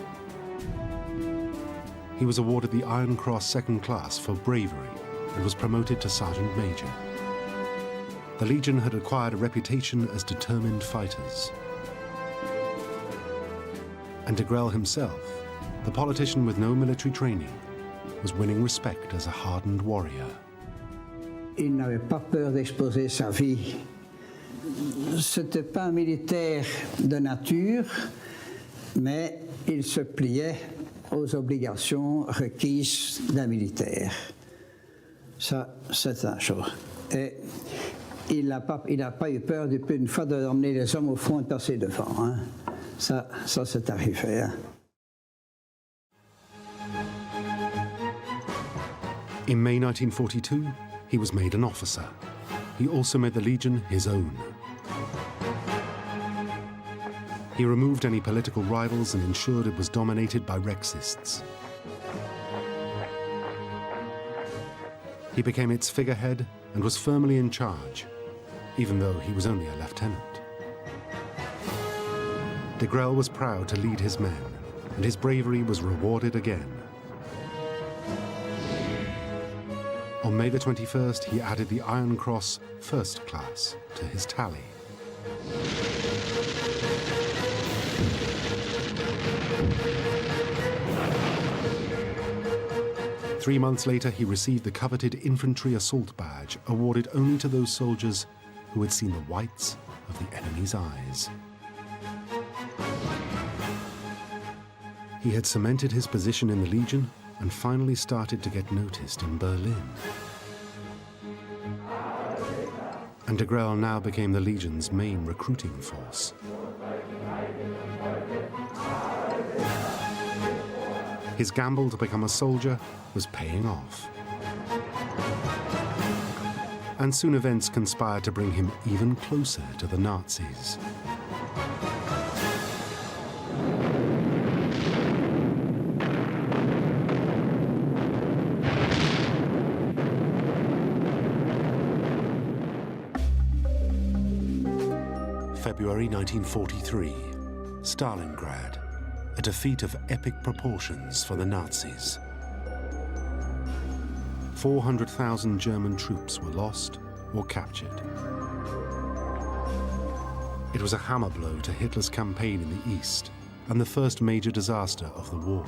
He was awarded the Iron Cross Second Class for bravery and was promoted to Sergeant Major. The Legion had acquired a reputation as determined fighters. And de Grelle himself, the politician with no military training, was winning respect as a hardened warrior. Il n'avait pas peur d'exposer sa vie. C'était pas un militaire de nature, mais il se pliait aux obligations requises d'un militaire. Ça, c'est une chose. Et il n'a pas eu peur depuis une fois d'emmener les hommes au front et de passer devant. Hein. Ça c'est arrivé. Hein. In May 1942, he was made an officer. He also made the Legion his own. He removed any political rivals and ensured it was dominated by Rexists. He became its figurehead and was firmly in charge, even though he was only a lieutenant. De Grelle was proud to lead his men, and his bravery was rewarded again. On May the 21st, he added the Iron Cross First Class to his tally. Three months later, he received the coveted Infantry Assault Badge, awarded only to those soldiers who had seen the whites of the enemy's eyes. He had cemented his position in the Legion and finally started to get noticed in Berlin. And de Grelle now became the Legion's main recruiting force. His gamble to become a soldier was paying off. And soon events conspired to bring him even closer to the Nazis. February 1943, Stalingrad, a defeat of epic proportions for the Nazis. 400,000 German troops were lost or captured. It was a hammer blow to Hitler's campaign in the East and the first major disaster of the war.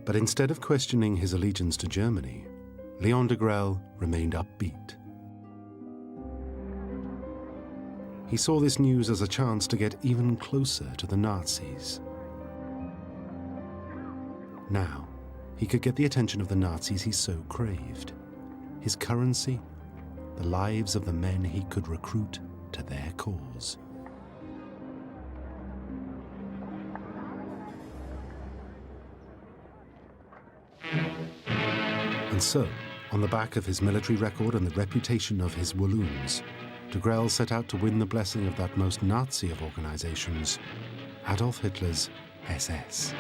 But instead of questioning his allegiance to Germany, Léon de Grelle remained upbeat. He saw this news as a chance to get even closer to the Nazis. Now, he could get the attention of the Nazis he so craved. His currency, the lives of the men he could recruit to their cause. And so, on the back of his military record and the reputation of his Walloons, de Grelle set out to win the blessing of that most Nazi of organizations, Adolf Hitler's SS.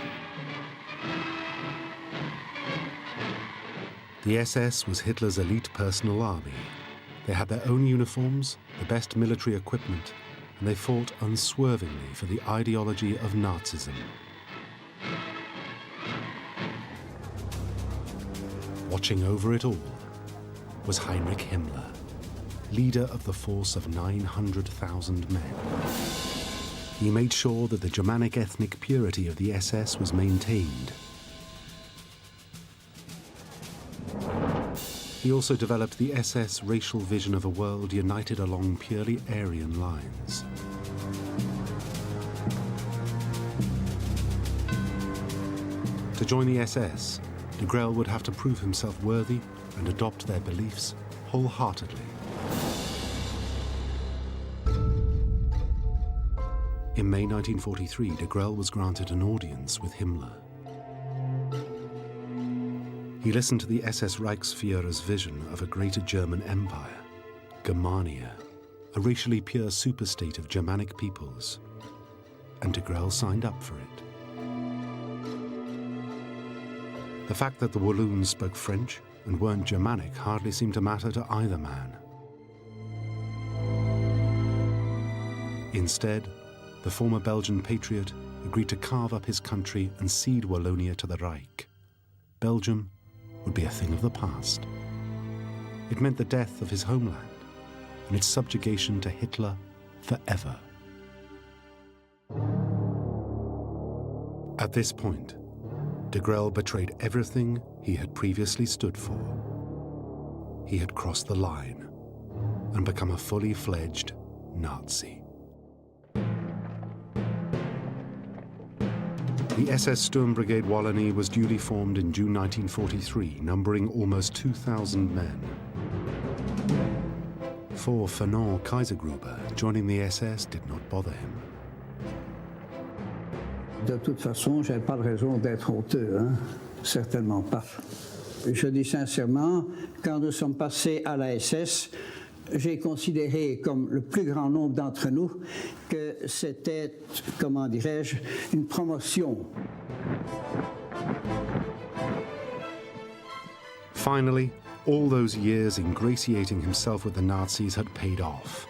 The SS was Hitler's elite personal army, They had their own uniforms, the best military equipment, and they fought unswervingly for the ideology of Nazism. Watching over it all was Heinrich Himmler, leader of the force of 900,000 men. He made sure that the Germanic ethnic purity of the SS was maintained. He also developed the SS racial vision of a world united along purely Aryan lines. To join the SS, de Grelle would have to prove himself worthy and adopt their beliefs wholeheartedly. In May 1943, de Grelle was granted an audience with Himmler. He listened to the SS Reichsführer's vision of a greater German empire, Germania, a racially pure superstate of Germanic peoples, and de Grelle signed up for it. The fact that the Walloons spoke French and weren't Germanic hardly seemed to matter to either man. Instead, the former Belgian patriot agreed to carve up his country and cede Wallonia to the Reich. Belgium would be a thing of the past. It meant the death of his homeland and its subjugation to Hitler forever. At this point, de Grelle betrayed everything he had previously stood for. He had crossed the line and become a fully fledged Nazi. The SS Sturm Brigade Wallonie was duly formed in June 1943, numbering almost 2,000 men. For Fernand Kaisergruber, joining the SS did not bother him. De toute façon, je n'avais pas de raison d'être honteux, hein? Certainement pas. Je dis sincèrement, quand nous sommes passés à la SS, j'ai considéré, comme le plus grand nombre d'entre nous, que c'était, comment dirais-je, une promotion. Finally, all those years ingratiating himself with the Nazis had paid off.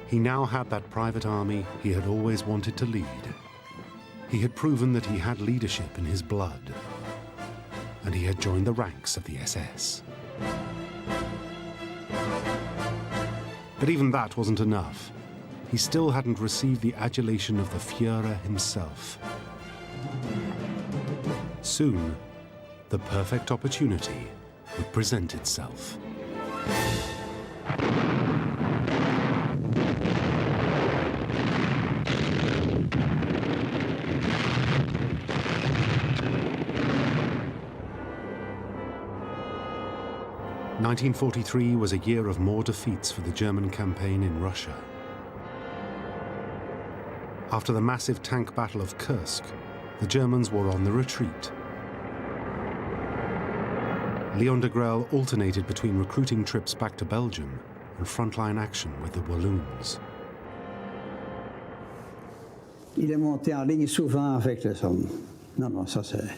He now had that private army he had always wanted to lead. He had proven that he had leadership in his blood, and he had joined the ranks of the SS. But even that wasn't enough. He still hadn't received the adulation of the Führer himself. Soon, the perfect opportunity would present itself. (1943) was a year of more defeats for the German campaign in Russia. After the massive tank battle of Kursk, the Germans were on the retreat. Leon de Grelle alternated between recruiting trips back to Belgium and frontline action with the Walloons. Il est monté en ligne souvent avec les hommes. Non, ça c'est...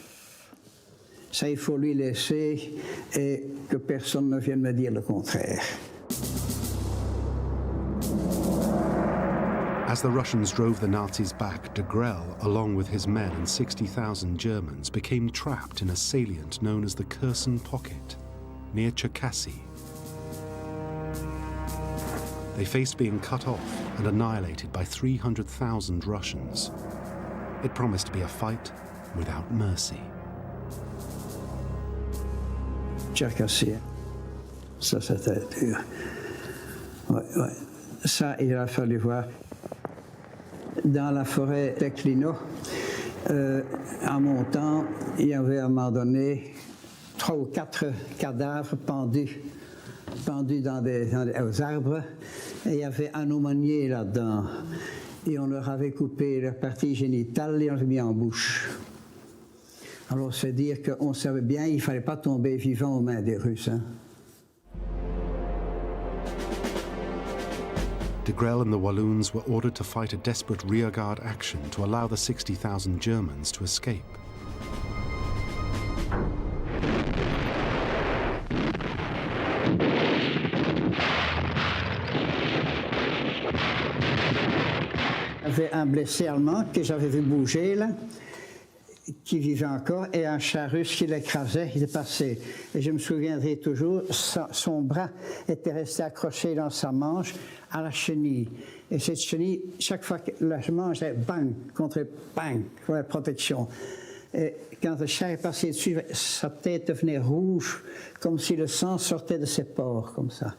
Ça, il faut lui laisser et que personne ne vienne me dire le contraire. As the Russians drove the Nazis back, de Grelle, along with his men and 60,000 Germans, became trapped in a salient known as the Kherson Pocket, near Cherkasy. They faced being cut off and annihilated by 300,000 Russians. It promised to be a fight without mercy. Cherkasy, ça c'était dur. Ouais. Ça, il a fallu voir. Dans la forêt d'Eclino, en montant, il y avait à un moment donné 3 ou 4 cadavres pendus aux arbres, et il y avait un aumônier là-dedans. Et on leur avait coupé leur partie génitale et on les mis en bouche. Alors, c'est dire qu'on savait bien qu'il ne fallait pas tomber vivant aux mains des Russes. Hein. De Grelle and the Walloons were ordered to fight a desperate rearguard action to allow the 60,000 Germans to escape. Il y avait un blessé allemand que j'avais vu bouger, là, qui vivait encore, et un chat russe qui l'écrasait, il est passé. Et je me souviendrai toujours, son bras était resté accroché dans sa manche à la chenille. Et cette chenille, chaque fois que je mangeais, bang, contre la protection. Et quand le chat est passé dessus, sa tête devenait rouge, comme si le sang sortait de ses pores, comme ça.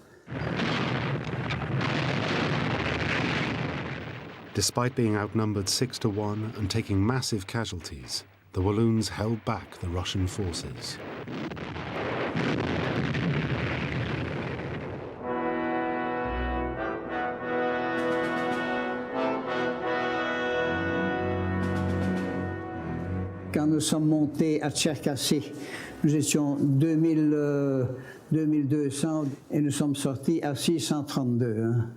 Despite being outnumbered 6-1 and taking massive casualties, the Walloons held back the Russian forces. Quand nous sommes montés à Tcherkassy, nous étions 2200 et nous sommes sortis à 632. Hein.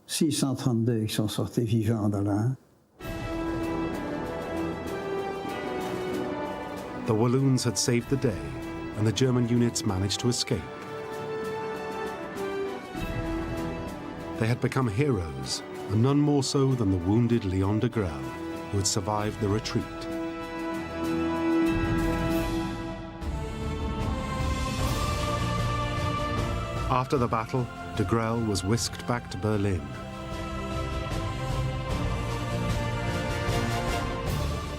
632 qui sont sortis vivants de là. The Walloons had saved the day, and the German units managed to escape. They had become heroes, and none more so than the wounded Leon de Grelle, who had survived the retreat. After the battle, de Grelle was whisked back to Berlin.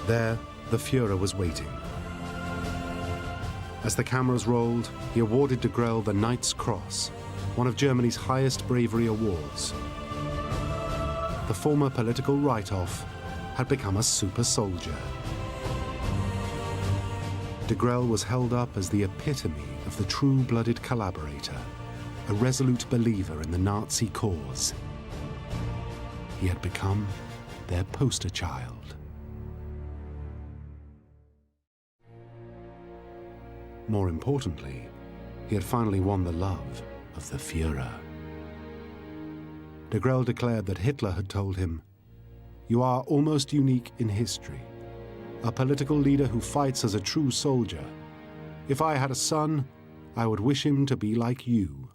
There, the Führer was waiting. As the cameras rolled, he awarded de Grelle the Knight's Cross, one of Germany's highest bravery awards. The former political write-off had become a super soldier. De Grelle was held up as the epitome of the true-blooded collaborator, a resolute believer in the Nazi cause. He had become their poster child. More importantly, he had finally won the love of the Führer. De Grelle declared that Hitler had told him, "You are almost unique in history, a political leader who fights as a true soldier. If I had a son, I would wish him to be like you."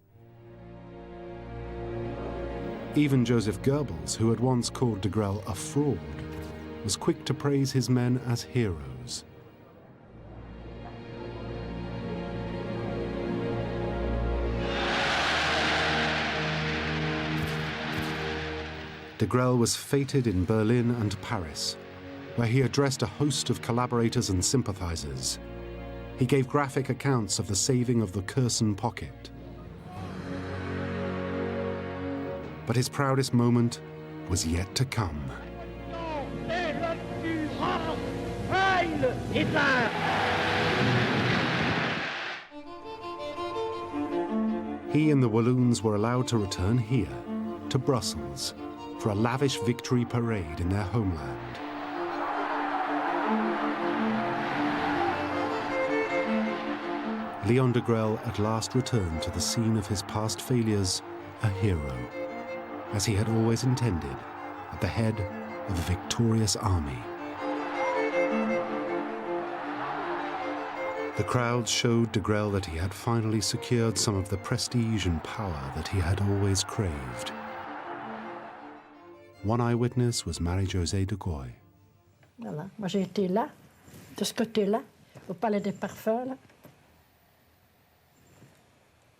Even Joseph Goebbels, who had once called de Grelle a fraud, was quick to praise his men as heroes. De Grelle was feted in Berlin and Paris, where he addressed a host of collaborators and sympathizers. He gave graphic accounts of the saving of the Kherson pocket. But his proudest moment was yet to come. He and the Walloons were allowed to return here, to Brussels, for a lavish victory parade in their homeland. Leon de Grelle at last returned to the scene of his past failures, a hero, as he had always intended, at the head of a victorious army. The crowds showed de Grelle that he had finally secured some of the prestige and power that he had always craved. One eyewitness was Marie-Josée de Goy. Voilà. Moi, j'ai été là, de ce côté-là, au Palais des Parfums. Là.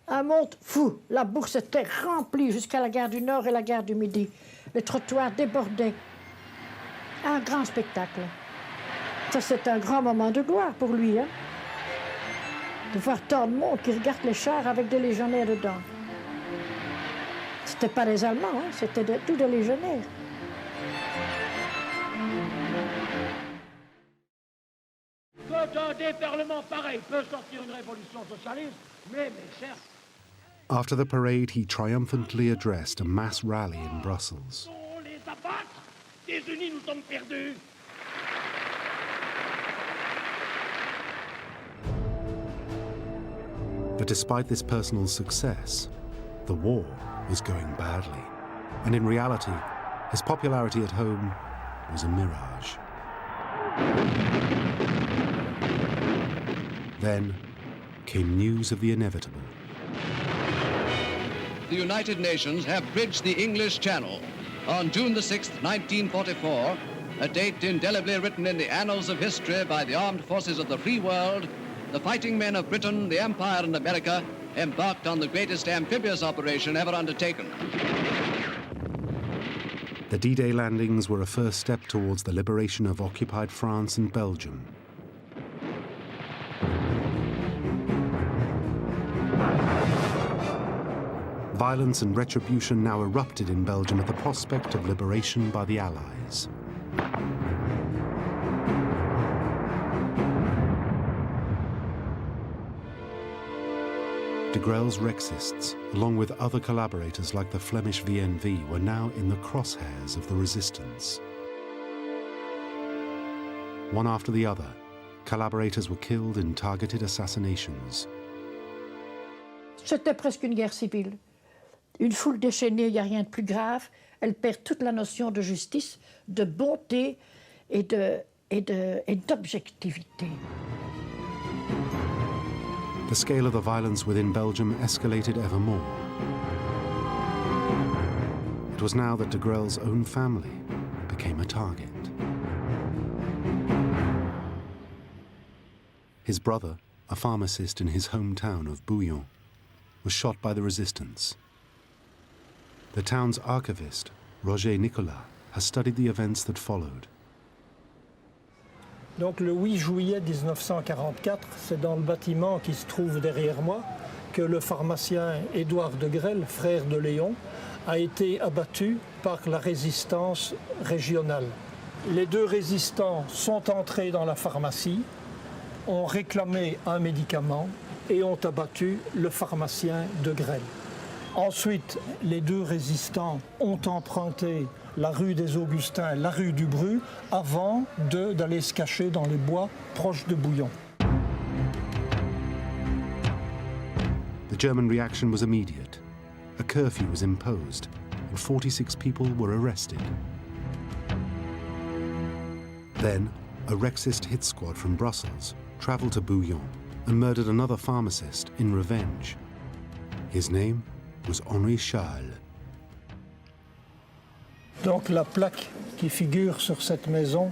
Un monde fou. La bourse était remplie jusqu'à la gare du Nord et la gare du Midi. Les trottoirs débordaient. Un grand spectacle. Ça, c'est un grand moment de gloire pour lui. Hein? De voir tant de monde qui regarde les chars avec des légionnaires dedans. C'était pas les Allemands, hein? C'était tous des légionnaires. Que d'un déferlement pareil peut sortir une révolution socialiste, mais certes. After the parade, he triumphantly addressed a mass rally in Brussels. On les abattre. Désunis, nous sommes perdus. But despite this personal success, the war was going badly. And in reality, his popularity at home was a mirage. Then came news of the inevitable. The United Nations have bridged the English Channel. on June the 6th, 1944, a date indelibly written in the annals of history by the armed forces of the free world, the fighting men of Britain, the Empire, and America embarked on the greatest amphibious operation ever undertaken. The D-Day landings were a first step towards the liberation of occupied France and Belgium. Violence and retribution now erupted in Belgium at the prospect of liberation by the Allies. De Grelle's Rexists, along with other collaborators like the Flemish VNV, were now in the crosshairs of the resistance. One after the other, collaborators were killed in targeted assassinations. C'était presque une guerre civile. Une foule déchaînée, il n'y a rien de plus grave. Elle perd toute la notion de justice, de bonté et d'objectivité. The scale of the violence within Belgium escalated ever more. It was now that de Grelle's own family became a target. His brother, a pharmacist in his hometown of Bouillon, was shot by the resistance. The town's archivist, Roger Nicolas, has studied the events that followed. Donc le 8 juillet 1944, c'est dans le bâtiment qui se trouve derrière moi que le pharmacien Édouard de Grelle, frère de Léon, a été abattu par la résistance régionale. Les deux résistants sont entrés dans la pharmacie, ont réclamé un médicament et ont abattu le pharmacien de Grelle. Ensuite, les deux résistants ont emprunté la rue des Augustins, la rue du Bru, avant d'aller se cacher dans les bois proches de Bouillon. The German reaction was immediate. A curfew was imposed, and 46 people were arrested. Then, a Rexist hit squad from Brussels traveled to Bouillon and murdered another pharmacist in revenge. His name was Henri Charles. Donc la plaque qui figure sur cette maison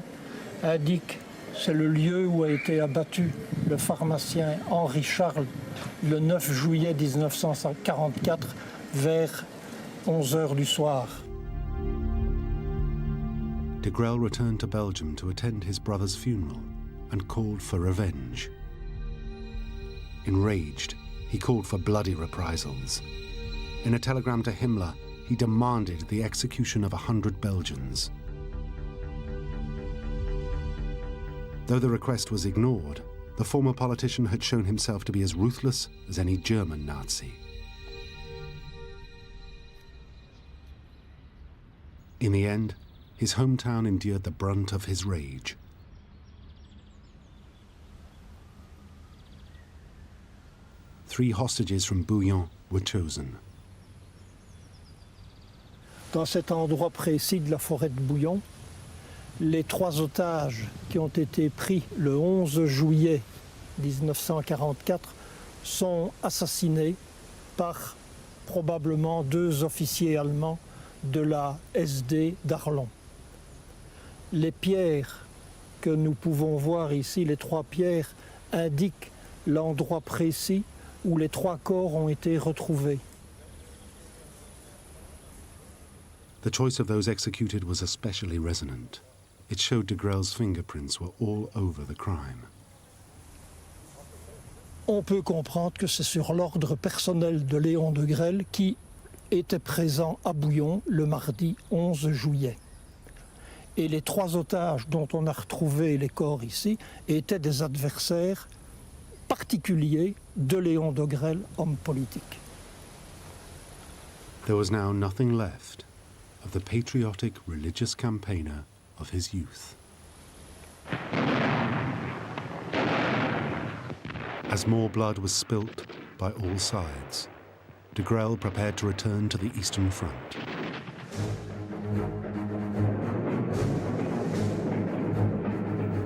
indique c'est le lieu où a été abattu le pharmacien Henri Charles le 9 juillet 1944 vers 11 h du soir. De Grelle returned to Belgium to attend his brother's funeral and called for revenge. Enraged, he called for bloody reprisals. In a telegram to Himmler, he demanded the execution of 100 Belgians. Though the request was ignored, the former politician had shown himself to be as ruthless as any German Nazi. In the end, his hometown endured the brunt of his rage. Three hostages from Bouillon were chosen. Dans cet endroit précis de la forêt de Bouillon, les trois otages qui ont été pris le 11 juillet 1944 sont assassinés par probablement 2 officiers allemands de la SD d'Arlon. Les pierres que nous pouvons voir ici, les 3 pierres, indiquent l'endroit précis où les 3 corps ont été retrouvés. The choice of those executed was especially resonant. It showed de Grelle's fingerprints were all over the crime. On peut comprendre que c'est sur l'ordre personnel de Léon de Grelle qui était présent à Bouillon le mardi 11 juillet. Et les 3 otages dont on a retrouvé les corps ici étaient des adversaires particuliers de Léon de Grelle, homme politique. There was now nothing left of the patriotic religious campaigner of his youth. As more blood was spilt by all sides, de Grelle prepared to return to the Eastern Front.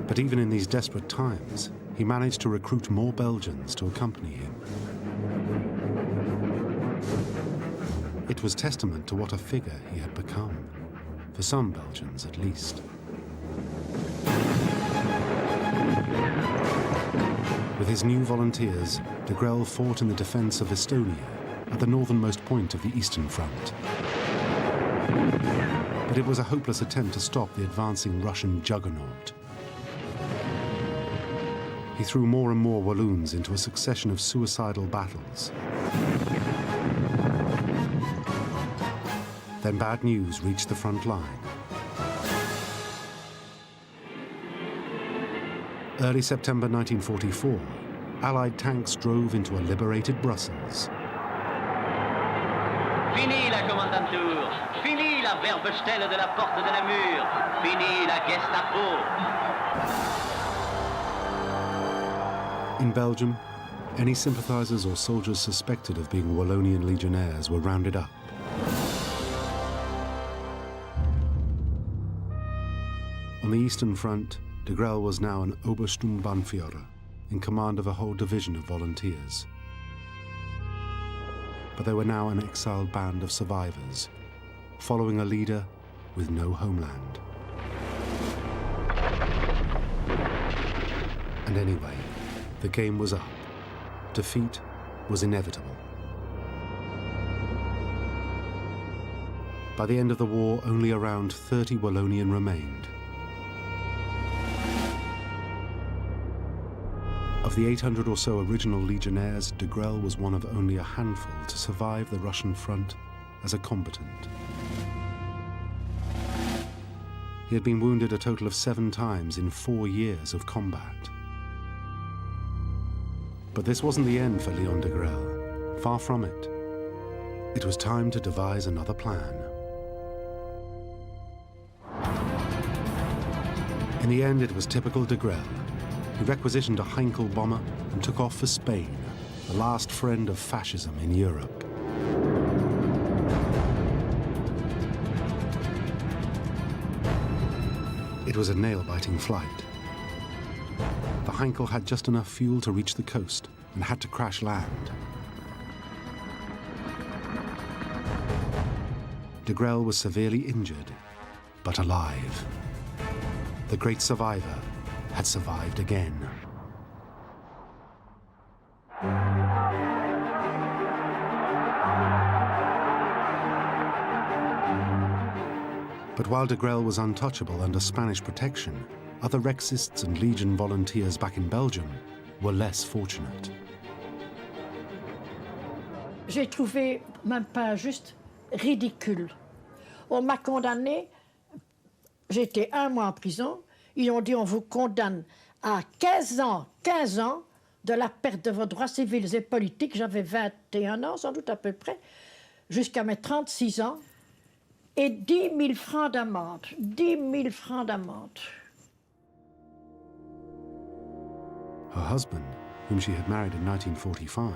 But even in these desperate times, he managed to recruit more Belgians to accompany him. It was testament to what a figure he had become. for some Belgians at least. With his new volunteers, de Grelle fought in the defense of Estonia at the northernmost point of the Eastern Front. But it was a hopeless attempt to stop the advancing Russian juggernaut. He threw more and more Walloons into a succession of suicidal battles. Then bad news reached the front line. Early September 1944, Allied tanks drove into a liberated Brussels. Fini la Kommandantur, fini la Werbestelle de la Porte de Namur, fini la Gestapo. In Belgium, any sympathizers or soldiers suspected of being Wallonian legionnaires were rounded up. On the Eastern Front, de Grelle was now an Obersturmbannführer, in command of a whole division of volunteers. But they were now an exiled band of survivors, following a leader with no homeland. And anyway, the game was up. Defeat was inevitable. By the end of the war, only around 30 Wallonian remained. Of the 800 or so original legionnaires, de Grelle was one of only a handful to survive the Russian front as a combatant. He had been wounded a total of 7 times in 4 years of combat. But this wasn't the end for Leon de Grelle. Far from it. It was time to devise another plan. In the end, it was typical de Grelle. He requisitioned a Heinkel bomber and took off for Spain, the last friend of fascism in Europe. It was a nail-biting flight. The Heinkel had just enough fuel to reach the coast and had to crash land. De Grelle was severely injured, but alive. The great survivor had survived again. But while de Grelle was untouchable under Spanish protection, other Rexists and Legion volunteers back in Belgium were less fortunate. J'ai trouvé même pas juste ridicule. On m'a condamné, j'ai été 1 mois en prison. Ils ont dit on vous condamne à 15 ans de la perte de vos droits civils et politiques. J'avais 21 ans, sans doute à peu près, jusqu'à mes 36 ans. Et 10 000 francs d'amende. 10 000 francs d'amende. Her husband, whom she had married in 1945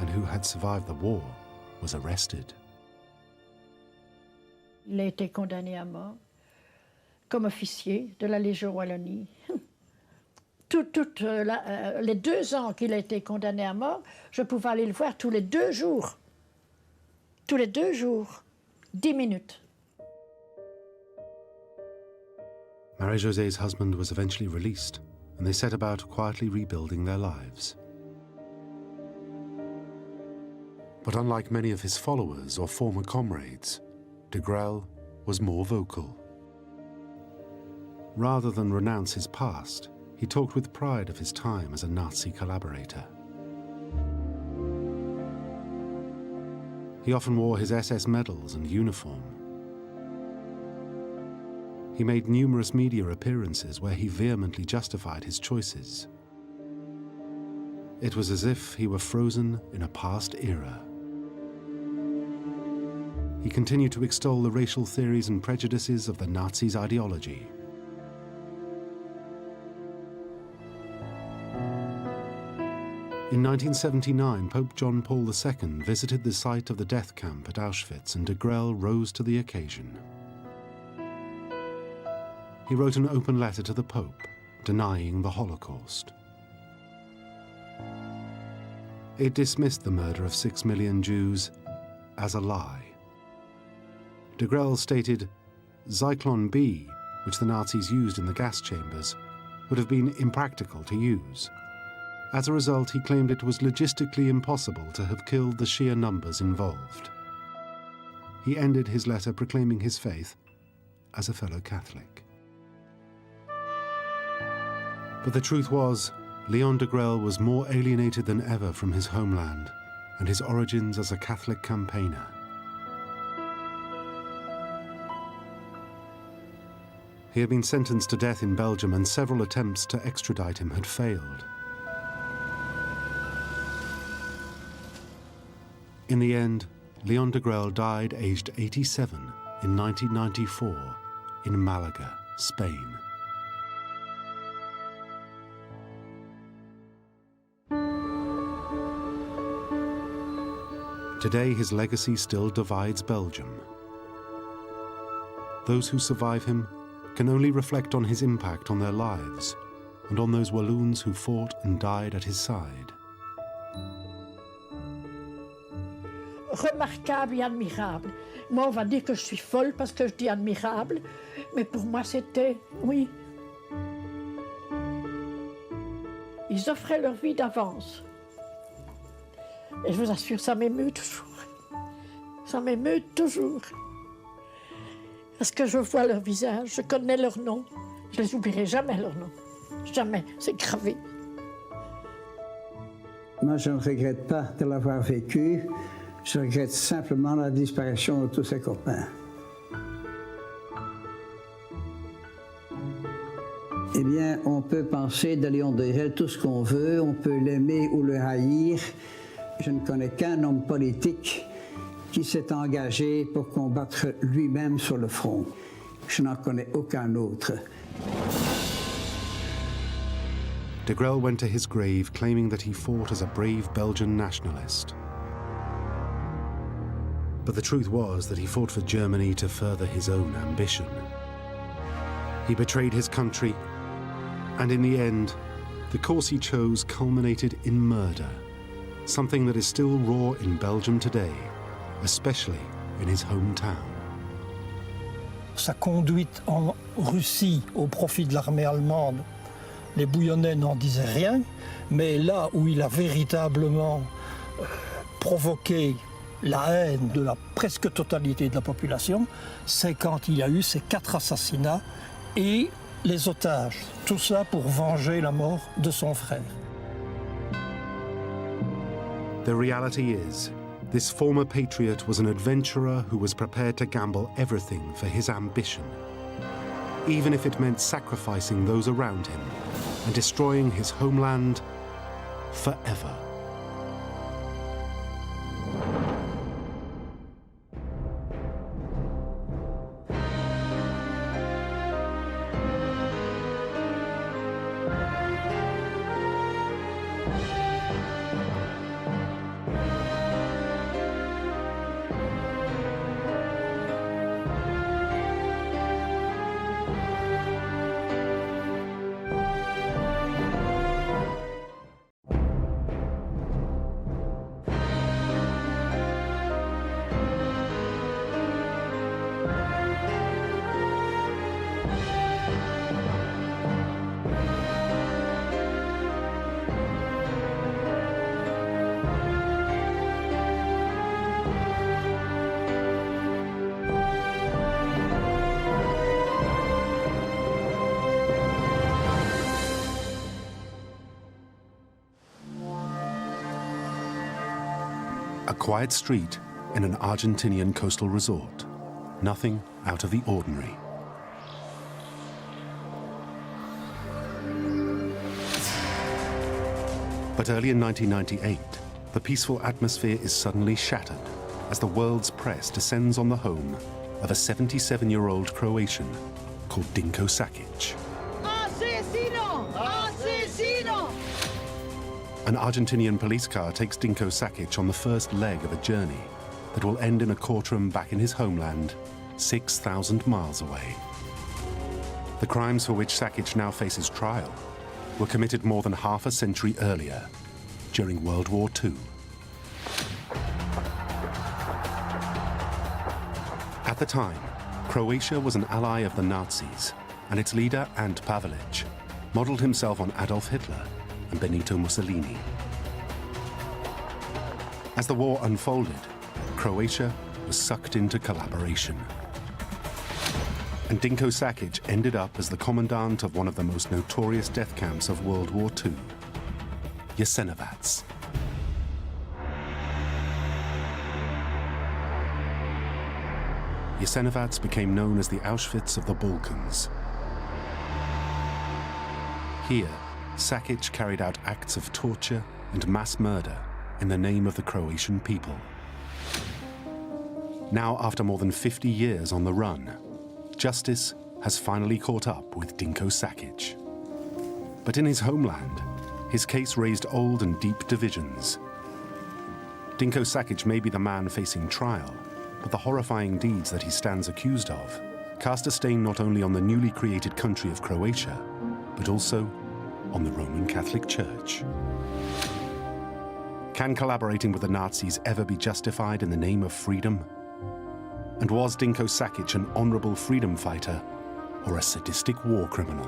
and who had survived the war, was arrested. Il a été condamné à mort comme officier de la Légion Wallonie. Les 2 ans qu'il a été condamné à mort, je pouvais aller le voir tous les 2 jours. Tous les 2 jours, 10 minutes. Marie-José's husband was eventually released, and they set about quietly rebuilding their lives. But unlike many of his followers or former comrades, de Grelle was more vocal. Rather than renounce his past, he talked with pride of his time as a Nazi collaborator. He often wore his SS medals and uniform. He made numerous media appearances where he vehemently justified his choices. It was as if he were frozen in a past era. He continued to extol the racial theories and prejudices of the Nazis' ideology. In 1979, Pope John Paul II visited the site of the death camp at Auschwitz, and de Grelle rose to the occasion. He wrote an open letter to the Pope, denying the Holocaust. It dismissed the murder of 6 million Jews as a lie. De Grelle stated, Zyklon B, which the Nazis used in the gas chambers, would have been impractical to use. As a result, he claimed it was logistically impossible to have killed the sheer numbers involved. He ended his letter proclaiming his faith as a fellow Catholic. But the truth was, Leon Degrelle was more alienated than ever from his homeland and his origins as a Catholic campaigner. He had been sentenced to death in Belgium, and several attempts to extradite him had failed. In the end, Leon Degrelle died aged 87 in 1994 in Malaga, Spain. Today, his legacy still divides Belgium. Those who survive him can only reflect on his impact on their lives and on those Walloons who fought and died at his side. Remarquable et admirable. Moi, on va dire que je suis folle parce que je dis admirable, mais pour moi, c'était, oui. Ils offraient leur vie d'avance. Et je vous assure, ça m'émeut toujours. Ça m'émeut toujours. Parce que je vois leur visage, je connais leur nom. Je ne les oublierai jamais, leur nom. Jamais, c'est gravé. Moi, je ne regrette pas de l'avoir vécu. Je regrette simplement la disparition de tous ses copains. Eh bien, on peut penser de Léon Degrelle tout ce qu'on veut, on peut l'aimer ou le haïr. Je ne connais qu'un homme politique qui s'est engagé pour combattre lui-même sur le front. Je n'en connais aucun autre. Degrelle went to his grave claiming that he fought as a brave Belgian nationalist. But the truth was that he fought for Germany to further his own ambition. He betrayed his country, and in the end, the course he chose culminated in murder, something that is still raw in Belgium today, especially in his hometown. Sa conduite en Russie au profit de l'armée allemande, les Bouillonnais n'en disaient rien, mais là où il a véritablement provoqué la haine de la presque totalité de la population, c'est quand il y a eu ces 4 assassinats et les otages. Tout ça pour venger la mort de son frère. The reality is, this former patriot was an adventurer who was prepared to gamble everything for his ambition, even if it meant sacrificing those around him and destroying his homeland forever. A quiet street in an Argentinian coastal resort. Nothing out of the ordinary. But early in 1998, the peaceful atmosphere is suddenly shattered as the world's press descends on the home of a 77-year-old Croatian called Dinko Sakic. Asesino! Asesino! An Argentinian police car takes Dinko Sakic on the first leg of a journey that will end in a courtroom back in his homeland, 6,000 miles away. The crimes for which Sakic now faces trial were committed more than half a century earlier, during World War II. At the time, Croatia was an ally of the Nazis, and its leader, Ante Pavelić, modeled himself on Adolf Hitler and Benito Mussolini. As the war unfolded, Croatia was sucked into collaboration. And Dinko Sakic ended up as the commandant of one of the most notorious death camps of World War II, Jasenovac. Jasenovac became known as the Auschwitz of the Balkans. Here, Sakic carried out acts of torture and mass murder in the name of the Croatian people. Now, after more than 50 years on the run, justice has finally caught up with Dinko Sakic. But in his homeland, his case raised old and deep divisions. Dinko Sakic may be the man facing trial, but the horrifying deeds that he stands accused of cast a stain not only on the newly created country of Croatia, but also on the Roman Catholic Church. Can collaborating with the Nazis ever be justified in the name of freedom? And was Dinko Sakic an honorable freedom fighter or a sadistic war criminal?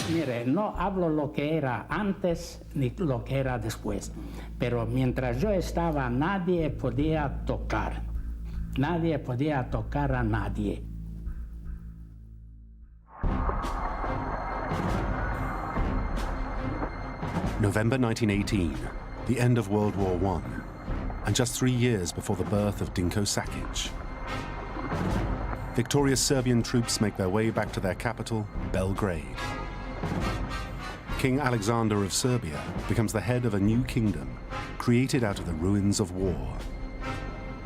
Mire, no hablo lo que era antes ni lo que era después, pero mientras yo estaba nadie podía tocar. Nadie podía tocar a nadie. November 1918, the end of World War I, and just 3 years before the birth of Dinko Sakic. Victorious Serbian troops make their way back to their capital, Belgrade. King Alexander of Serbia becomes the head of a new kingdom, created out of the ruins of war.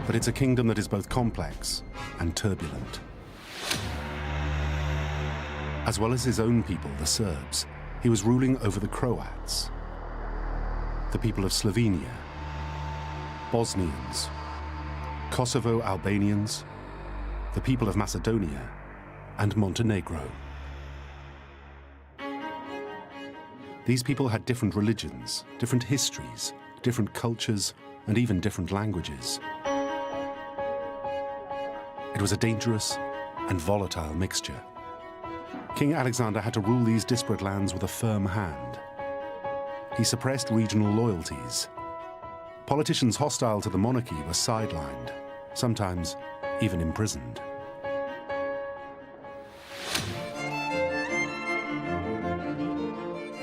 But it's a kingdom that is both complex and turbulent. As well as his own people, the Serbs, he was ruling over the Croats, the people of Slovenia, Bosnians, Kosovo Albanians, the people of Macedonia, and Montenegro. These people had different religions, different histories, different cultures, and even different languages. It was a dangerous and volatile mixture. King Alexander had to rule these disparate lands with a firm hand. He suppressed regional loyalties. Politicians hostile to the monarchy were sidelined, sometimes even imprisoned.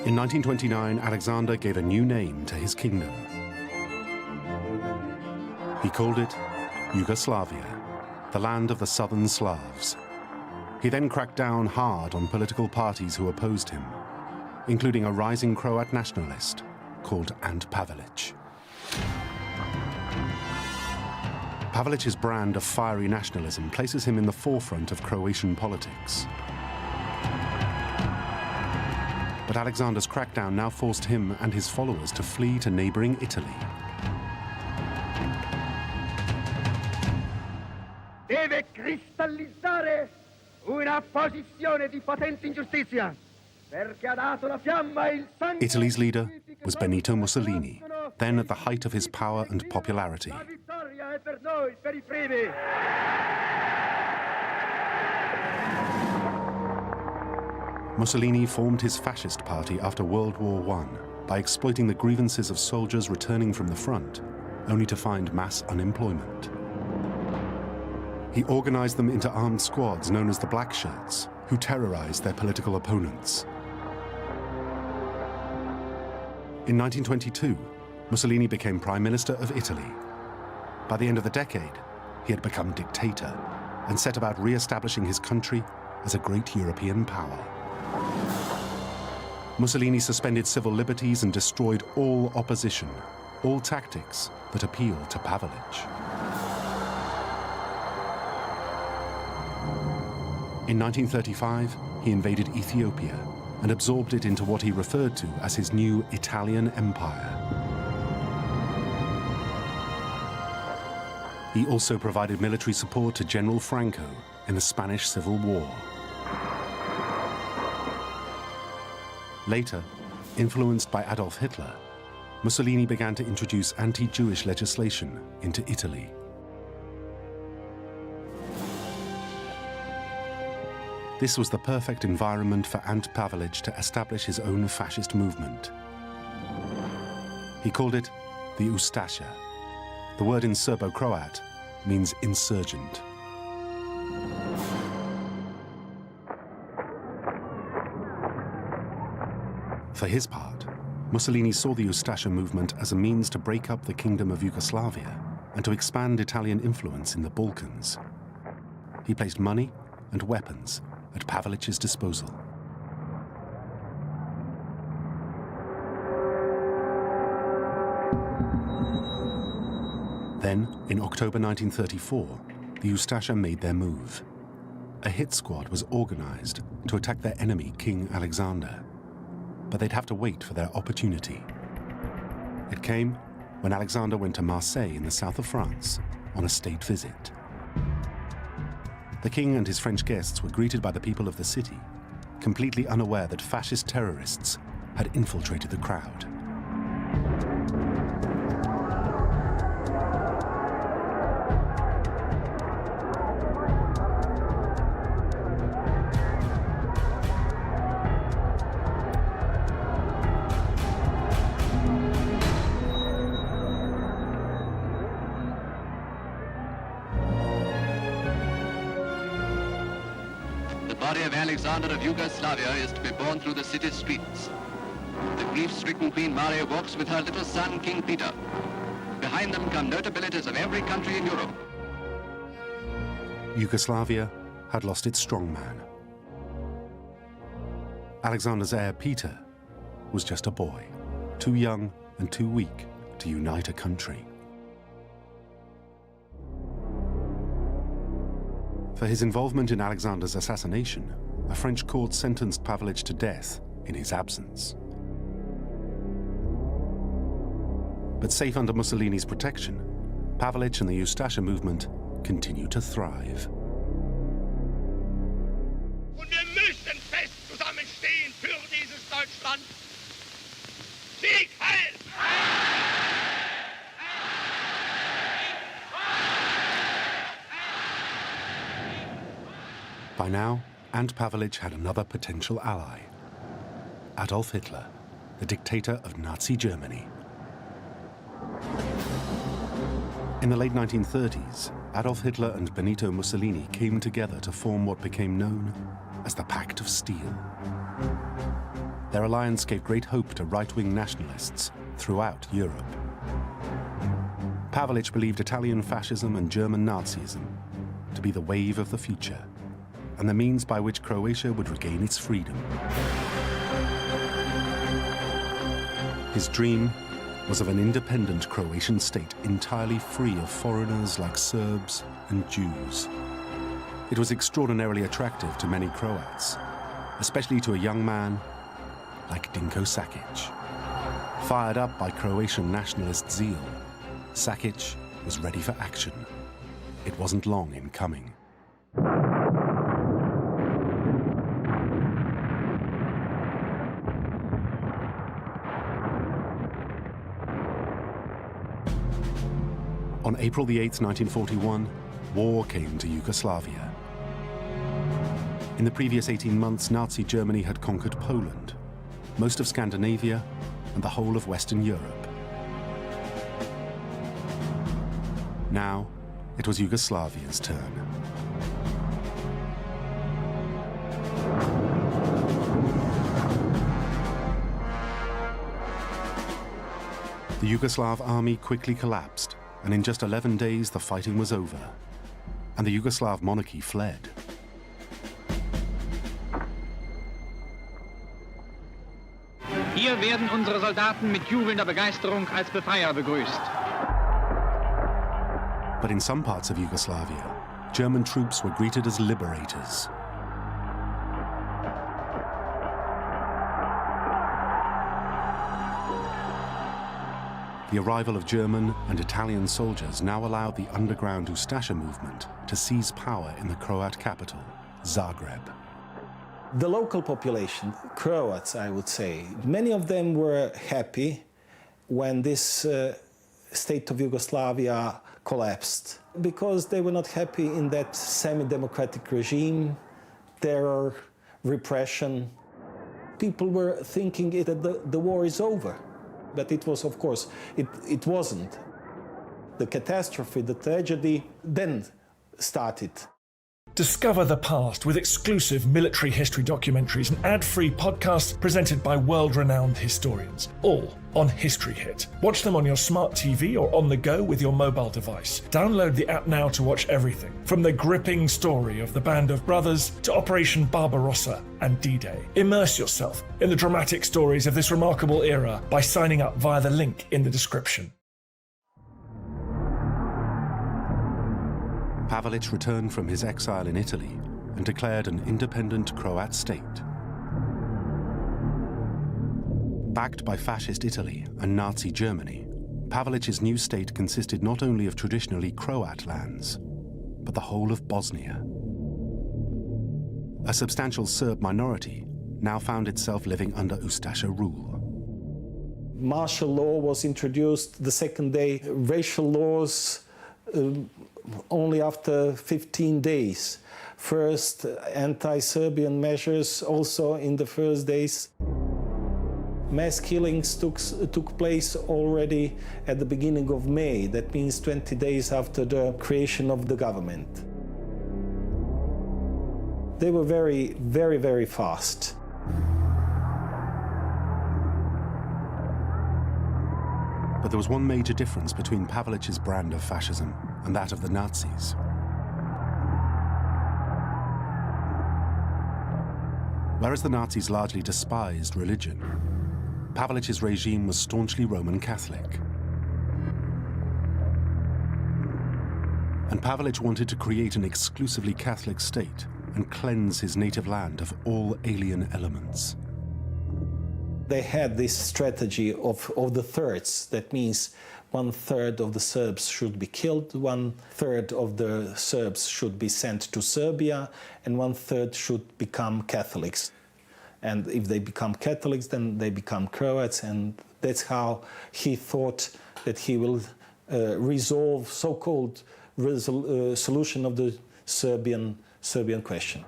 In 1929, Alexander gave a new name to his kingdom. He called it Yugoslavia, the land of the southern Slavs. He then cracked down hard on political parties who opposed him, including a rising Croat nationalist called Ante Pavelić. Pavelic's brand of fiery nationalism places him in the forefront of Croatian politics. But Alexander's crackdown now forced him and his followers to flee to neighboring Italy. Deve cristallizzare una posizione di potente ingiustizia, perché ha dato la fiamma il sangue. Italy's leader was Benito Mussolini, then at the height of his power and popularity. La vittoria è per noi, per I primi. Mussolini formed his fascist party after World War I by exploiting the grievances of soldiers returning from the front, only to find mass unemployment. He organized them into armed squads known as the Black Shirts, who terrorized their political opponents. In 1922, Mussolini became Prime Minister of Italy. By the end of the decade, he had become dictator and set about re-establishing his country as a great European power. Mussolini suspended civil liberties and destroyed all opposition, all tactics that appealed to Pavelić. In 1935, he invaded Ethiopia and absorbed it into what he referred to as his new Italian empire. He also provided military support to General Franco in the Spanish Civil War. Later, influenced by Adolf Hitler, Mussolini began to introduce anti-Jewish legislation into Italy. This was the perfect environment for Ante Pavelić to establish his own fascist movement. He called it the Ustasha. The word in Serbo-Croat means insurgent. For his part, Mussolini saw the Ustasha movement as a means to break up the Kingdom of Yugoslavia and to expand Italian influence in the Balkans. He placed money and weapons at Pavelic's disposal. Then, in October 1934, the Ustasha made their move. A hit squad was organized to attack their enemy, King Alexander. But they'd have to wait for their opportunity. It came when Alexander went to Marseille in the south of France on a state visit. The king and his French guests were greeted by the people of the city, completely unaware that fascist terrorists had infiltrated the crowd. The body of Alexander of Yugoslavia is to be borne through the city streets. The grief-stricken Queen Maria walks with her little son, King Peter. Behind them come notabilities of every country in Europe. Yugoslavia had lost its strongman. Alexander's heir, Peter, was just a boy, too young and too weak to unite a country. For his involvement in Alexander's assassination, a French court sentenced Pavelić to death in his absence. But safe under Mussolini's protection, Pavelić and the Ustasha movement continued to thrive. Und wir müssen fest zusammenstehen für dieses Deutschland. Sieg heil! By now, Ante Pavelić had another potential ally, Adolf Hitler, the dictator of Nazi Germany. In the late 1930s, Adolf Hitler and Benito Mussolini came together to form what became known as the Pact of Steel. Their alliance gave great hope to right-wing nationalists throughout Europe. Pavelić believed Italian fascism and German Nazism to be the wave of the future, and the means by which Croatia would regain its freedom. His dream was of an independent Croatian state entirely free of foreigners like Serbs and Jews. It was extraordinarily attractive to many Croats, especially to a young man like Dinko Sakic. Fired up by Croatian nationalist zeal, Sakic was ready for action. It wasn't long in coming. On April the 8th, 1941, war came to Yugoslavia. In the previous 18 months, Nazi Germany had conquered Poland, most of Scandinavia, and the whole of Western Europe. Now, it was Yugoslavia's turn. The Yugoslav army quickly collapsed, and in just 11 days the fighting was over, and the Yugoslav monarchy fled. Hier werden unsere Soldaten mit jubelnder Begeisterung als Befreier begrüßt. But in some parts of Yugoslavia, German troops were greeted as liberators. The arrival of German and Italian soldiers now allowed the underground Ustasha movement to seize power in the Croat capital, Zagreb. The local population, Croats, I would say, many of them were happy when this state of Yugoslavia collapsed, because they were not happy in that semi-democratic regime terror, repression. People were thinking that the war is over, but it was, of course, it wasn't. The catastrophe, the tragedy then started. Discover the past with exclusive military history documentaries and ad-free podcasts presented by world-renowned historians, all on History Hit. Watch them on your smart TV or on the go with your mobile device. Download the app now to watch everything, from the gripping story of the Band of Brothers to Operation Barbarossa and D-Day. Immerse yourself in the dramatic stories of this remarkable era by signing up via the link in the description. Pavelić returned from his exile in Italy and declared an independent Croat state. Backed by fascist Italy and Nazi Germany, Pavelić's new state consisted not only of traditionally Croat lands, but the whole of Bosnia. A substantial Serb minority now found itself living under Ustaša rule. Martial law was introduced the second day, racial laws only after 15 days. First, anti-Serbian measures also in the first days. Mass killings took place already at the beginning of May. That means 20 days after the creation of the government. They were very, very, very fast. But there was one major difference between Pavelić's brand of fascism and that of the Nazis. Whereas the Nazis largely despised religion, Pavelić's regime was staunchly Roman Catholic. And Pavelić wanted to create an exclusively Catholic state and cleanse his native land of all alien elements. They had this strategy of the thirds. That means 1/3 of the Serbs should be killed, 1/3 of the Serbs should be sent to Serbia, and 1/3 should become Catholics. And if they become Catholics, then they become Croats, and that's how he thought that he will resolve so-called solution of the Serbian question.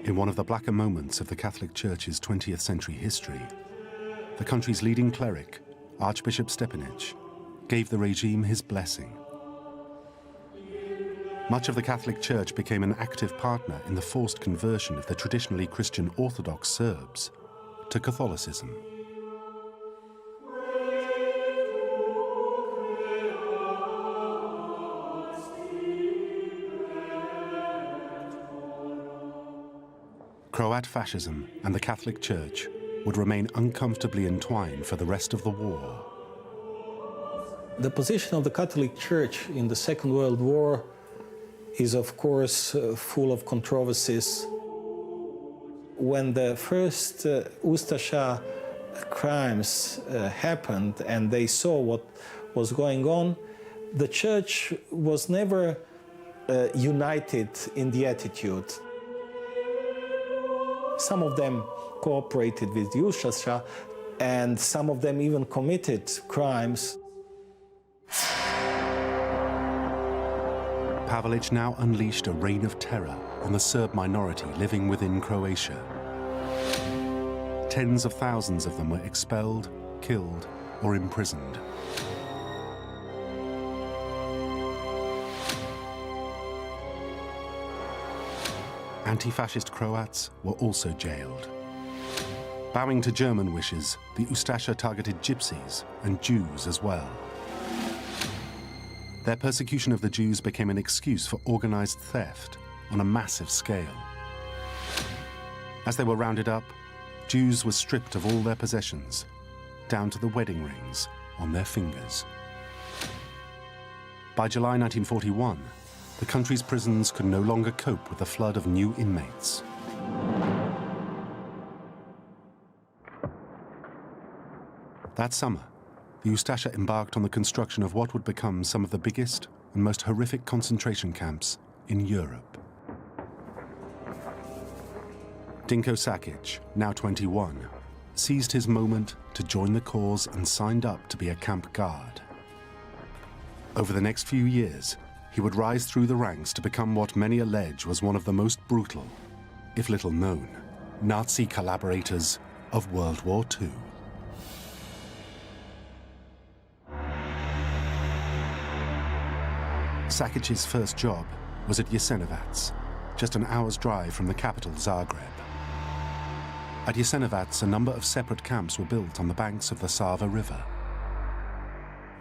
In one of the blacker moments of the Catholic Church's 20th century history, the country's leading cleric, Archbishop Stepinac, gave the regime his blessing. Much of the Catholic Church became an active partner in the forced conversion of the traditionally Christian Orthodox Serbs to Catholicism. Croat fascism and the Catholic Church would remain uncomfortably entwined for the rest of the war. The position of the Catholic Church in the Second World War is, of course, full of controversies. When the first Ustaša crimes happened and they saw what was going on, the Church was never united in the attitude. Some of them cooperated with Ustaša, and some of them even committed crimes. Pavelić now unleashed a reign of terror on the Serb minority living within Croatia. Tens of thousands of them were expelled, killed, or imprisoned. Anti-fascist Croats were also jailed. Bowing to German wishes, the Ustaša targeted gypsies and Jews as well. Their persecution of the Jews became an excuse for organized theft on a massive scale. As they were rounded up, Jews were stripped of all their possessions, down to the wedding rings on their fingers. By July 1941, the country's prisons could no longer cope with the flood of new inmates. That summer, the Ustaša embarked on the construction of what would become some of the biggest and most horrific concentration camps in Europe. Dinko Sakic, now 21, seized his moment to join the cause and signed up to be a camp guard. Over the next few years, he would rise through the ranks to become what many allege was one of the most brutal, if little known, Nazi collaborators of World War II. Sakic's first job was at Jasenovac, just an hour's drive from the capital, Zagreb. At Jasenovac, a number of separate camps were built on the banks of the Sava River.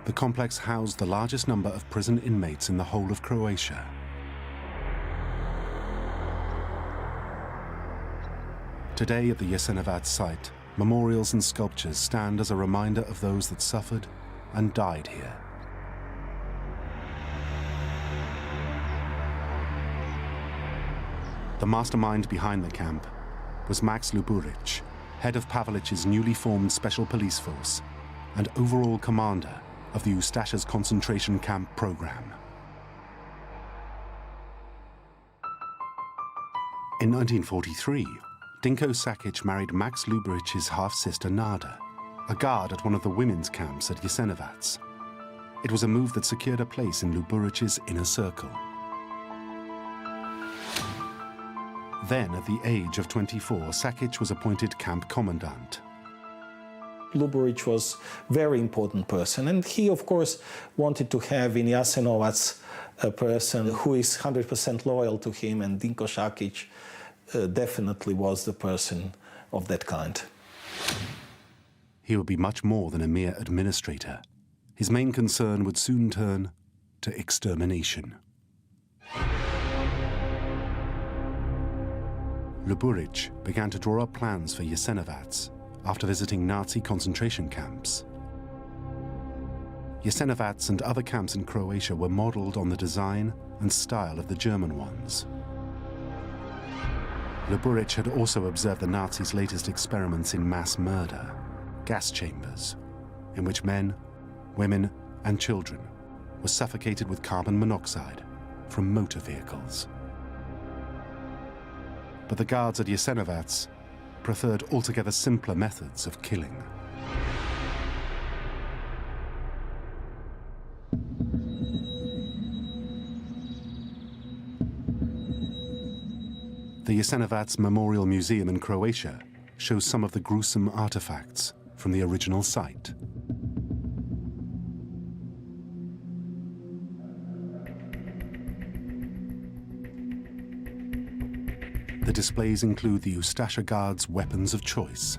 The complex housed the largest number of prison inmates in the whole of Croatia. Today at the Jasenovac site, memorials and sculptures stand as a reminder of those that suffered and died here. The mastermind behind the camp was Max Luburic, head of Pavelić's newly formed special police force and overall commander of the Ustasha's concentration camp program. In 1943, Dinko Sakic married Max Luburic's half-sister Nada, a guard at one of the women's camps at Jasenovac. It was a move that secured a place in Luburic's inner circle. Then, at the age of 24, Sakic was appointed camp commandant. Luburic was a very important person, and he, of course, wanted to have in Jasenovac a person who is 100% loyal to him, and Dinko Sakic definitely was the person of that kind. He would be much more than a mere administrator. His main concern would soon turn to extermination. Luburic began to draw up plans for Jasenovac after visiting Nazi concentration camps. Jasenovac and other camps in Croatia were modeled on the design and style of the German ones. Luburic had also observed the Nazis' latest experiments in mass murder, gas chambers, in which men, women, and children were suffocated with carbon monoxide from motor vehicles. But the guards at Jasenovac preferred altogether simpler methods of killing. The Jasenovac Memorial Museum in Croatia shows some of the gruesome artifacts from the original site. The displays include the Ustasha Guards' weapons of choice.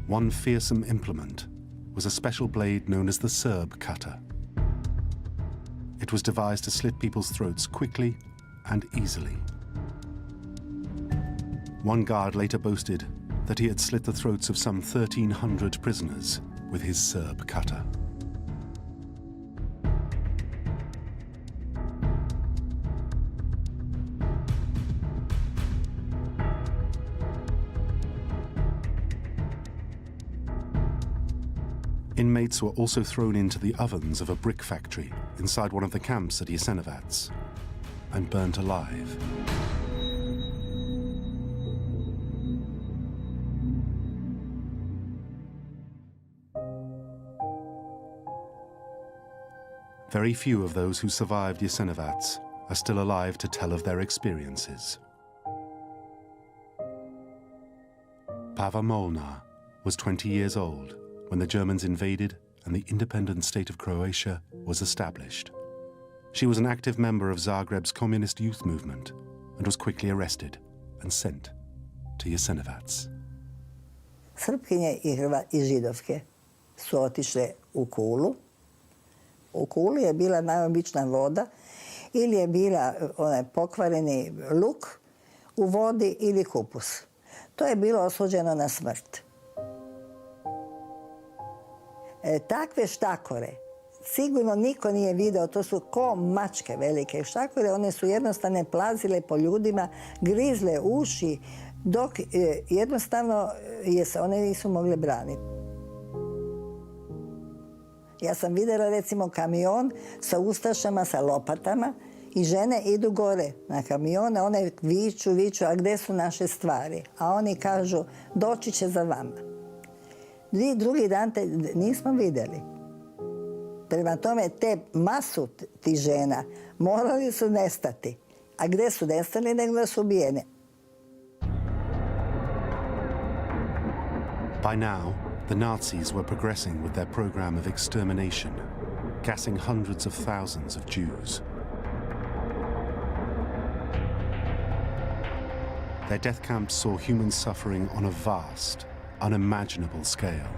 One fearsome implement was a special blade known as the Serb cutter. It was devised to slit people's throats quickly and easily. One guard later boasted that he had slit the throats of some 1,300 prisoners with his Serb cutter. Inmates were also thrown into the ovens of a brick factory inside one of the camps at Jasenovac and burnt alive. Very few of those who survived Jasenovac are still alive to tell of their experiences. Pava Molnar was 20 years old when the Germans invaded and the independent state of Croatia was established. She was an active member of Zagreb's communist youth movement and was quickly arrested and sent to Jasenovac. Srpkinje i Židovke su otišle u Kulu. U Kuli je bila najobična voda ili je bila onaj pokvareni luk u vodi ili kupus. To je bilo osuđeno na smrt. Takve štakore sigurno niko nije video, to su ko mačke velike štakore, one su jednostavno plazile po ljudima, grizle uši, dok jednostavno se one nisu mogle braniti. Ja sam vidjela recimo kamion sa ustašama, sa lopatama i žene idu gore na kamion, a one viču, a gdje su naše stvari? A oni kažu, doći će za vama. Drugi dan te nismo vidjeli. Prema tome, masu tih žena morali su nestati. A gdje su nestali, nego su ubijene. By now, the Nazis were progressing with their program of extermination, gassing hundreds of thousands of Jews. Their death camps saw human suffering on a vast, unimaginable scale.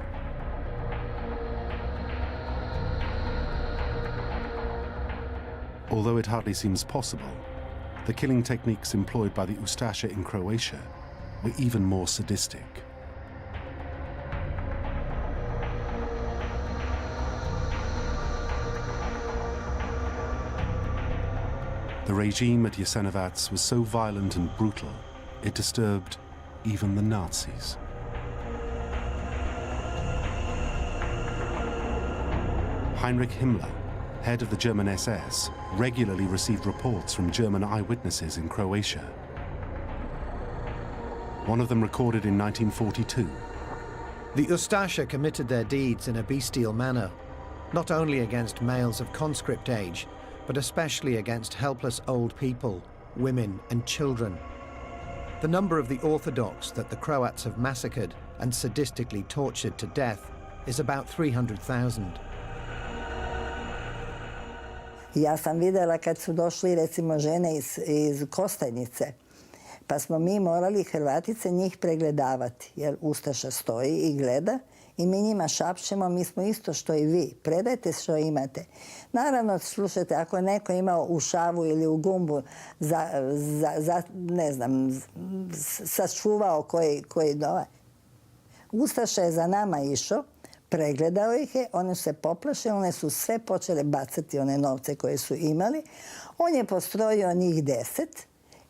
Although it hardly seems possible, the killing techniques employed by the Ustasha in Croatia were even more sadistic. The regime at Jasenovac was so violent and brutal, it disturbed even the Nazis. Heinrich Himmler, head of the German SS, regularly received reports from German eyewitnesses in Croatia. One of them recorded in 1942. The Ustasha committed their deeds in a bestial manner, not only against males of conscript age, but especially against helpless old people, women and children. The number of the Orthodox that the Croats have massacred and sadistically tortured to death is about 300,000. Ja sam vidjela kad su došli recimo žene iz Kostajnice, pa smo mi morali Hrvatice njih pregledavati, jer Ustaša stoji i gleda i mi njima šapćemo, mi smo isto što i vi, predajte što imate. Naravno, slušajte, ako je neko imao u šavu ili u gumbu ne znam, sačuvao koji nova. Ustaša je za nama išao, pregledao ih je, one su se poplašile, one su sve počele bacati one novce koje su imali. On je postrojio njih 10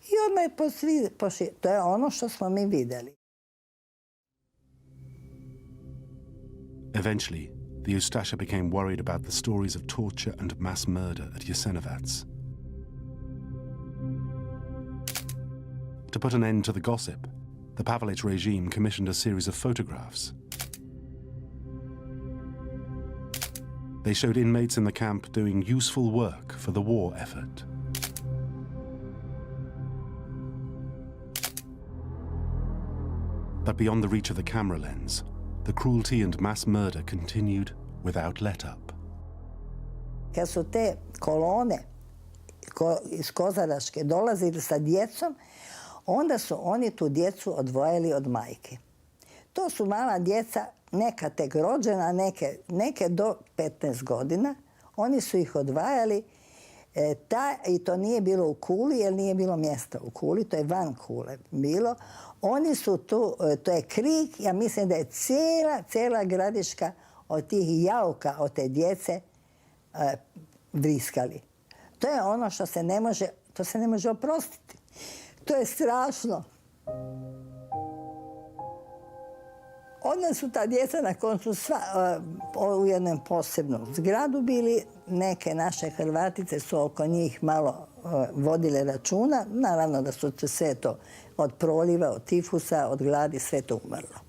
i odmah je to je ono što smo mi vidjeli. Eventually, the Ustasha became worried about the stories of torture and mass murder at Jasenovac. To put an end to the gossip, the Pavelić regime commissioned a series of photographs. They showed inmates in the camp doing useful work for the war effort. But beyond the reach of the camera lens, the cruelty and mass murder continued without let-up. Kad su te kolone iz Kozaraške dolazili sa djecom, onda su oni tu djecu odvojili od majke. To su mala djeca, neka tek rođena, neke do 15 godina. Oni su ih odvajali i to nije bilo u Kuli, jer nije bilo mjesta u Kuli, to je van Kule bilo. Oni su tu, to je krik, ja mislim da je cijela Gradiška od tih jauka, od te djece vriskali. To je ono što se ne može oprostiti. To je strašno. Onda su ta djeca na koncu u jednom posebnom zgradu bili. Neke naše Hrvatice su oko njih malo vodile računa. Naravno da su sve to od proljiva, od tifusa, od gladi, sve to umrlo.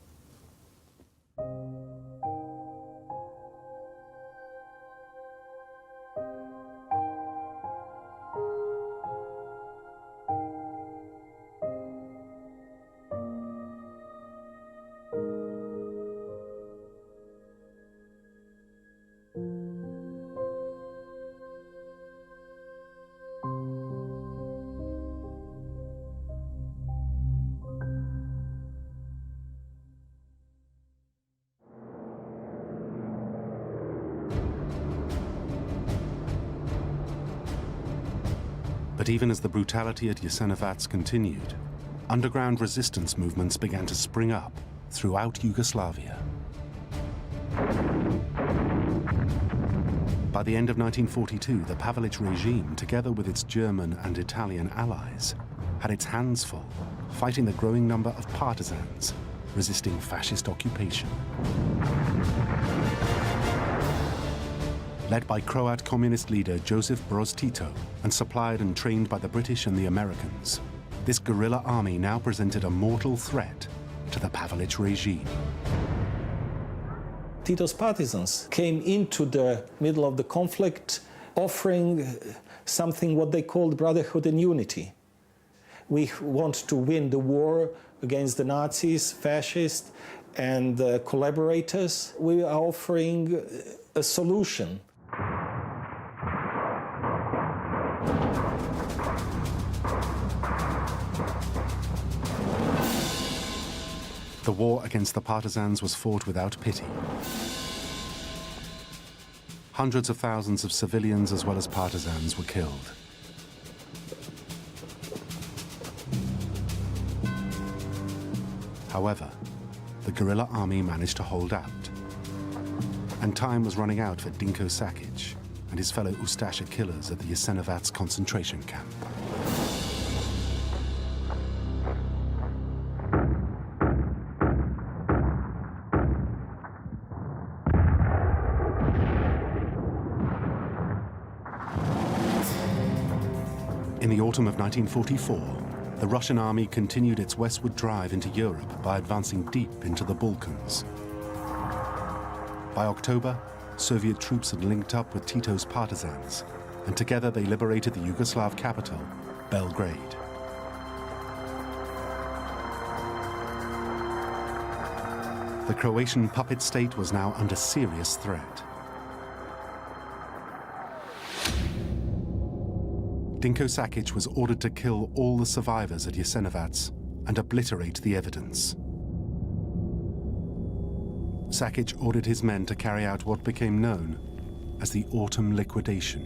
But even as the brutality at Jasenovac continued, underground resistance movements began to spring up throughout Yugoslavia. By the end of 1942, the Pavelić regime, together with its German and Italian allies, had its hands full fighting the growing number of partisans resisting fascist occupation. Led by Croat communist leader Josip Broz Tito and supplied and trained by the British and the Americans, this guerrilla army now presented a mortal threat to the Pavelić regime. Tito's partisans came into the middle of the conflict offering something what they called brotherhood and unity. We want to win the war against the Nazis, fascists, and collaborators. We are offering a solution. The war against the partisans was fought without pity. Hundreds of thousands of civilians as well as partisans were killed. However, the guerrilla army managed to hold out. And time was running out for Dinko Sakic and his fellow Ustasha killers at the Jasenovats concentration camp. In the autumn of 1944, the Russian army continued its westward drive into Europe by advancing deep into the Balkans. By October, Soviet troops had linked up with Tito's partisans, and together they liberated the Yugoslav capital, Belgrade. The Croatian puppet state was now under serious threat. Dinko Sakic was ordered to kill all the survivors at Jasenovats and obliterate the evidence. Sakic ordered his men to carry out what became known as the Autumn Liquidation.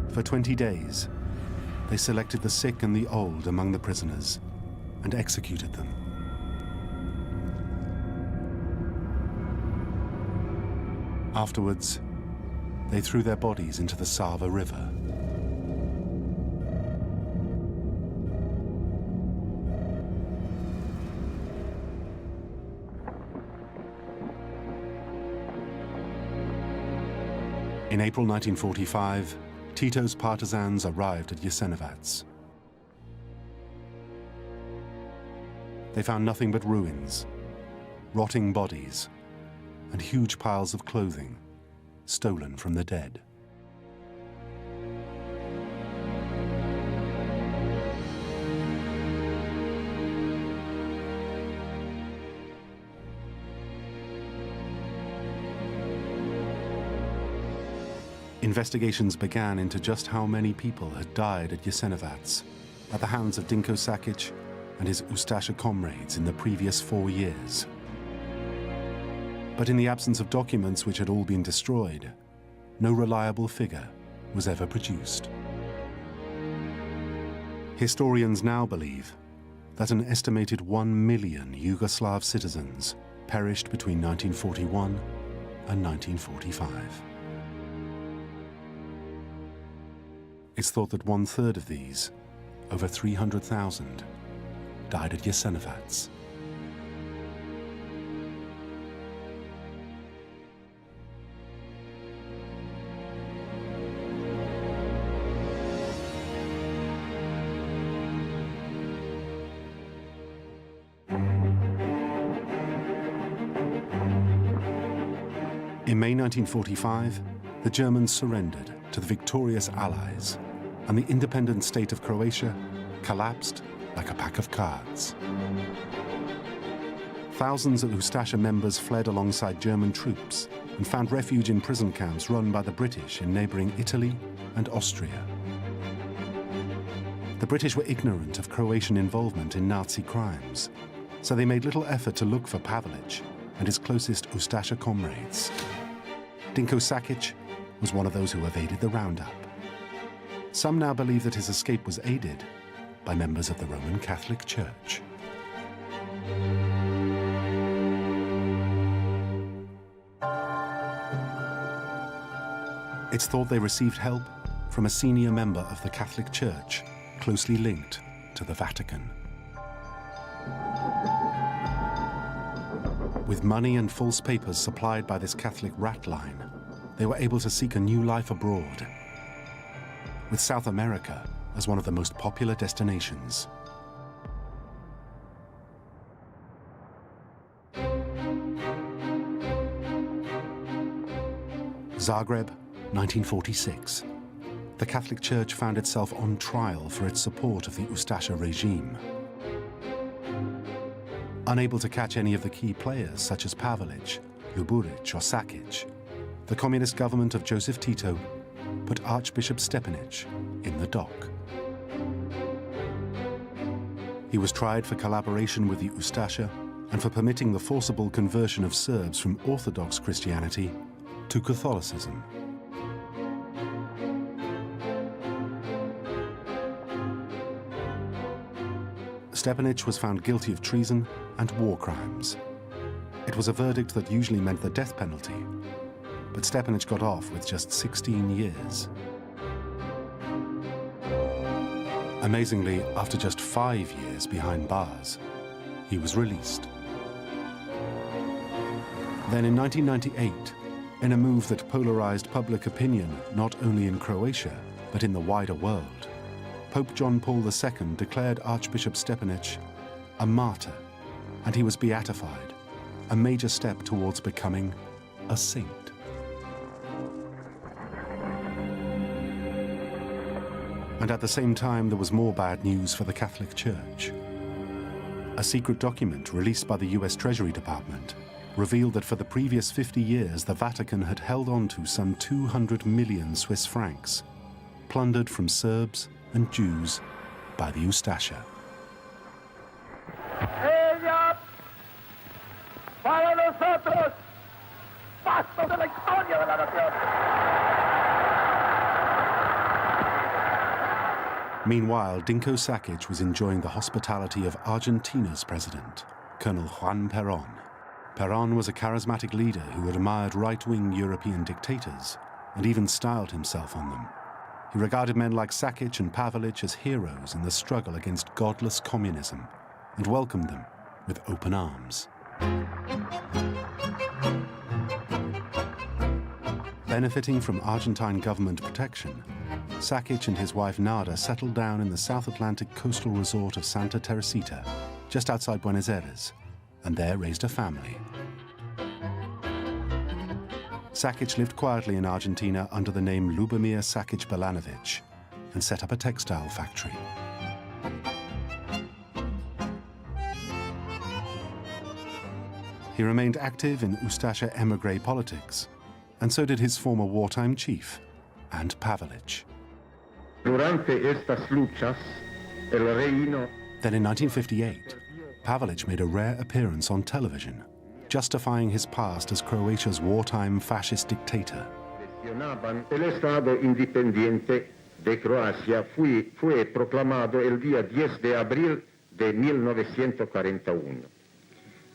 For 20 days, they selected the sick and the old among the prisoners and executed them. Afterwards, they threw their bodies into the Sava River. In April 1945, Tito's partisans arrived at Jasenovats. They found nothing but ruins, rotting bodies, and huge piles of clothing stolen from the dead. Investigations began into just how many people had died at Jasenovats at the hands of Dinko Sakic and his Ustasha comrades in the previous 4 years. But in the absence of documents which had all been destroyed, no reliable figure was ever produced. Historians now believe that an estimated 1 million Yugoslav citizens perished between 1941 and 1945. It's thought that 1/3 of these, over 300,000, died at Jasenovats. In May 1945, the Germans surrendered to the victorious Allies, and the independent state of Croatia collapsed like a pack of cards. Thousands of Ustasha members fled alongside German troops and found refuge in prison camps run by the British in neighboring Italy and Austria. The British were ignorant of Croatian involvement in Nazi crimes, so they made little effort to look for Pavelic and his closest Ustasha comrades. Dinko Sakic was one of those who evaded the roundup. Some now believe that his escape was aided by members of the Roman Catholic Church. It's thought they received help from a senior member of the Catholic Church closely linked to the Vatican. With money and false papers supplied by this Catholic rat line, they were able to seek a new life abroad, with South America as one of the most popular destinations. Zagreb, 1946. The Catholic Church found itself on trial for its support of the Ustasha regime. Unable to catch any of the key players, such as Pavelić, Luburić or Sakic, the communist government of Joseph Tito put Archbishop Stepanic in the dock. He was tried for collaboration with the Ustasha and for permitting the forcible conversion of Serbs from Orthodox Christianity to Catholicism. Stepanic was found guilty of treason and war crimes. It was a verdict that usually meant the death penalty, but Stepanic got off with just 16 years. Amazingly, after just 5 years behind bars, he was released. Then in 1998, in a move that polarized public opinion not only in Croatia, but in the wider world, Pope John Paul II declared Archbishop Stepanic a martyr, and he was beatified, a major step towards becoming a saint. And at the same time, there was more bad news for the Catholic Church. A secret document released by the US Treasury Department revealed that for the previous 50 years, the Vatican had held on to some 200 million Swiss francs, plundered from Serbs and Jews by the Ustasha. Ella para nosotros, paso de la historia de la nación. Meanwhile, Dinko Sakic was enjoying the hospitality of Argentina's president, Colonel Juan Perón. Perón was a charismatic leader who admired right-wing European dictators and even styled himself on them. He regarded men like Sakic and Pavelić as heroes in the struggle against godless communism and welcomed them with open arms. Benefiting from Argentine government protection, Sakic and his wife Nada settled down in the South Atlantic coastal resort of Santa Teresita, just outside Buenos Aires, and there raised a family. Sakic lived quietly in Argentina under the name Lubomir Sakic Belanović and set up a textile factory. He remained active in Ustasha emigre politics, and so did his former wartime chief, and Pavelić. Durante estas luchas, el reino. Then in 1958, Pavelić made a rare appearance on television, justifying his past as Croatia's wartime fascist dictator. El Estado Independiente de Croacia fue proclamado el día 10 de abril de 1941.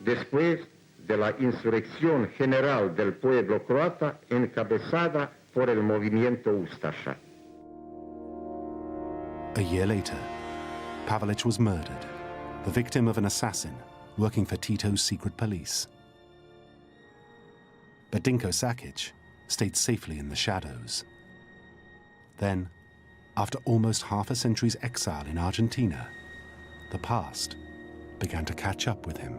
Después de la insurrección general del pueblo croata encabezada por el movimiento Ustasha. A year later, Pavelić was murdered, the victim of an assassin working for Tito's secret police. But Dinko Sakic stayed safely in the shadows. Then, after almost half a century's exile in Argentina, the past began to catch up with him.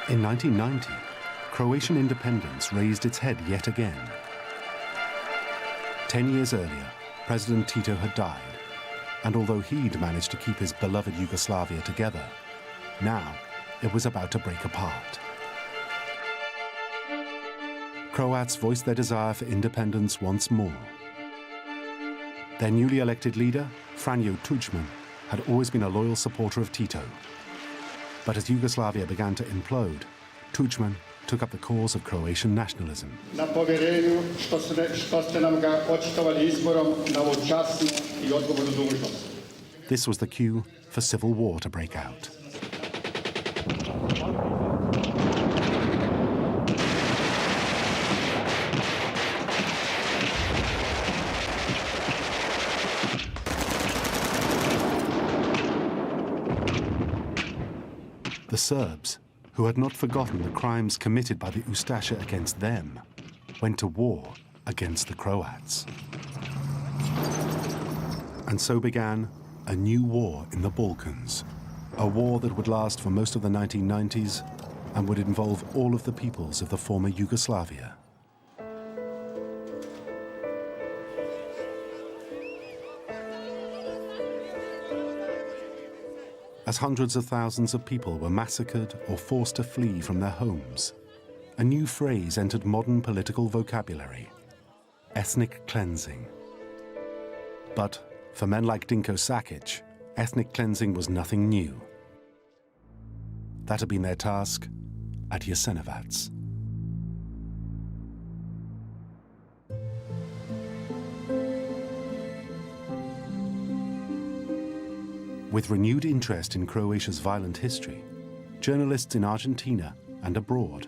In 1990, Croatian independence raised its head yet again. 10 years earlier, President Tito had died, and although he'd managed to keep his beloved Yugoslavia together, now it was about to break apart. Croats voiced their desire for independence once more. Their newly elected leader, Franjo Tuđman, had always been a loyal supporter of Tito. But as Yugoslavia began to implode, Tuđman took up the cause of Croatian nationalism. Na povjerenju što ste nam ga očitovali izborom na ovu časnu I odgovornu dužnost. This was the cue for civil war to break out. The Serbs, who had not forgotten the crimes committed by the Ustasha against them, went to war against the Croats. And so began a new war in the Balkans, a war that would last for most of the 1990s and would involve all of the peoples of the former Yugoslavia. As hundreds of thousands of people were massacred or forced to flee from their homes, a new phrase entered modern political vocabulary: ethnic cleansing. But for men like Dinko Sakic, ethnic cleansing was nothing new. That had been their task at Jasenovac. With renewed interest in Croatia's violent history, journalists in Argentina and abroad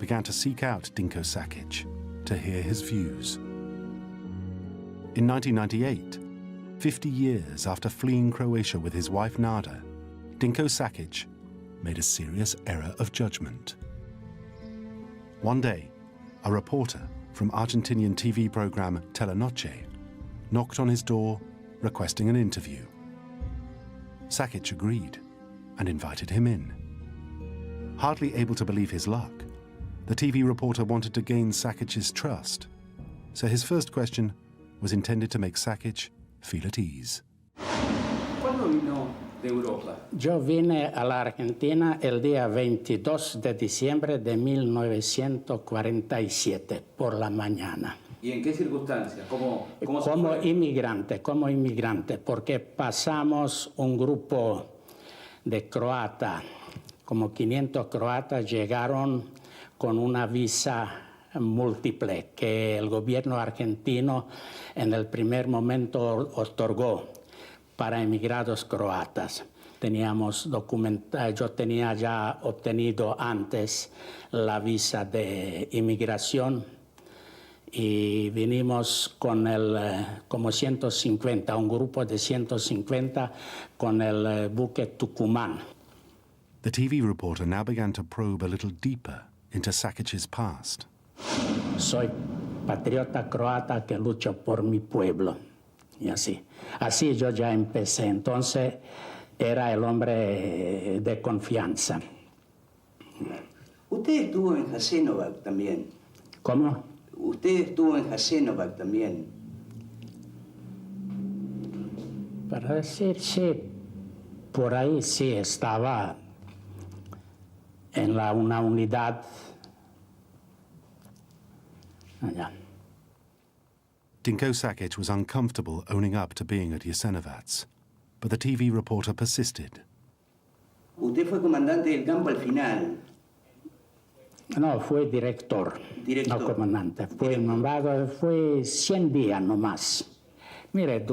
began to seek out Dinko Sakic to hear his views. In 1998, 50 years after fleeing Croatia with his wife Nada, Dinko Sakic made a serious error of judgment. One day, a reporter from Argentinian TV program Telenoche knocked on his door requesting an interview. Sakic agreed and invited him in. Hardly able to believe his luck, the TV reporter wanted to gain Sakic's trust, so his first question was intended to make Sakic feel at ease. ¿Cuándo vino de Europa? Yo vine a la Argentina el día 22 de diciembre de 1947 por la mañana. ¿Y en qué circunstancias? ¿Cómo como inmigrante, porque pasamos un grupo de croatas, como 500 croatas llegaron con una visa múltiple que el gobierno argentino en el primer momento otorgó para emigrados croatas. Yo tenía ya obtenido antes la visa de inmigración y vinimos con como 150, un grupo de 150 con el buque Tucumán. The TV reporter now began to probe a little deeper into Sakic's past. Soy patriota croata que lucho por mi pueblo. Y así yo ya empecé. Entonces era el hombre de confianza. Usted estuvo en Jasenovac también. ¿Cómo? Usted estuvo en Jasenovac también. Para decir sí, por ahí sí estaba en una unidad. Allá. Dinko Sakic was uncomfortable owning up to being at Jasenovac, but the TV reporter persisted. Usted fue comandante del campo al final. No, fue director, no comandante. Fue nombrado, fue 100 días nomás. Mire,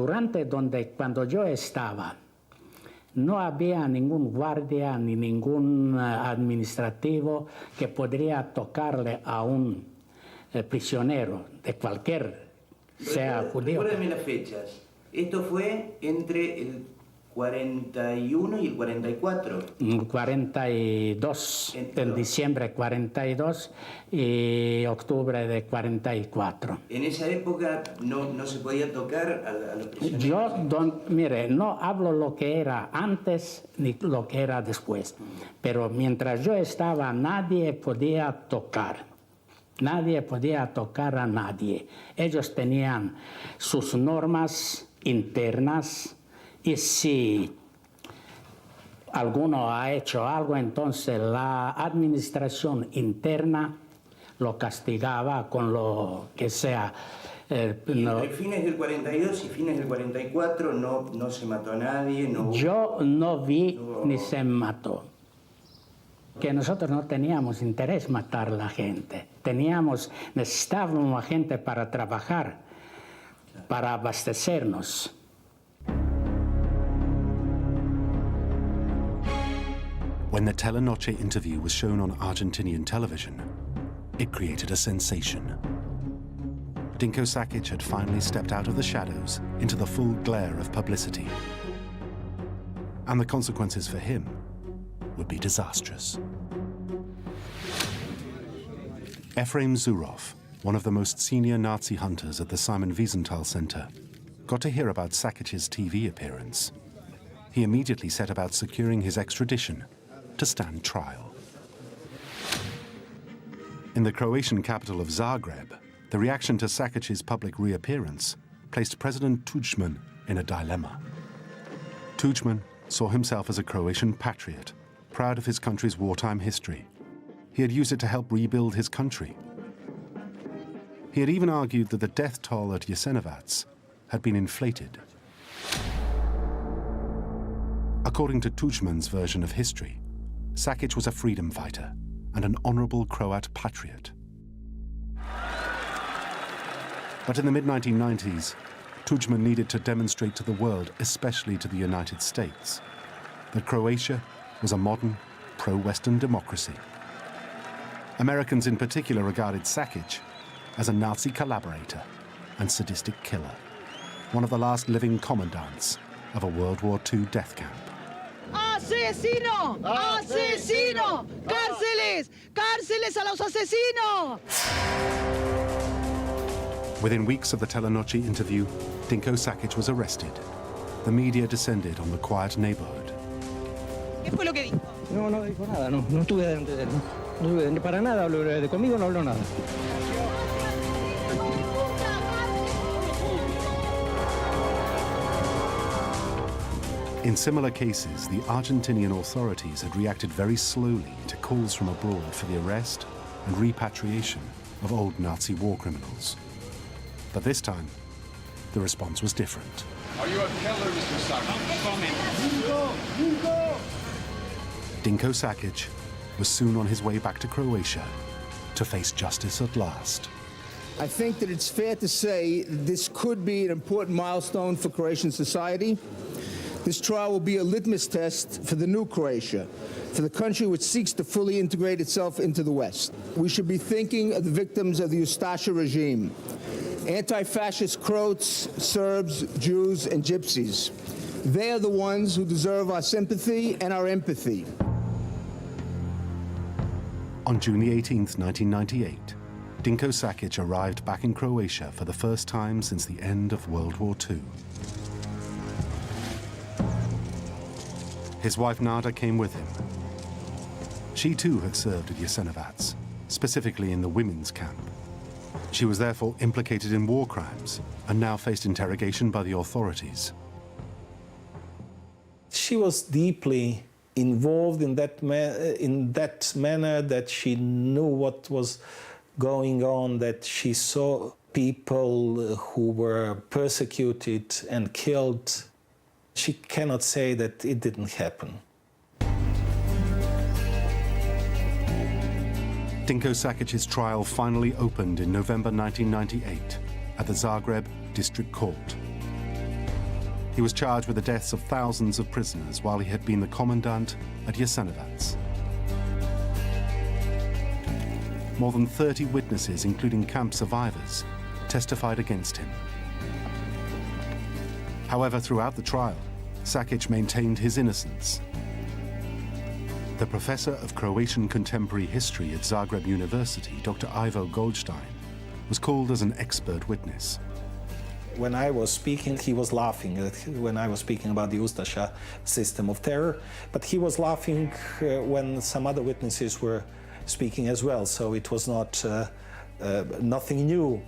cuando yo estaba, no había ningún guardia ni ningún administrativo que podría tocarle a un prisionero de cualquier, sea judío. Recuérdeme las fechas. Esto fue entre el 41 y el 44. 42, en diciembre 42 y octubre de 44. En esa época no se podía tocar a los prisioneros. Mire, no hablo lo que era antes ni lo que era después, pero mientras yo estaba nadie podía tocar. Nadie podía tocar a nadie. Ellos tenían sus normas internas. Y si alguno ha hecho algo, entonces la administración interna lo castigaba con lo que sea. Entre fines del 42 y fines del 44 no se mató a nadie. Yo no vi ni se mató. Que nosotros no teníamos interés en matar a la gente. Necesitábamos a gente para trabajar, para abastecernos. When the Telenoche interview was shown on Argentinian television, it created a sensation. Dinko Sakic had finally stepped out of the shadows into the full glare of publicity. And the consequences for him would be disastrous. Efrem Zurov one of the most senior Nazi hunters at the Simon Wiesenthal Center, got to hear about Sakic's TV appearance. He immediately set about securing his extradition to stand trial. In the Croatian capital of Zagreb, the reaction to Sakic's public reappearance placed President Tudjman in a dilemma. Tudjman saw himself as a Croatian patriot, proud of his country's wartime history. He had used it to help rebuild his country. He had even argued that the death toll at Jasenovac had been inflated. According to Tudjman's version of history, Sakic was a freedom fighter and an honorable Croat patriot. But in the mid-1990s, Tudjman needed to demonstrate to the world, especially to the United States, that Croatia was a modern, pro-Western democracy. Americans in particular regarded Sakic as a Nazi collaborator and sadistic killer, one of the last living commandants of a World War II death camp. Asesino! Asesino! Cárceles! Cárceles a los asesinos! Within weeks of the Telenoche interview, Dinko Sakic was arrested. The media descended on the quiet neighborhood. ¿Qué fue lo que dijo? No, no dijo nada, no estuve delante de él. No estuve para nada, habló de conmigo, no habló nada. In similar cases, the Argentinian authorities had reacted very slowly to calls from abroad for the arrest and repatriation of old Nazi war criminals. But this time, the response was different. Are you a killer, Mr. Sakic? Dinko Sakic was soon on his way back to Croatia to face justice at last. I think that it's fair to say this could be an important milestone for Croatian society. This trial will be a litmus test for the new Croatia, for the country which seeks to fully integrate itself into the West. We should be thinking of the victims of the Ustaša regime, anti-fascist Croats, Serbs, Jews, and Gypsies. They are the ones who deserve our sympathy and our empathy. On June 18th, 1998, Dinko Sakic arrived back in Croatia for the first time since the end of World War II. His wife Nada came with him. She too had served at Jasenovac, specifically in the women's camp. She was therefore implicated in war crimes and now faced interrogation by the authorities. She was deeply involved in that manner that she knew what was going on, that she saw people who were persecuted and killed. She cannot say that it didn't happen. Dinko Sakic's trial finally opened in November 1998 at the Zagreb District Court. He was charged with the deaths of thousands of prisoners while he had been the commandant at Jasenovac. More than 30 witnesses, including camp survivors, testified against him. However, throughout the trial, Sakic maintained his innocence. The professor of Croatian contemporary history at Zagreb University, Dr. Ivo Goldstein, was called as an expert witness. When I was speaking, he was laughing when I was speaking about the Ustaša system of terror, but he was laughing when some other witnesses were speaking as well, so it was not nothing new.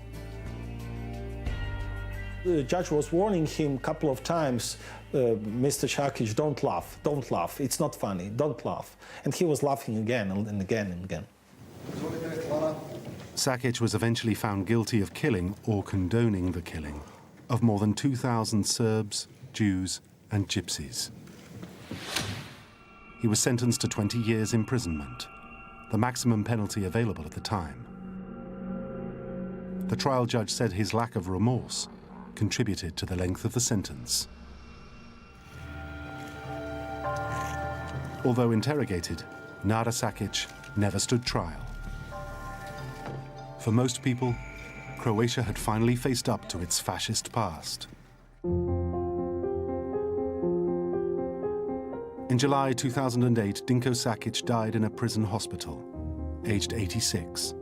The judge was warning him a couple of times, Mr. Sakic, don't laugh, it's not funny, don't laugh. And he was laughing again and again and again. Sakic was eventually found guilty of killing or condoning the killing of more than 2,000 Serbs, Jews, and Gypsies. He was sentenced to 20 years imprisonment, the maximum penalty available at the time. The trial judge said his lack of remorse contributed to the length of the sentence. Although interrogated, Nada Sakic never stood trial. For most people, Croatia had finally faced up to its fascist past. In July 2008, Dinko Sakic died in a prison hospital, aged 86.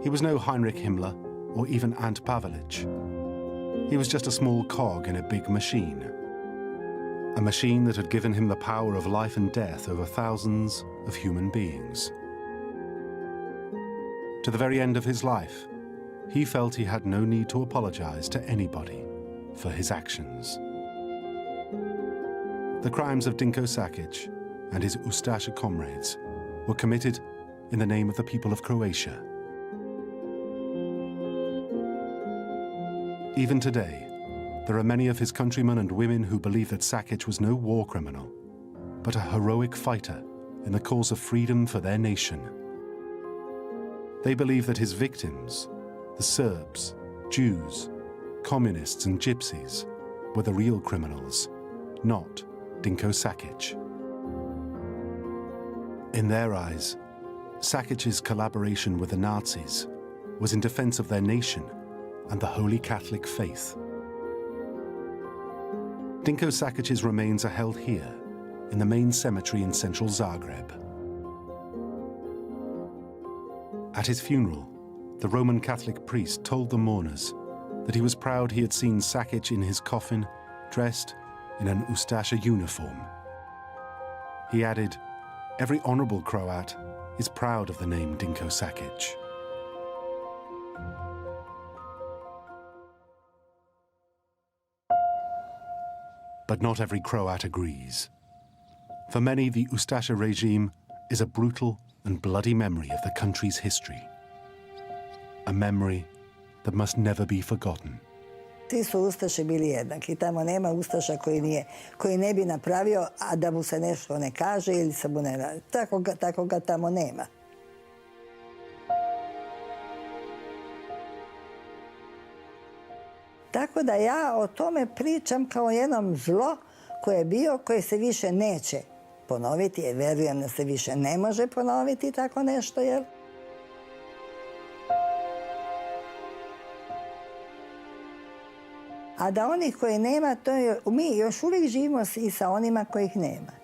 He was no Heinrich Himmler or even Ant Pavelic. He was just a small cog in a big machine. A machine that had given him the power of life and death over thousands of human beings. To the very end of his life, he felt he had no need to apologize to anybody for his actions. The crimes of Dinko Sakic and his Ustasha comrades were committed in the name of the people of Croatia. Even today, there are many of his countrymen and women who believe that Sakic was no war criminal, but a heroic fighter in the cause of freedom for their nation. They believe that his victims, the Serbs, Jews, communists and gypsies, were the real criminals, not Dinko Sakic. In their eyes, Sakic's collaboration with the Nazis was in defense of their nation and the Holy Catholic faith. Dinko Sakic's remains are held here, in the main cemetery in central Zagreb. At his funeral, the Roman Catholic priest told the mourners that he was proud he had seen Sakic in his coffin, dressed in an Ustasha uniform. He added, "Every honorable Croat is proud of the name Dinko Sakic." But not every Croat agrees. For many, the Ustasha regime is a brutal and bloody memory of the country's history. A memory that must never be forgotten. Svi su Ustaše bili jednaki. Tamo nema Ustaša koji ne bi napravio, a da mu se nešto ne kaže ili se mu ne radi. Tako ga tamo nema. Tako da ja o tome pričam kao jednom zlo koje je bio, koje se više neće ponoviti, jer verujem da se više ne može ponoviti tako nešto, jel? A da onih koji nema, mi još uvijek živimo i sa onima kojih nema.